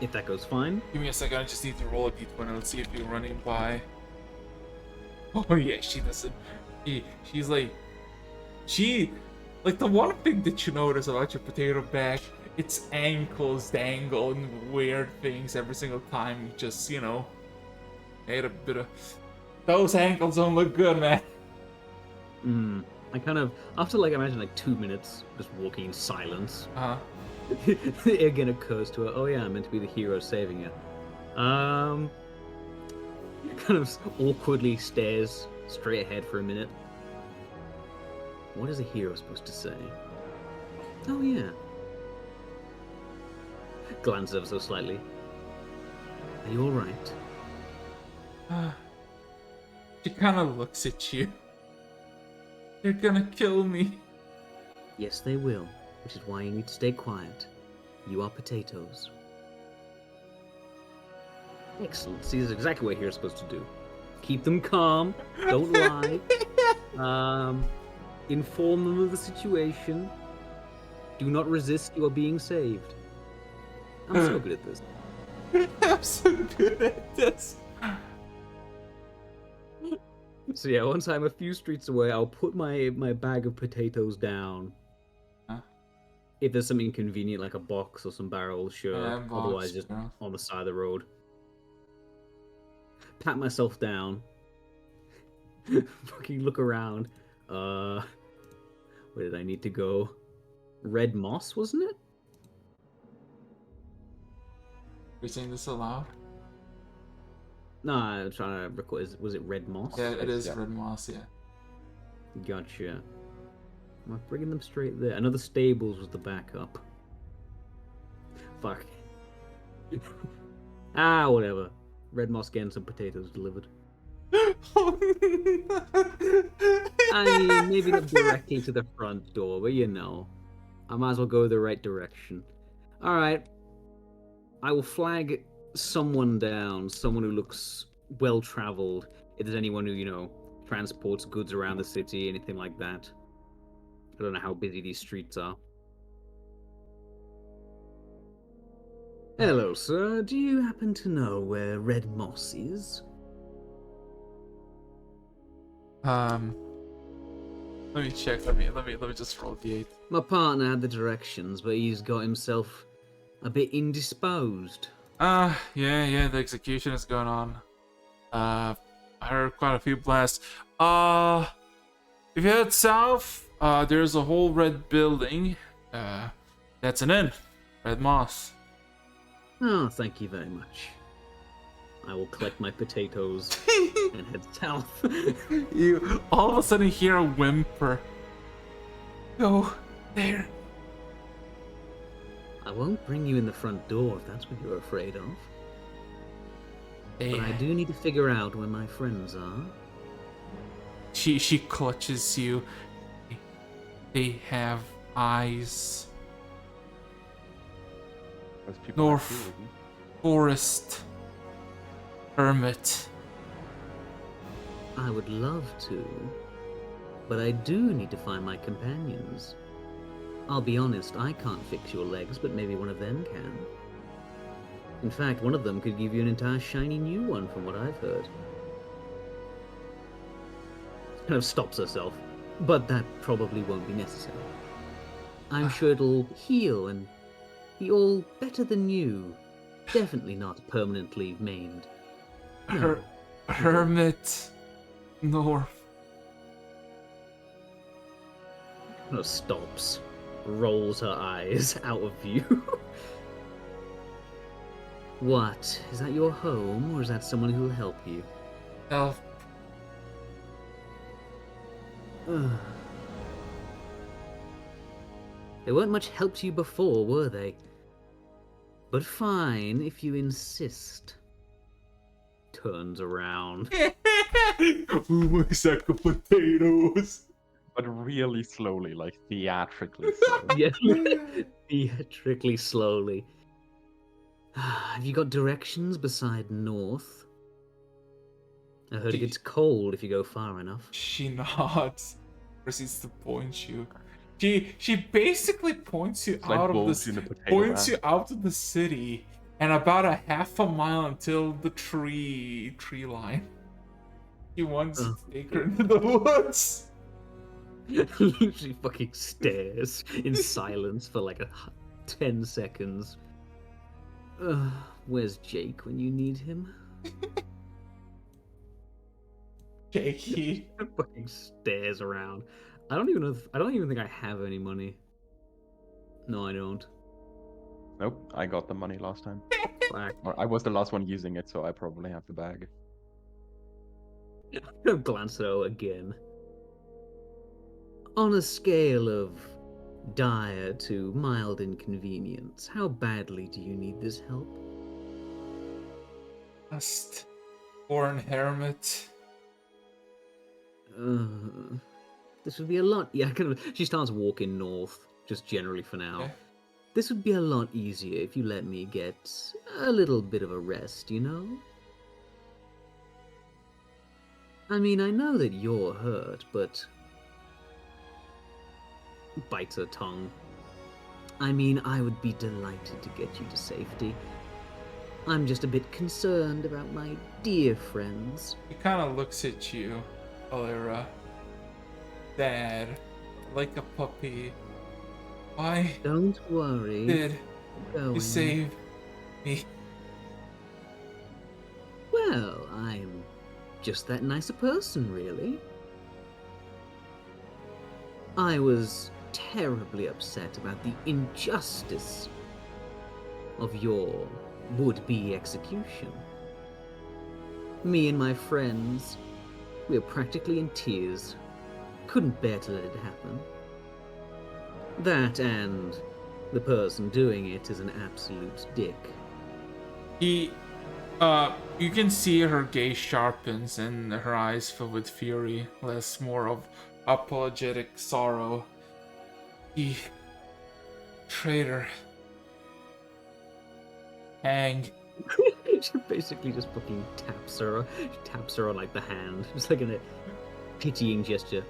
If that goes fine. Give me a second. I just need to roll a d20. Let's see if you're running by. Oh yeah, she doesn't. She's like, like the one thing that you notice about your potato bag, its ankles dangle and weird things every single time. You just, made a bit of. Those ankles don't look good, man. I kind of, after like, imagine like 2 minutes just walking in silence, it again occurs to her, oh yeah, I'm meant to be the hero saving you. Kind of awkwardly stares straight ahead for a minute. What is a hero supposed to say? Oh yeah. Glances ever so slightly. Are you alright? She kind of looks at you. They're gonna kill me. Yes, they will, which is why you need to stay quiet. You are potatoes. Excellent. See, this is exactly what you're supposed to do. Keep them calm. Don't lie. Inform them of the situation. Do not resist. You are being saved. I'm so good at this. I'm so good at this. So yeah, once I'm a few streets away, I'll put my bag of potatoes down. Huh? If there's something convenient, like a box or some barrels, sure. Yeah, box, Otherwise, just yeah. on the side of the road. Pat myself down. Fucking look around. Where did I need to go? Red Moss, wasn't it? Are you saying this aloud? No, I'm trying to record. Was it Red Moss? Yeah, it is Yeah. red moss, yeah. Gotcha. Am I bringing them straight there? Another stables was the backup. Fuck. Whatever. Red Moss getting some potatoes delivered. I mean, maybe not directly to the front door, but I might as well go the right direction. Alright. I will flag someone down, someone who looks well-traveled, if there's anyone who, transports goods around the city, anything like that. I don't know how busy these streets are. Hello, sir. Do you happen to know where Red Moss is? Let me check. Let me just roll the 8. My partner had the directions, but he's got himself a bit indisposed. Yeah, the execution is going on. I heard quite a few blasts. If you head south, there's a whole red building. That's an inn. Red Moss. Oh, thank you very much. I will collect my potatoes and head south. You all of a sudden hear a whimper. Go there. I won't bring you in the front door if that's what you're afraid of. But I do need to figure out where my friends are. She clutches you. They have eyes. Those people North. are cool, Forest. Hermit. I would love to, but I do need to find my companions. I'll be honest, I can't fix your legs, but maybe one of them can. In fact, one of them could give you an entire shiny new one, from what I've heard. Kind of stops herself, but that probably won't be necessary. I'm sure it'll heal and be all better than new. Definitely not permanently maimed. No. Hermit. North. Kind of stops, rolls her eyes out of view. What? Is that your home, or is that someone who'll help you? Elf. Ugh. They weren't much help to you before, were they? But fine, if you insist. Turns around. Ooh, my sack of potatoes. But really slowly, like theatrically slowly. Yeah, theatrically slowly. Have you got directions beside north? I heard it gets cold if you go far enough. She nods, proceeds to point you. She basically points you It's like out of wolves this, in a potato points bag. you out of the city, and about a half a mile until the tree line. He wants to take her into the woods. She fucking stares in silence for like 10 seconds. Where's Jake when you need him? Jakey. Fucking stares around. I don't even know. I don't even think I have any money. No, I don't. Nope, I got the money last time. Fuck. Or I was the last one using it, so I probably have the bag. Glance at O again. On a scale of dire to mild inconvenience, how badly do you need this help? Just born hermit. This would be a lot. Yeah, she starts walking north, just generally for now. Okay. This would be a lot easier if you let me get a little bit of a rest, you know? I mean, I know that you're hurt, but... Bites her tongue. I mean, I would be delighted to get you to safety. I'm just a bit concerned about my dear friends. He kind of looks at you, Alira. Dad, like a puppy. Why Don't worry. did Going. you save me? Well, I'm just that nice a person, really. I was terribly upset about the injustice of your would-be execution. Me and my friends, we were practically in tears. Couldn't bear to let it happen. That and the person doing it is an absolute dick. You can see her gaze sharpens and her eyes fill with fury, less more of apologetic sorrow. He traitor. Hang. She basically just fucking taps her. She taps her on like the hand, just like in a pitying gesture.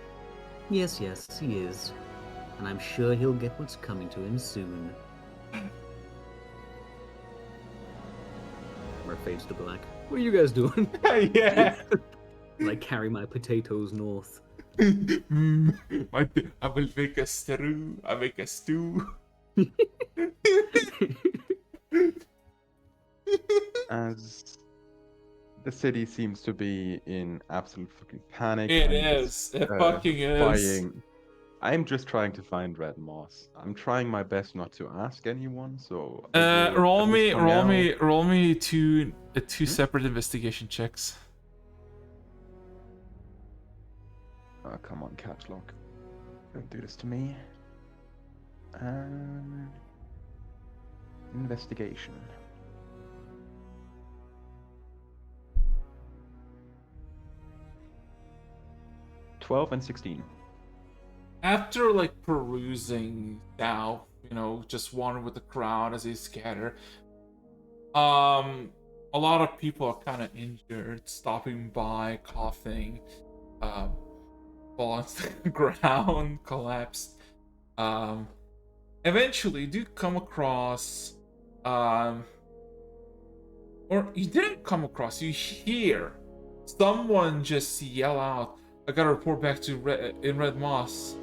Yes, yes, he is, and I'm sure he'll get what's coming to him soon. Camera fades to black. What are you guys doing? Yeah. And I carry my potatoes north. I will make a stew. I make a stew. As the city seems to be in absolute fucking panic. It and is. It fucking is. fighting. I'm just trying to find red moss. I'm trying my best not to ask anyone, so I will roll at me, least for roll now- me, roll me two separate investigation checks. Oh, come on, caps lock. Don't do this to me. Investigation. $12 and 16. After like perusing south, just wandering with the crowd as they scatter, a lot of people are kind of injured, stopping by, coughing, fall onto the ground, collapsed. Eventually, you do come across, or you didn't come across, you hear someone just yell out, "I gotta report back to Red Moss."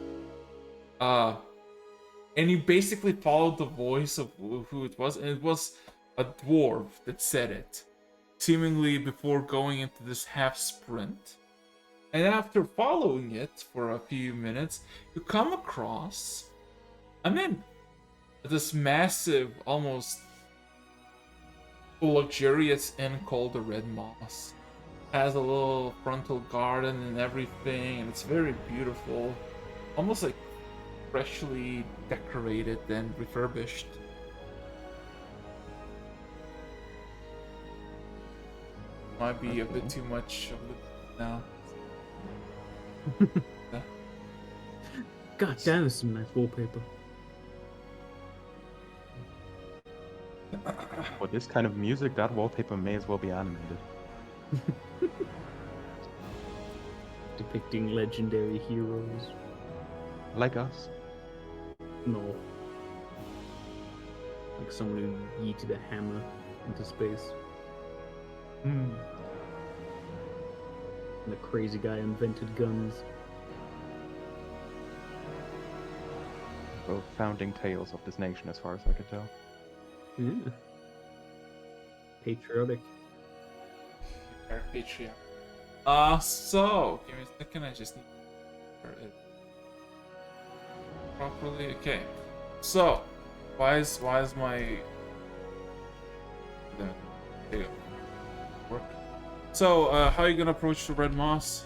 And you basically followed the voice of who it was, and it was a dwarf that said it, seemingly before going into this half sprint. And after following it for a few minutes, you come across this massive, almost luxurious inn called the Red Moss. has a little frontal garden and everything, and it's very beautiful, almost like freshly decorated and refurbished. Might be a bit Okay. too much of it now. God damn, it's some nice wallpaper. For this kind of music, that wallpaper may as well be animated. Depicting legendary heroes. Like us. No. Like someone who yeeted a hammer into space. Hmm. And the crazy guy invented guns. Both founding tales of this nation, as far as I could tell. Yeah. Patriotic. Our Patreon. So give me a second. I just need to enter it properly. Okay. So, why is my there you go. Work. So, how are you gonna approach the red moss?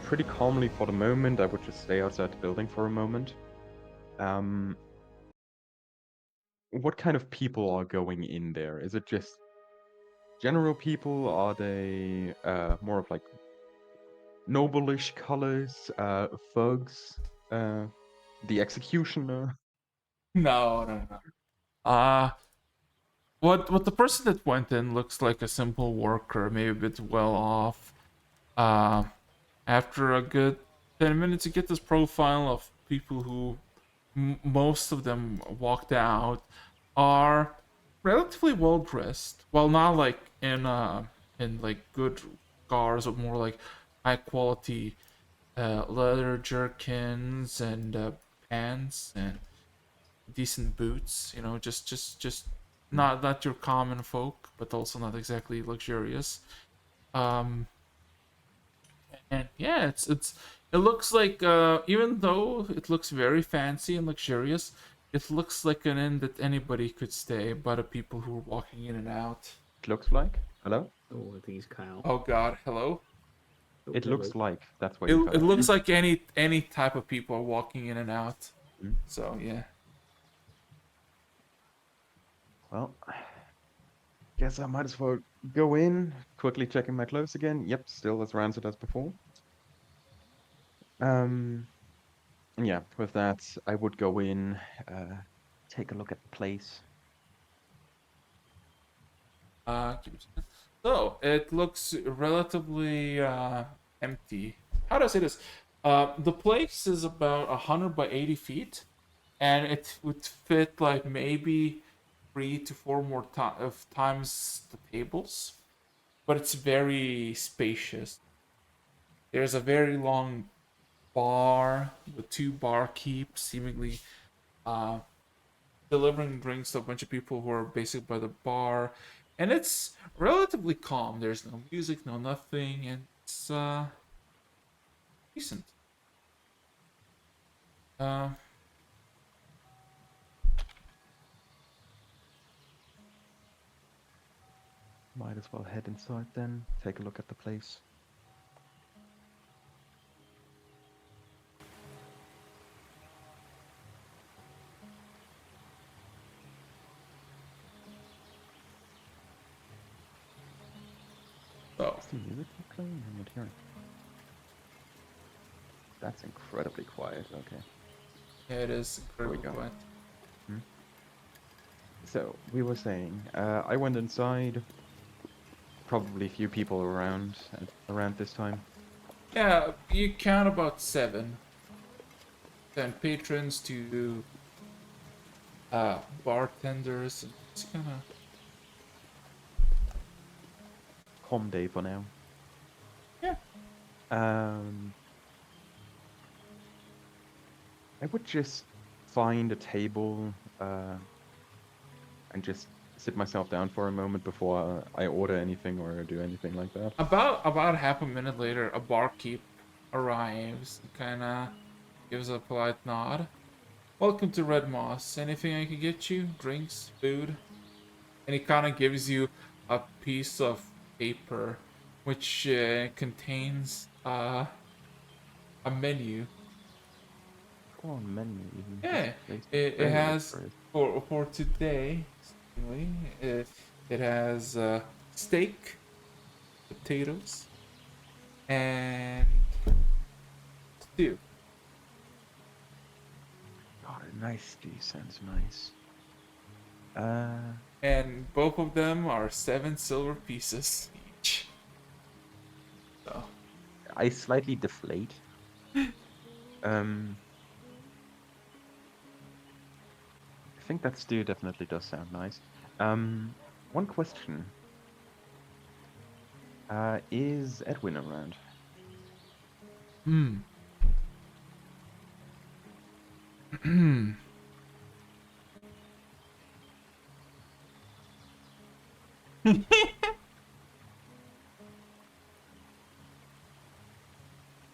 Pretty calmly for the moment. I would just stay outside the building for a moment. What kind of people are going in there? Is it just general people? Are they more of like noble-ish colors? Thugs? The executioner? No. What the person that went in looks like a simple worker, maybe a bit well off. Uh, After a good 10 minutes, you get this profile of people who most of them walked out are relatively well dressed. Well, not like in like good cars, but more like high quality leather jerkins and pants and decent boots. You know, just not your common folk, but also not exactly luxurious. Um, and yeah, it looks like even though it looks very fancy and luxurious, it looks like an inn that anybody could stay, but the people who are walking in and out. It looks like. Hello? Oh, I think he's Kyle. Oh God, hello. Oh, It hello. looks like. That's why It you cut it out. looks like any type of people are walking in and out. Mm. So yeah. Well, guess I might as well go in, quickly checking my clothes again. Yep, still as rancid as before. And yeah, with that, I would go in, take a look at the place. Give me a second. So it looks relatively empty. How do I say this? The place is about 100 by 80 feet, and it would fit like maybe 3 to 4 more of times the tables, but it's very spacious. There's a very long bar with two barkeeps, seemingly uh, delivering drinks to a bunch of people who are basically by the bar, and it's relatively calm. There's no music, no nothing, and it's decent. Uh, Might as well head inside then, take a look at the place. so Is the music playing? I'm not hearing. That's incredibly quiet. Okay. yeah, it is There we incredibly go. quiet. So we were saying, I went inside. Probably few people around around this time. Yeah, you count about 7 patrons to bartenders. It's kind of Calm day for now. yeah. I would just find a table and just sit myself down for a moment before I order anything or do anything like that. About half a minute later, a barkeep arrives and kind of gives a polite nod. Welcome to Red Moss. Anything I can get you? Drinks, food? And he kind of gives you a piece of paper which contains a menu. Oh, menu even. This Yeah, place is it very has luxurious. for today. Seemingly, it has steak, potatoes, and stew. God, a nice stew sounds nice. And both of them are 7 silver pieces each. So I slightly deflate. Um, I think that stew definitely does sound nice. One question. Is Edwin around? hmm.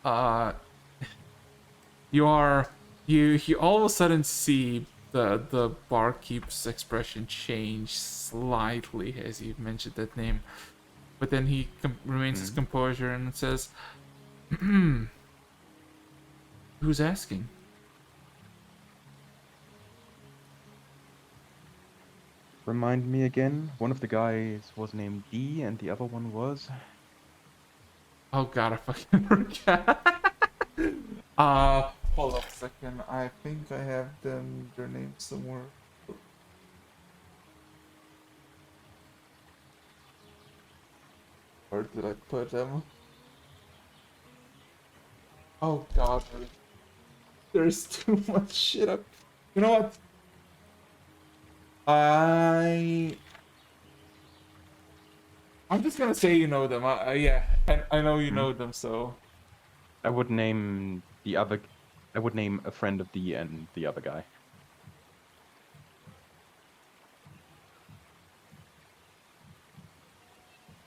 uh you all of a sudden see the barkeep's expression change slightly as you mentioned that name, but then he remains his Hmm. composure and says, "Who's asking?" Remind me again. One of the guys was named D, and the other one was. Oh god, I fucking forgot. Hold on a second. I think I have their names somewhere. Where did I put them? Oh god, there's too much shit up. You know what? I I'm just gonna say you know them. Yeah, I know you Hmm? know them. So I would name the other. I would name a friend of D and the other guy.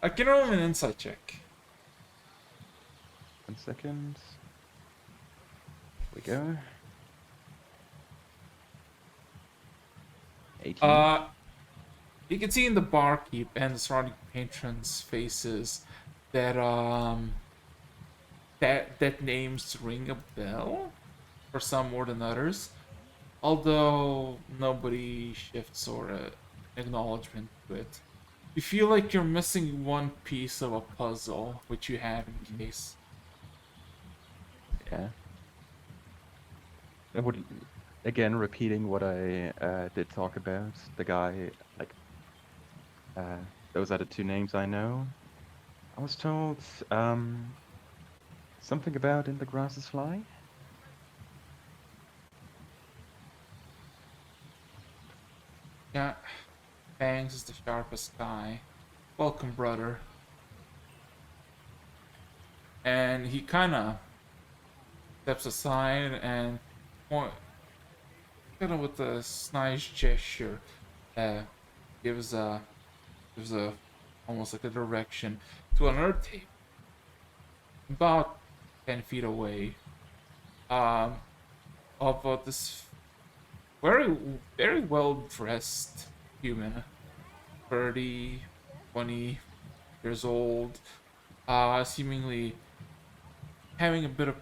I can roll an insight check. 1 second. Here we go. 18. Uh, you can see in the barkeep and the surrounding patrons' faces that that names ring a bell for some more than others. Although nobody shifts or acknowledgement to it. You feel like you're missing one piece of a puzzle, which you have in Mhm. case. Yeah. I would again repeating what I did talk about. The guy, like, uh, those are the two names I know. I was told something about in the grass is fly. Yeah, Fangs is the sharpest guy. Welcome, brother. And he kind of steps aside and point, kind of with a nice gesture, uh, gives a gives a almost like a direction to another table about 10 feet away. Um, of this very very well dressed human, 30, 20 years old, seemingly having a bit of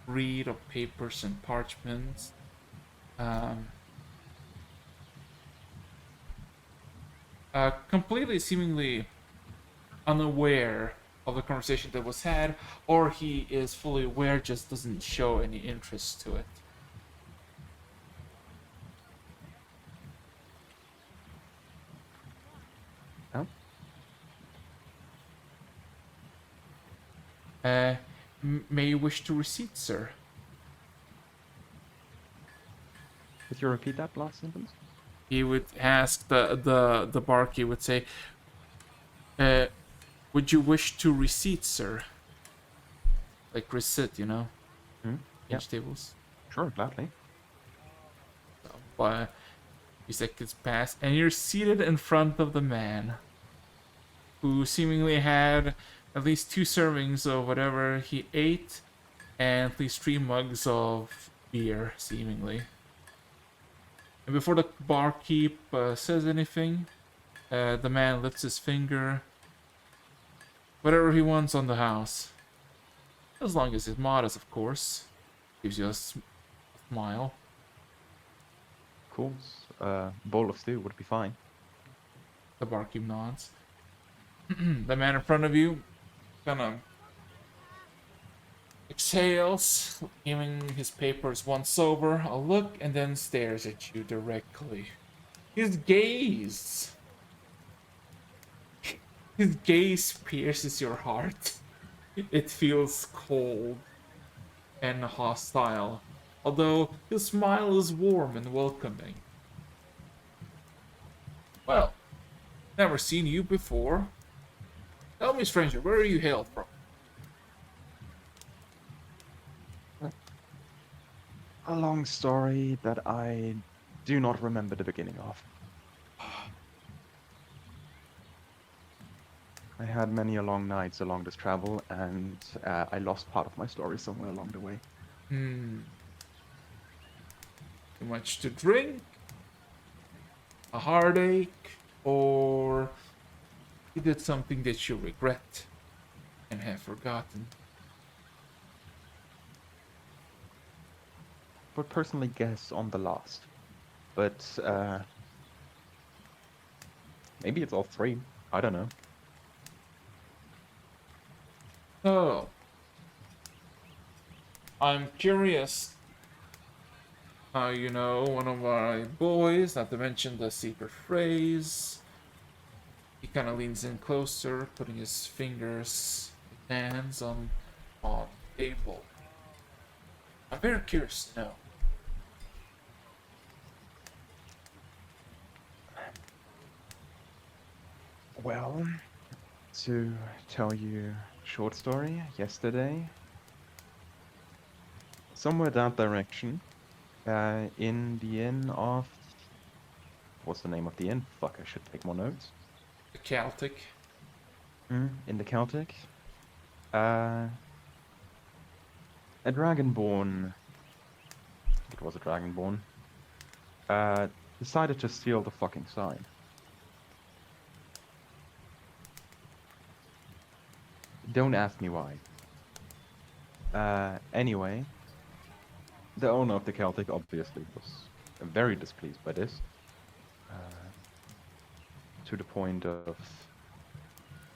read of papers and parchments. Um, completely seemingly unaware of the conversation that was had, or he is fully aware, just doesn't show any interest to it. Oh, Uh, may you wish to receipt, sir? could you repeat that last sentence? He would ask the barkeep would say, uh, "Would you wish to receipt, sir?" Like receipt, you know, Hmm? Yeah, change tables. sure, gladly. But a few seconds pass, and you're seated in front of the man who seemingly had at least 2 servings of whatever he ate and at least 3 mugs of beer, seemingly. And before the barkeep says anything, The man lifts his finger. Whatever he wants on the house. As long as it's modest, of course. Gives you a smile. Of course, bowl of stew would be fine. The barkeep nods. The man in front of you kind of exhales, giving his papers once over a look, and then stares at you directly. His gaze pierces your heart. It feels cold and hostile, although his smile is warm and welcoming. Well, never seen you before. Tell me, stranger, where are you hailed from? A long story that I do not remember the beginning of. I had many a long nights along this travel, and I lost part of my story somewhere along the way. Too much to drink? A heartache? Or you did something that you regret and have forgotten? Would personally guess on the last, but maybe it's all three. I don't know. Oh. I'm curious how you know one of my boys, not to mention the secret phrase. He kind of leans in closer, putting his fingers, his hands on the table. I'm very curious to know. Well, to tell you a short story, yesterday, somewhere that direction, in the inn of... What's the name of the inn? Fuck, I should take more notes. The Celtic. In the Celtic. A dragonborn... It was a dragonborn. Decided to steal the fucking sign. Don't ask me why. Anyway, the owner of the Celtic obviously was very displeased by this. To the point of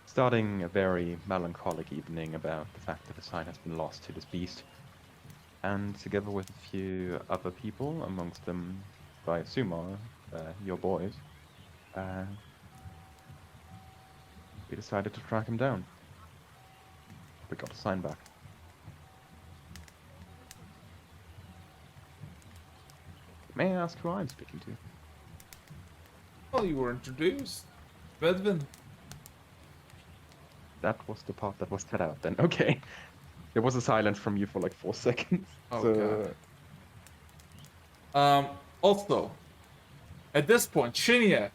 starting a very melancholic evening about the fact that the sign has been lost to this beast. And together with a few other people, amongst them, I assume, are your boys, we decided to track him down. We got the sign back. May I ask who I'm speaking to? Well, you were introduced. Bedvin. That was the part that was cut out then. Okay. There was a silence from you for like 4 seconds. Oh, so... God. Also, at this point, Shinya,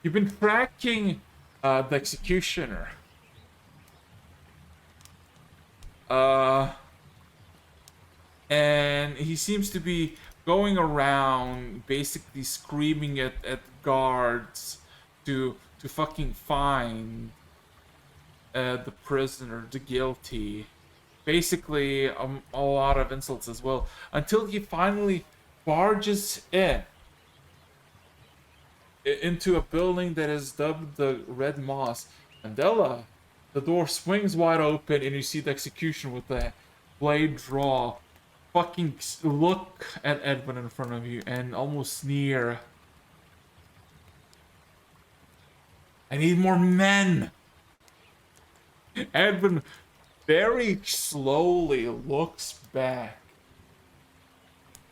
you've been tracking the executioner. And he seems to be going around basically screaming at guards to fucking find the prisoner, the guilty. Basically, a lot of insults as well. Until he finally barges into a building that is dubbed the Red Moss. Mandela, the door swings wide open and you see the executioner with the blade draw fucking look at Edwin in front of you and almost sneer. I need more men. Edwin very slowly looks back.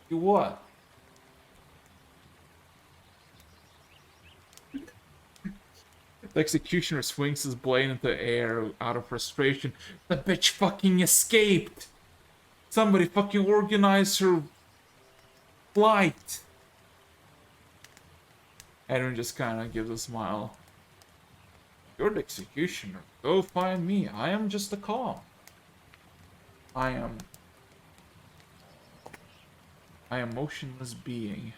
You what? The executioner swings his blade into the air out of frustration. The bitch fucking escaped! Somebody fucking organize her flight! Edwin just kind of gives a smile. You're the executioner. Go find me. I am just a call. I am motionless being.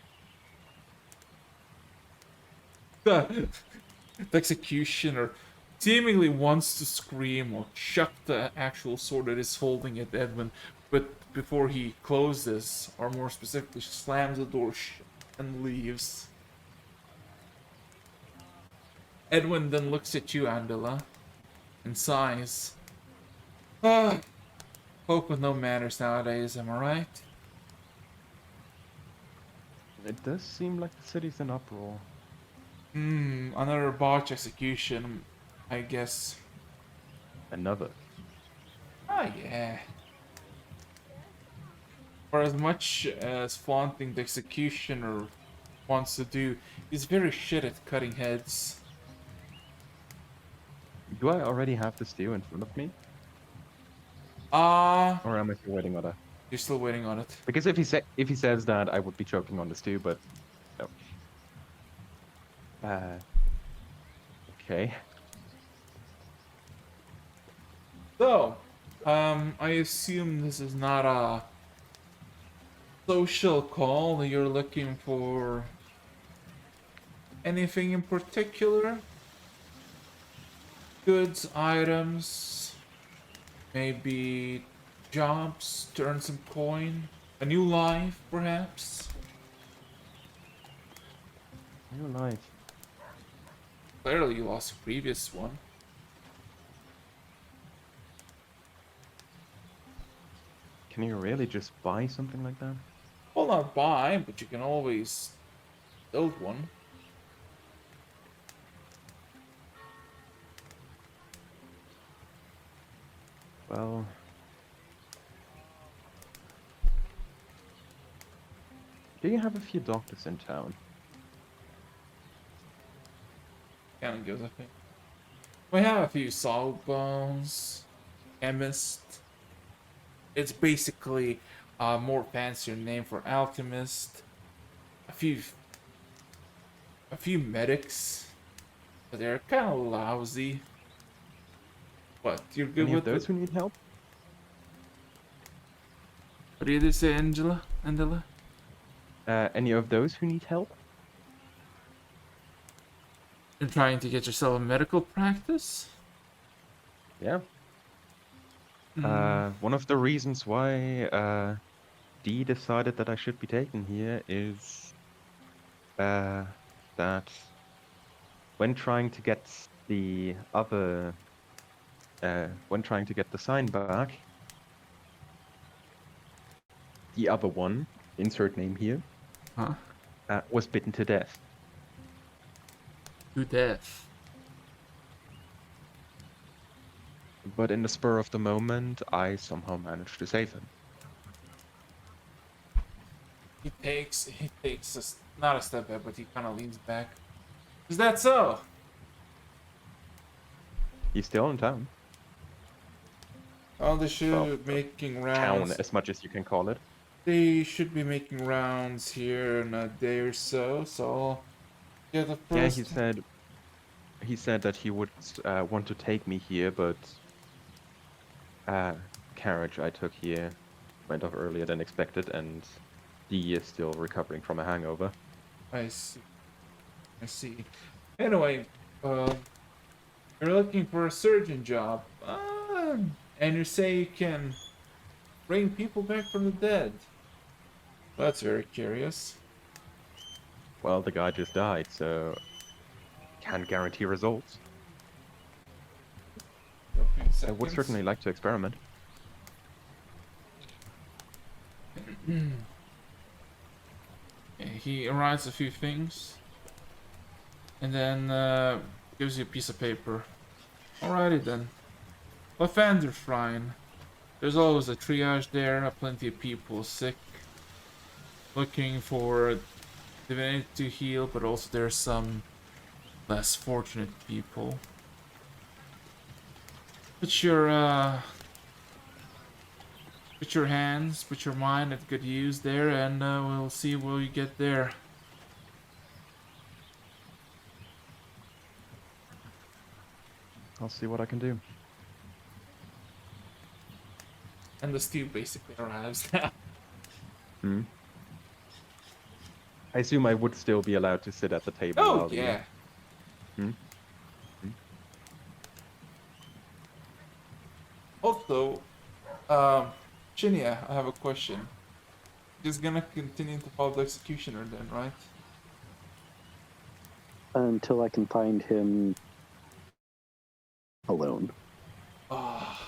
The executioner seemingly wants to scream or chuck the actual sword that is holding at Edwin, but before he closes, or more specifically, slams the door shut and leaves. Edwin then looks at you, Andela, and sighs. Ah, hope with no manners nowadays, am I right? It does seem like the city's in uproar. Another botch execution, I guess. Another. Ah, yeah. For as much as flaunting the executioner wants to do, he's very shit at cutting heads. Do I already have the stew in front of me? Ah, Or am I still waiting on it? you're still waiting on it. Because if he says that, I would be choking on the stew, but no. Okay. So, I assume this is not a social call. You're looking for anything in particular? Goods, items, maybe jobs to earn some coin, a new life, perhaps? New life. Clearly, you lost a previous one. Can you really just buy something like that? Well, not buy, but you can always build one. Well, do you have a few doctors in town? Kind of gives a thing. We have a few sawbones, chemist. It's basically a more fancier name for alchemist. A few medics, but they're kind of lousy. What, you're good Any with of those who need help? What did you say, Angela? Any of those who need help? You're trying to get yourself a medical practice? Yeah. Hmm. One of the reasons why Dee decided that I should be taken here is that when trying to get the other when trying to get the sign back, the other one, insert name here, Huh? was bitten to death. To death. But in the spur of the moment, I somehow managed to save him. He takes not a step back, but he kind of leans back. Is that so? He's still in town. Oh, they should Well, be making Town, rounds. as much as you can call it. They should be making rounds here in a day or so. So, yeah, the Yeah, first. he said that he would want to take me here, but carriage I took here went off earlier than expected, and Dee is still recovering from a hangover. I see. I see. Anyway, you're looking for a surgeon job, and you say you can bring people back from the dead. That's very curious. Well, the guy just died, so can't guarantee results. For a few I would seconds. certainly like to experiment. He writes a few things, and then gives you a piece of paper. Alrighty then. Lavender There's always a triage there, plenty of people sick, looking for divinity to heal, but also there's some less fortunate people. Put your hands, put your mind at good use there, and we'll see where you get there. I'll see what I can do. And the stew basically arrives now. Hmm. I assume I would still be allowed to sit at the table Oh while yeah. Hmm? Also, Shinya, I have a question. Just gonna continue to follow the executioner then, right? Until I can find him alone. Ah,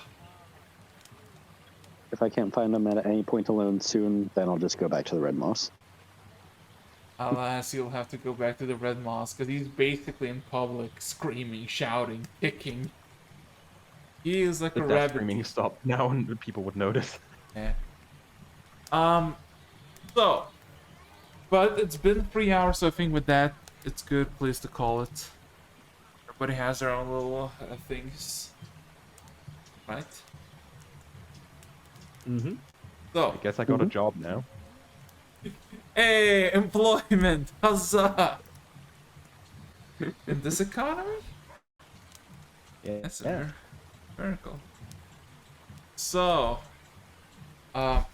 If I can't find him at any point alone soon, then I'll just go back to the Red Moss. alas, you'll have to go back to the Red Moss because he's basically in public, screaming, shouting, kicking. He is like a If that rabbit. screaming stopped now, and people would notice. Yeah. So, but it's been 3 hours, so I think with that, it's good place to call it. Everybody has their own little things, right? Mm-hmm. So, I guess I got a job now. hey, employment, huzzah! In this economy? Yeah. That's Yeah. very cool. So,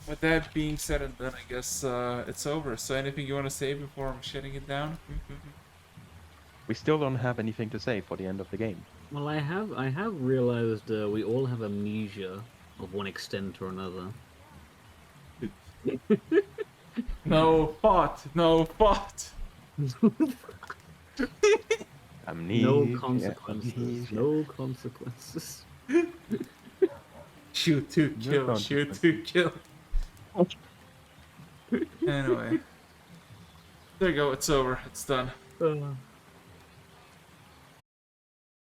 with that being said and done, I guess it's over. So, anything you want to say before I'm shutting it down? We still don't have anything to say for the end of the game. Well, I have realized we all have amnesia of one extent or another. No thought, no thought. Amnesia. No consequences. amnesia. No consequences. Shoot to No kill, shoot to kill. Anyway. There you go, it's over. It's done.